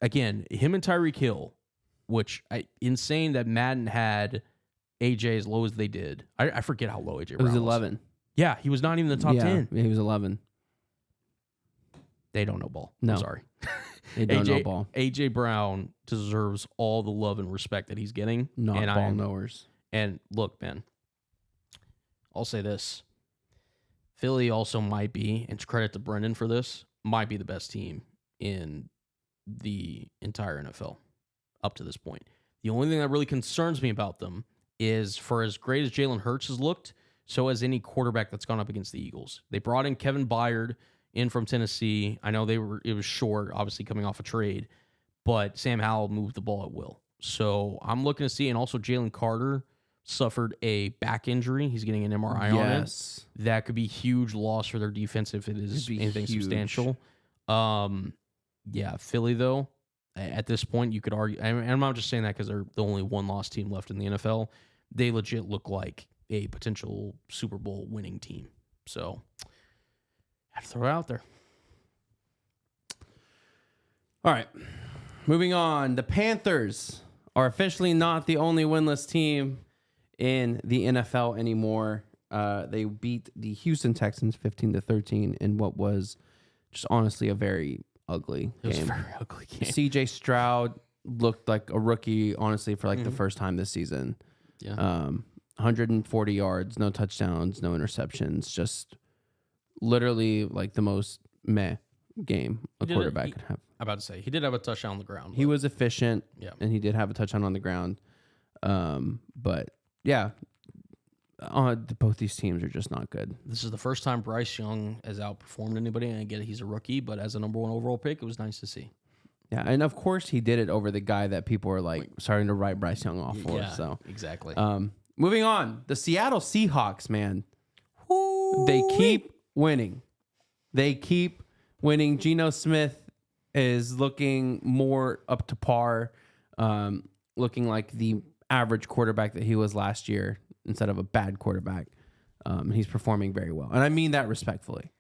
B: and Tyreek Hill, which insane that Madden had AJ as low as they did. I forget how low AJ Brown was.
A: It was 11.
B: Yeah, he was not even in the top 10.
A: He was 11.
B: They don't know ball.
A: No.
B: I'm sorry.
A: They don't know ball.
B: AJ Brown deserves all the love and respect that he's getting.
A: Not ball knowers.
B: And look, man, I'll say this. Philly also might be, and credit to Brendan for this, might be the best team in the entire NFL up to this point. The only thing that really concerns me about them is for as great as Jalen Hurts has looked, so has any quarterback that's gone up against the Eagles. They brought in Kevin Byard in from Tennessee. I know it was short, obviously coming off a trade, but Sam Howell moved the ball at will. So I'm looking to see, and also Jalen Carter suffered a back injury. He's getting an MRI on it. That could be huge loss for their defense if it is anything substantial. Philly though, at this point you could argue, and I'm not just saying that because they're the only 1-loss team left in the NFL. They legit look like a potential Super Bowl winning team. So I have to throw it out there.
A: All right, moving on. The Panthers are officially not the only winless team in the NFL anymore. They beat the Houston Texans 15-13 in what was just honestly a very ugly game. It was a very ugly game. CJ Stroud looked like a rookie, honestly, for the first time this season.
B: Yeah.
A: 140 yards, no touchdowns, no interceptions. Just literally like the most meh game a quarterback could have.
B: I'm about to say, he did have a touchdown on the ground.
A: He was efficient,
B: and
A: he did have a touchdown on the ground. But yeah, both these teams are just not good.
B: This is the first time Bryce Young has outperformed anybody, and I get it, he's a rookie, but as a number 1 overall pick, it was nice to see.
A: Yeah, and of course he did it over the guy that people are starting to write Bryce Young off for.
B: Yeah,
A: so
B: exactly.
A: Moving on, the Seattle Seahawks, man, they keep winning. They keep winning. Geno Smith is looking more up to par, looking like the average quarterback that he was last year instead of a bad quarterback. He's performing very well, and I mean that respectfully.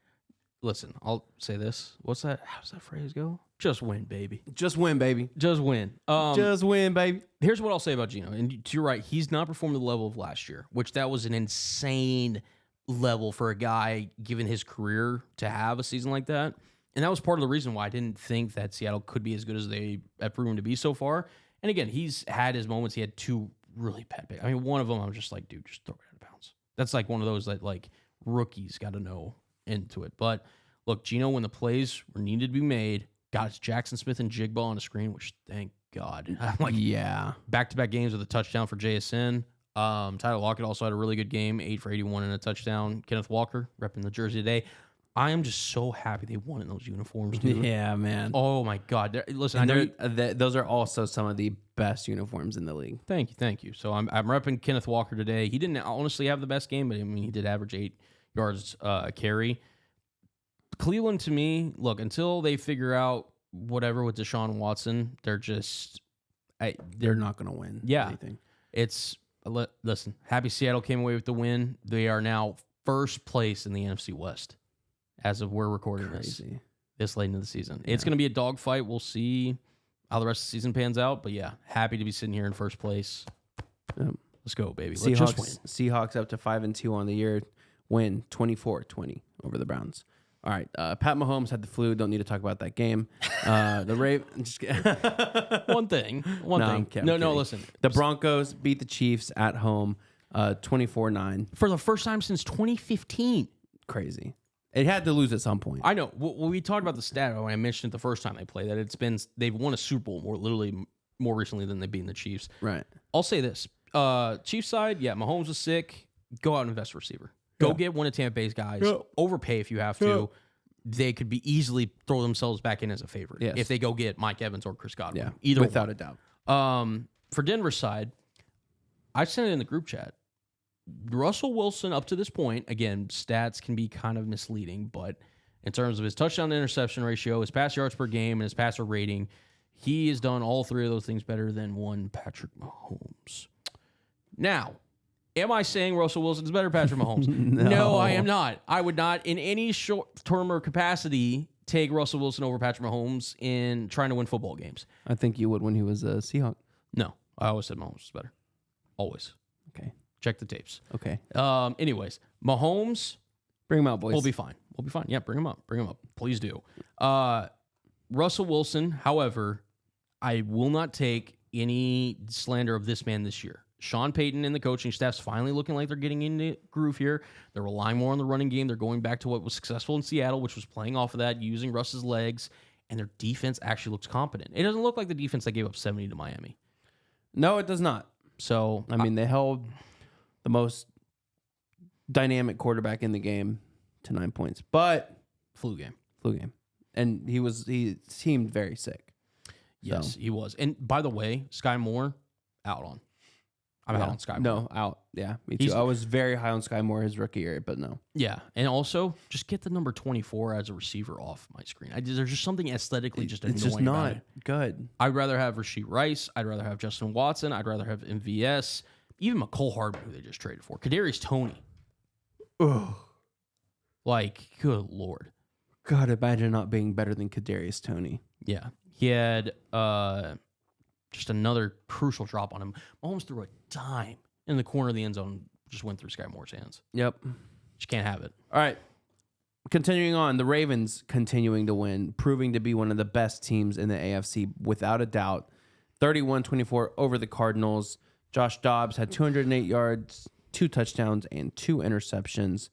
B: Listen, I'll say this. What's that? How does that phrase go? Just win, baby.
A: Just win, baby.
B: Just win.
A: Just win, baby.
B: Here's what I'll say about Geno. And you're right. He's not performed to the level of last year, which that was an insane level for a guy, given his career, to have a season like that. And that was part of the reason why I didn't think that Seattle could be as good as they have proven to be so far. And again, he's had his moments. He had 2 really bad picks. I mean, one of them, I was just like, dude, just throw it out of bounds. That's like one of those that rookies got to know into it. But look, Geno, when the plays were needed to be made, got his Jackson Smith and Jigba on the screen, which thank God. Back-to-back games with a touchdown for JSN. Tyler Lockett also had a really good game, 8 for 81 and a touchdown. Kenneth Walker repping the jersey today. I am just so happy they won in those uniforms, dude.
A: Yeah, man.
B: Oh my God! Listen,
A: those are also some of the best uniforms in the league.
B: Thank you. So I'm repping Kenneth Walker today. He didn't honestly have the best game, but I mean he did average 8 yards a carry. Cleveland, to me, look, until they figure out whatever with Deshaun Watson, they're not
A: going to win.
B: Yeah,
A: anything.
B: It's Listen, happy Seattle came away with the win. They are now first place in the NFC West as of we're recording this late into the season. Yeah. It's going to be a dogfight. We'll see how the rest of the season pans out. But yeah, happy to be sitting here in first place. Let's go, baby. Let's just win.
A: Seahawks up to 5-2 on the year. Win 24-20 over the Browns. All right, Pat Mahomes had the flu. Don't need to talk about that game. The Ravens.
B: One thing. No, listen.
A: The Broncos beat the Chiefs at home, 24-9.
B: For the first time since 2015.
A: Crazy. It had to lose at some point.
B: I know. Well, we talked about the stat when I mentioned it the first time they played that they've won a Super Bowl more recently than they've beaten the Chiefs.
A: Right.
B: I'll say this. Chiefs side, yeah, Mahomes was sick. Go out and invest a receiver. Go get one of Tampa Bay's guys. Overpay if you have to. They could be easily throw themselves back in as a favorite if they go get Mike Evans or Chris Godwin.
A: Yeah,
B: either
A: without a doubt.
B: For Denver's side, I sent it in the group chat. Russell Wilson, up to this point, again, stats can be kind of misleading, but in terms of his touchdown to interception ratio, his pass yards per game, and his passer rating, he has done all three of those things better than one Patrick Mahomes. Now, am I saying Russell Wilson's better Patrick Mahomes? No, I am not. I would not, in any short-term or capacity, take Russell Wilson over Patrick Mahomes in trying to win football games.
A: I think you would when he was a Seahawk.
B: No, I always said Mahomes was better. Always.
A: Okay.
B: Check the tapes.
A: Okay.
B: Anyways, Mahomes.
A: Bring him out, boys.
B: We'll be fine. Yeah, bring him up. Please do. Russell Wilson, however, I will not take any slander of this man this year. Sean Payton and the coaching staff's finally looking like they're getting into groove here. They're relying more on the running game. They're going back to what was successful in Seattle, which was playing off of that, using Russ's legs, and their defense actually looks competent. It doesn't look like the defense that gave up 70 to Miami.
A: No, it does not.
B: So,
A: I mean, they held the most dynamic quarterback in the game to 9 points, but
B: flu game.
A: And he seemed very sick.
B: Yes, he was. And by the way, Sky Moore, out on. I'm out on Sky Moore.
A: No, out. Yeah, me too. I was very high on Sky Moore his rookie year, but no.
B: Yeah, and also just get the number 24 as a receiver off my screen. There's just something aesthetically just annoying.
A: It's just not good.
B: I'd rather have Rashee Rice. I'd rather have Justin Watson. I'd rather have MVS. Even McCole Hardman, who they just traded for. Kadarius Toney.
A: Ugh.
B: Like, good Lord.
A: God, imagine not being better than Kadarius Toney.
B: Yeah. He had just another crucial drop on him. Mahomes threw a dime in the corner of the end zone, just went through Sky Moore's hands.
A: Yep.
B: Just can't have it.
A: All right. Continuing on, the Ravens continuing to win, proving to be one of the best teams in the AFC without a doubt. 31-24 over the Cardinals. Josh Dobbs had 208 yards, 2 touchdowns, and 2 interceptions.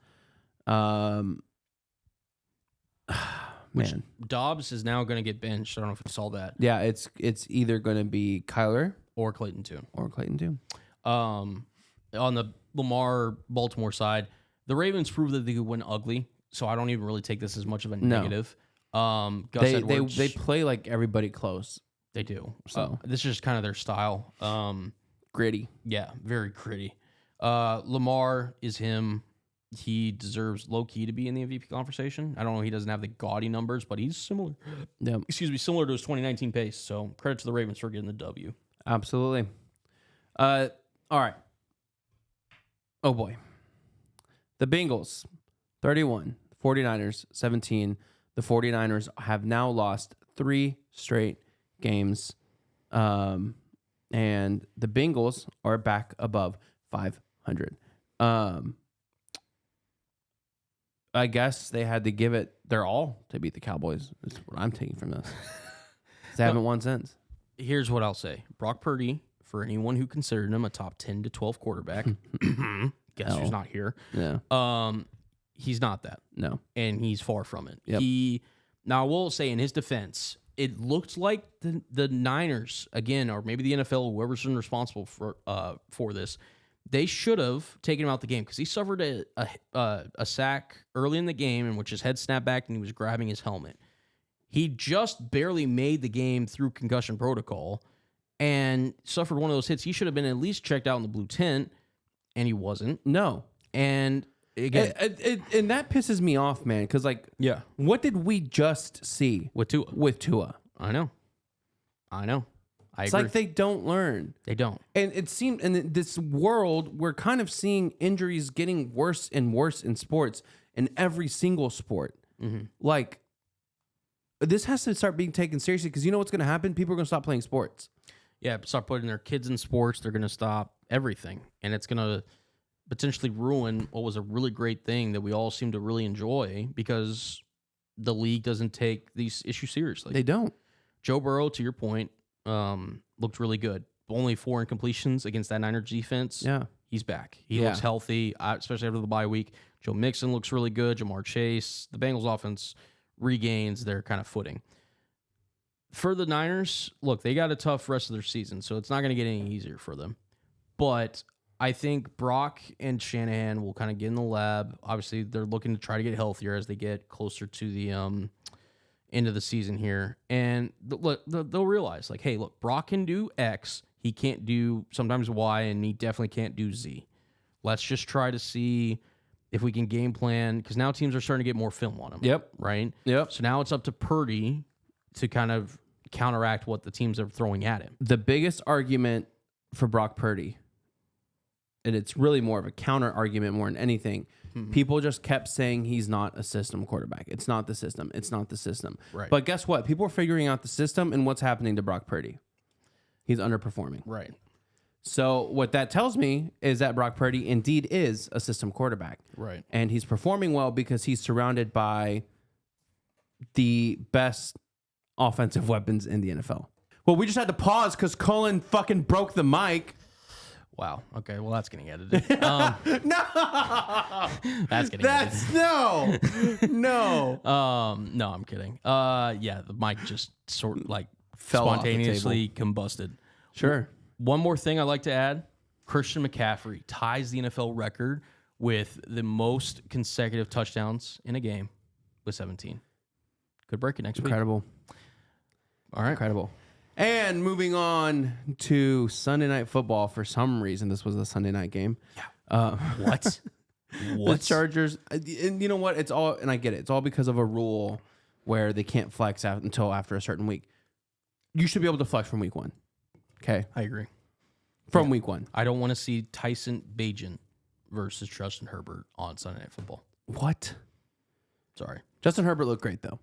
A: Man,
B: Dobbs is now going to get benched. I don't know if you saw that.
A: Yeah, it's either going to be Kyler
B: or Clayton Tune.
A: On
B: the Lamar Baltimore side, the Ravens proved that they could win ugly, so I don't even really take this as much of a negative. Gus Edwards,
A: they play like everybody close.
B: They do. So this is just kind of their style.
A: Gritty.
B: Yeah, very gritty. Lamar is him. He deserves low-key to be in the MVP conversation. I don't know. He doesn't have the gaudy numbers, but he's similar.
A: Yeah.
B: Similar to his 2019 pace. So credit to the Ravens for getting the W.
A: Absolutely. All right. Oh, boy. The Bengals, 31. 49ers, 17. The 49ers have now lost 3 straight games. And the Bengals are back above 500. I guess they had to give it their all to beat the Cowboys. That's what I'm taking from this. They haven't won since.
B: Here's what I'll say. Brock Purdy, for anyone who considered him a top 10 to 12 quarterback, guess who's not here?
A: Yeah.
B: He's not that.
A: No.
B: And he's far from it.
A: Yep.
B: Now, I will say in his defense, it looked like the Niners, again, or maybe the NFL, whoever's been responsible for this, they should have taken him out the game because he suffered a sack early in the game in which his head snapped back and he was grabbing his helmet. He just barely made the game through concussion protocol and suffered one of those hits. He should have been at least checked out in the blue tent, and he wasn't.
A: No.
B: And again,
A: and that pisses me off, man, because, like, what did we just see
B: with Tua?
A: With Tua.
B: I know. I
A: It's
B: agree.
A: like they don't learn.
B: They don't.
A: And it seemed in this world, we're kind of seeing injuries getting worse and worse in sports, in every single sport. Like, this has to start being taken seriously because you know what's going to happen? People are going to stop playing sports.
B: Yeah, start putting their kids in sports. They're going to stop everything. And it's going to potentially ruin what was a really great thing that we all seem to really enjoy because the league doesn't take these issues seriously.
A: They don't.
B: Joe Burrow, to your point, looked really good. Only 4 incompletions against that Niners defense.
A: Yeah.
B: He's back. He looks healthy, especially after the bye week. Joe Mixon looks really good. Jamar Chase. The Bengals offense regains their kind of footing. For the Niners, look, they got a tough rest of their season, so it's not going to get any easier for them. But I think Brock and Shanahan will kind of get in the lab. Obviously, they're looking to try to get healthier as they get closer to the end of the season here. And they'll realize, like, hey, look, Brock can do X. He can't do sometimes Y, and he definitely can't do Z. Let's just try to see if we can game plan, because now teams are starting to get more film on him.
A: Yep.
B: Right?
A: Yep.
B: So now it's up to Purdy to kind of counteract what the teams are throwing at him.
A: The biggest argument for Brock Purdy, and it's really more of a counter argument more than anything, people just kept saying he's not a system quarterback. It's not the system. It's not the system.
B: Right.
A: But guess what? People are figuring out the system, and what's happening to Brock Purdy? He's underperforming.
B: Right.
A: So what that tells me is that Brock Purdy indeed is a system quarterback.
B: Right.
A: And he's performing well because he's surrounded by the best offensive weapons in the NFL. Well, we just had to pause because Colin fucking broke the mic.
B: Wow. Okay. Well, that's getting edited.
A: No,
B: That's getting edited.
A: no.
B: No, I'm kidding. Yeah, the mic just sort of like
A: Fell off the
B: spontaneously combusted.
A: Sure.
B: One more thing I'd like to add: Christian McCaffrey ties the NFL record with the most consecutive touchdowns in a game with 17. Could break it next week.
A: Incredible.
B: All right.
A: Incredible. And moving on to Sunday Night Football. For some reason, this was a Sunday night game.
B: Yeah. What?
A: The Chargers, and you know what? It's all, and I get it. It's all because of a rule where they can't flex out until after a certain week. You should be able to flex from week 1. Okay.
B: I agree.
A: From week 1.
B: I don't want to see Tyson Bagent versus Justin Herbert on Sunday Night Football.
A: What?
B: Sorry.
A: Justin Herbert looked great, though.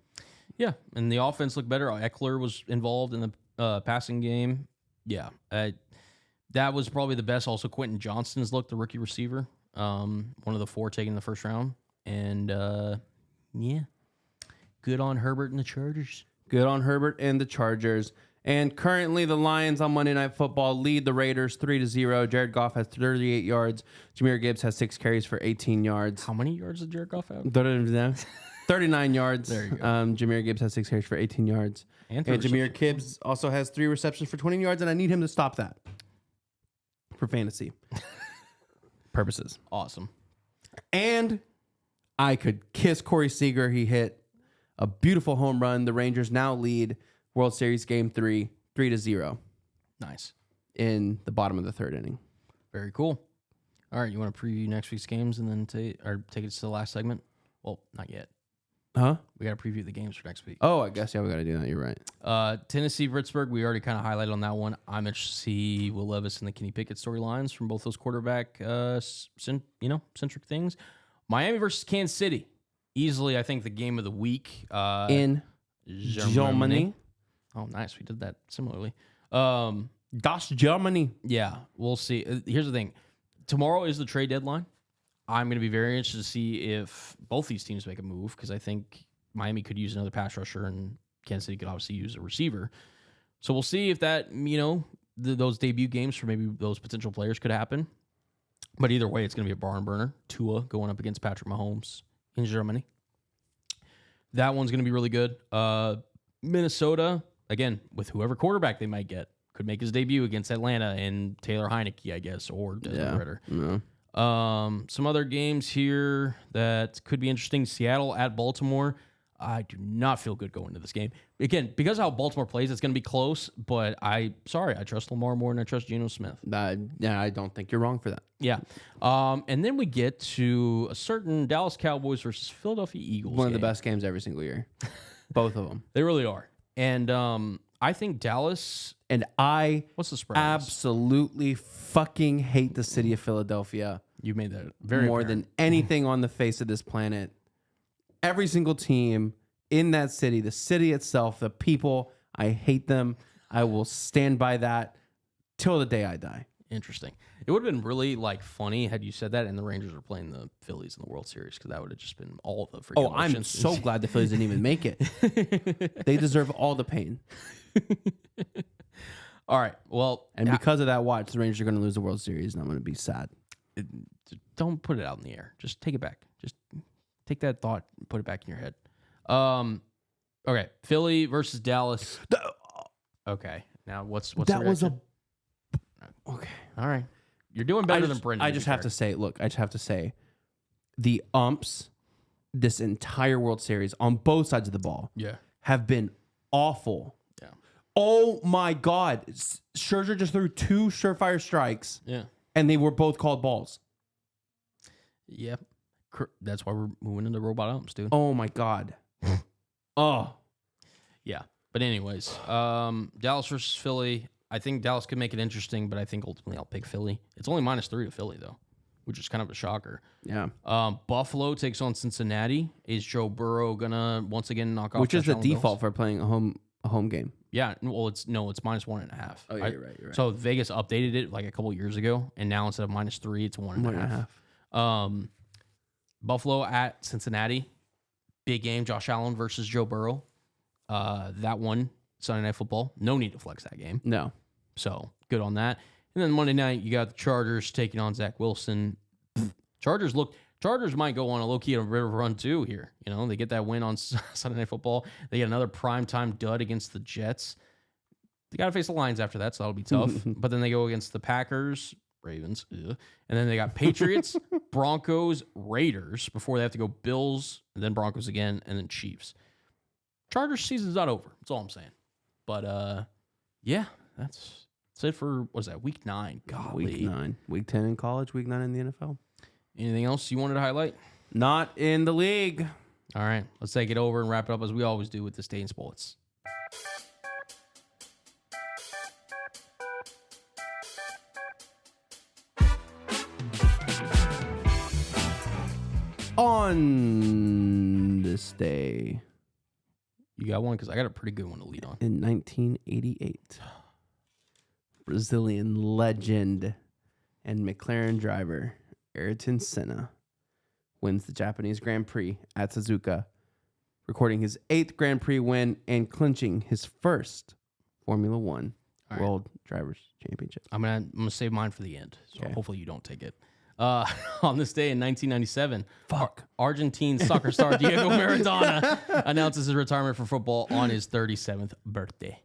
B: Yeah, and the offense looked better. Eckler was involved in the passing game. Yeah, that was probably the best. Also, Quentin Johnston's looked, the rookie receiver, one of the 4 taken in the first round. And, yeah, good on Herbert and the Chargers.
A: Good on Herbert and the Chargers. And currently, the Lions on Monday Night Football lead the Raiders 3-0. Jared Goff has 38 yards. Jameer Gibbs has 6 carries for 18 yards.
B: How many yards did Jared Goff have?
A: 39 yards.
B: There you go.
A: Jameer Gibbs has 6 carries for 18 yards.
B: And
A: Jameer Gibbs also has 3 receptions for 20 yards, and I need him to stop that for fantasy purposes.
B: Awesome.
A: And I could kiss Corey Seager. He hit a beautiful home run. The Rangers now lead World Series Game 3, 3-0
B: Nice.
A: in the bottom of the 3rd inning.
B: Very cool. All right, you want to preview next week's games and then take it to the last segment? Well, not yet.
A: Huh?
B: We got to preview the games for next week.
A: Oh, I guess, yeah, we got to do that. You're right.
B: Tennessee, Pittsburgh, we already kind of highlighted on that one. I'm interested to see Will Levis and the Kenny Pickett storylines from both those quarterback, centric things. Miami versus Kansas City. Easily, I think, the game of the week.
A: In Germany.
B: Oh, nice. We did that similarly.
A: Das Germany.
B: Yeah, we'll see. Here's the thing. Tomorrow is the trade deadline. I'm going to be very interested to see if both these teams make a move because I think Miami could use another pass rusher and Kansas City could obviously use a receiver. So we'll see if that, those debut games for maybe those potential players could happen. But either way, it's going to be a barn burner. Tua going up against Patrick Mahomes in Germany. That one's going to be really good. Minnesota, again, with whoever quarterback they might get, could make his debut against Atlanta and Taylor Heineke, I guess, or Desmond Ritter.
A: Yeah.
B: Some other games here that could be interesting. Seattle at Baltimore. I do not feel good going to this game. Again, because of how Baltimore plays, it's going to be close, but I trust Lamar more than I trust Geno Smith.
A: I don't think you're wrong for that.
B: Yeah. And then we get to a certain Dallas Cowboys versus Philadelphia Eagles
A: One of
B: game.
A: the best games every single year. Both of them.
B: They really are. And I think Dallas.
A: And I
B: What's the spread? on this?
A: absolutely fucking hate the city of Philadelphia
B: You made that very
A: more
B: apparent.
A: than anything on the face of this planet. Every single team in that city, the city itself, the people, I hate them. I will stand by that till the day I die.
B: Interesting. It would have been really like funny had you said that, and the Rangers were playing the Phillies in the World Series, because that would have just been all the freaking.
A: Oh, I'm
B: emotions.
A: so glad the Phillies didn't even make it. They deserve all the pain.
B: All right. Well,
A: And because of that watch, the Rangers are going to lose the World Series, and I'm going to be sad.
B: don't put it out in the air. Just take it back. Just take that thought and put it back in your head. Okay. Philly versus Dallas. Okay. Now what's
A: that
B: the
A: was a
B: reaction?
A: okay.
B: All right. You're doing better than Brendan.
A: I just have to say, look, I just have to say, the umps this entire World Series on both sides of the ball
B: Yeah.
A: have been awful.
B: Yeah.
A: Oh my God. Scherzer just threw 2 surefire strikes,
B: Yeah.
A: and they were both called balls.
B: Yep. That's why we're moving into robot umps, dude.
A: Oh my God. Oh.
B: Yeah. But anyways, Dallas versus Philly. I think Dallas could make it interesting, but I think ultimately I'll pick Philly. It's only -3 to Philly, though, which is kind of a shocker.
A: Yeah.
B: Buffalo takes on Cincinnati. Is Joe Burrow gonna once again knock off?
A: Which is
B: Josh
A: the
B: Allen
A: default
B: Bills?
A: for playing a home game.
B: Yeah. Well, it's -1.5.
A: Oh, yeah, you're right. You're right.
B: So Vegas updated it like a couple years ago, and now instead of -3, it's 1.5. Buffalo at Cincinnati. Big game. Josh Allen versus Joe Burrow. That one, Sunday Night Football. No need to flex that game.
A: No.
B: So good on that. And then Monday night, you got the Chargers taking on Zach Wilson. Chargers might go on a low-key river run too here. You know, they get that win on Sunday Night Football. They get another primetime dud against the Jets. They got to face the Lions after that, so that'll be tough. But then they go against the Packers, Ravens, and then they got Patriots, Broncos, Raiders before they have to go Bills, and then Broncos again, and then Chiefs. Chargers season's not over. That's all I'm saying. But yeah, that's it for week 9. Golly.
A: Week 9. Week 10 in college, week 9 in the NFL.
B: Anything else you wanted to highlight?
A: Not in the league.
B: All right, let's take it over and wrap it up as we always do with the State Sports.
A: On this day
B: You got one? Because I got a pretty good one to lead on.
A: in 1988, Brazilian legend and McLaren driver Ayrton Senna wins the Japanese Grand Prix at Suzuka, recording his 8th Grand Prix win and clinching his first Formula One World Drivers' Championship.
B: I'm gonna save mine for the end, so
A: Okay.
B: hopefully you don't take it. On this day in 1997,
A: Fuck.
B: Argentine soccer star Diego Maradona announces his retirement from football on his 37th birthday.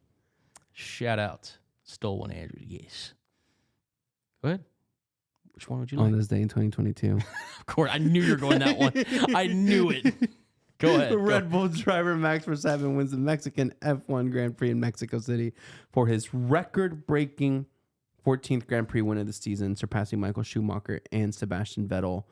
B: Shout out, stole one, Andrew. Yes. Go ahead. Which one would you like?
A: On this day in 2022,
B: Of course, I knew you were going that one. I knew it. Go ahead.
A: the
B: Go.
A: Red Bull driver Max Verstappen wins the Mexican F1 Grand Prix in Mexico City for his record-breaking 14th Grand Prix win of the season, surpassing Michael Schumacher and Sebastian Vettel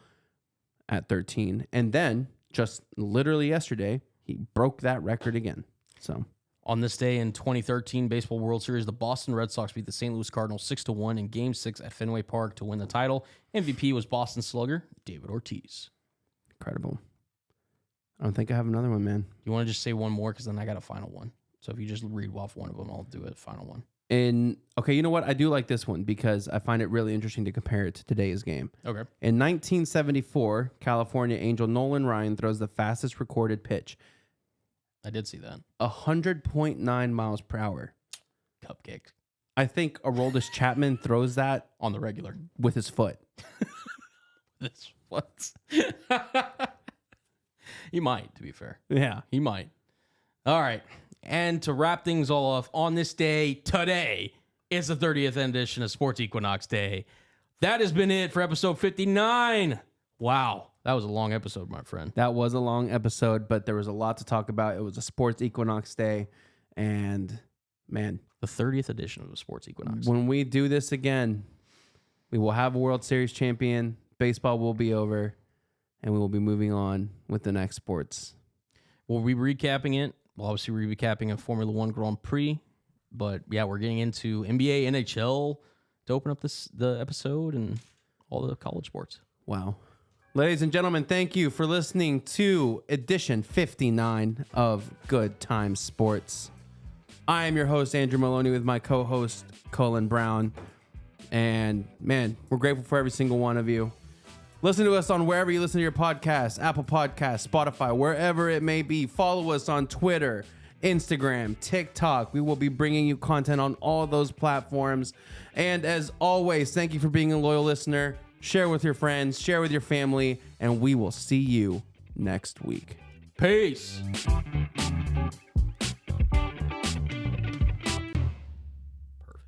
A: at 13. And then, just literally yesterday, he broke that record again. So,
B: On this day in 2013 Baseball World Series, the Boston Red Sox beat the St. Louis Cardinals 6-1 in Game 6 at Fenway Park to win the title. MVP was Boston slugger David Ortiz.
A: incredible. I don't think I have another one, man.
B: You want to just say one more? Because then I got a final one. So if you just read off one of them, I'll do a final one.
A: Okay, you know what? I do like this one because I find it really interesting to compare it to today's game.
B: Okay.
A: In 1974, California Angel Nolan Ryan throws the fastest recorded pitch,
B: I did see that.
A: 100.9 miles per hour.
B: Cupcake.
A: I think Aroldis Chapman throws that
B: On the regular.
A: with his foot.
B: This what? He might, to be fair.
A: Yeah.
B: He might. All right. And to wrap things all off, on this day, today, is the 30th edition of Sports Equinox Day. That has been it for episode 59. Wow. That was a long episode, my friend.
A: That was a long episode, but there was a lot to talk about. It was a Sports Equinox Day. And, man,
B: The 30th edition of the Sports Equinox.
A: when we do this again, we will have a World Series champion. Baseball will be over. And we will be moving on with the next sports.
B: We'll be recapping it. We'll obviously be recapping a Formula One Grand Prix. But yeah, we're getting into NBA, NHL to open up the episode and all the college sports.
A: Wow. Ladies and gentlemen, thank you for listening to edition 59 of Good Times Sports. I am your host, Andrew Maloney, with my co-host, Colin Brown. And man, we're grateful for every single one of you. Listen to us on wherever you listen to your podcasts, Apple Podcasts, Spotify, wherever it may be. Follow us on Twitter, Instagram, TikTok. We will be bringing you content on all those platforms. And as always, thank you for being a loyal listener. Share with your friends, share with your family, and we will see you next week.
B: Peace.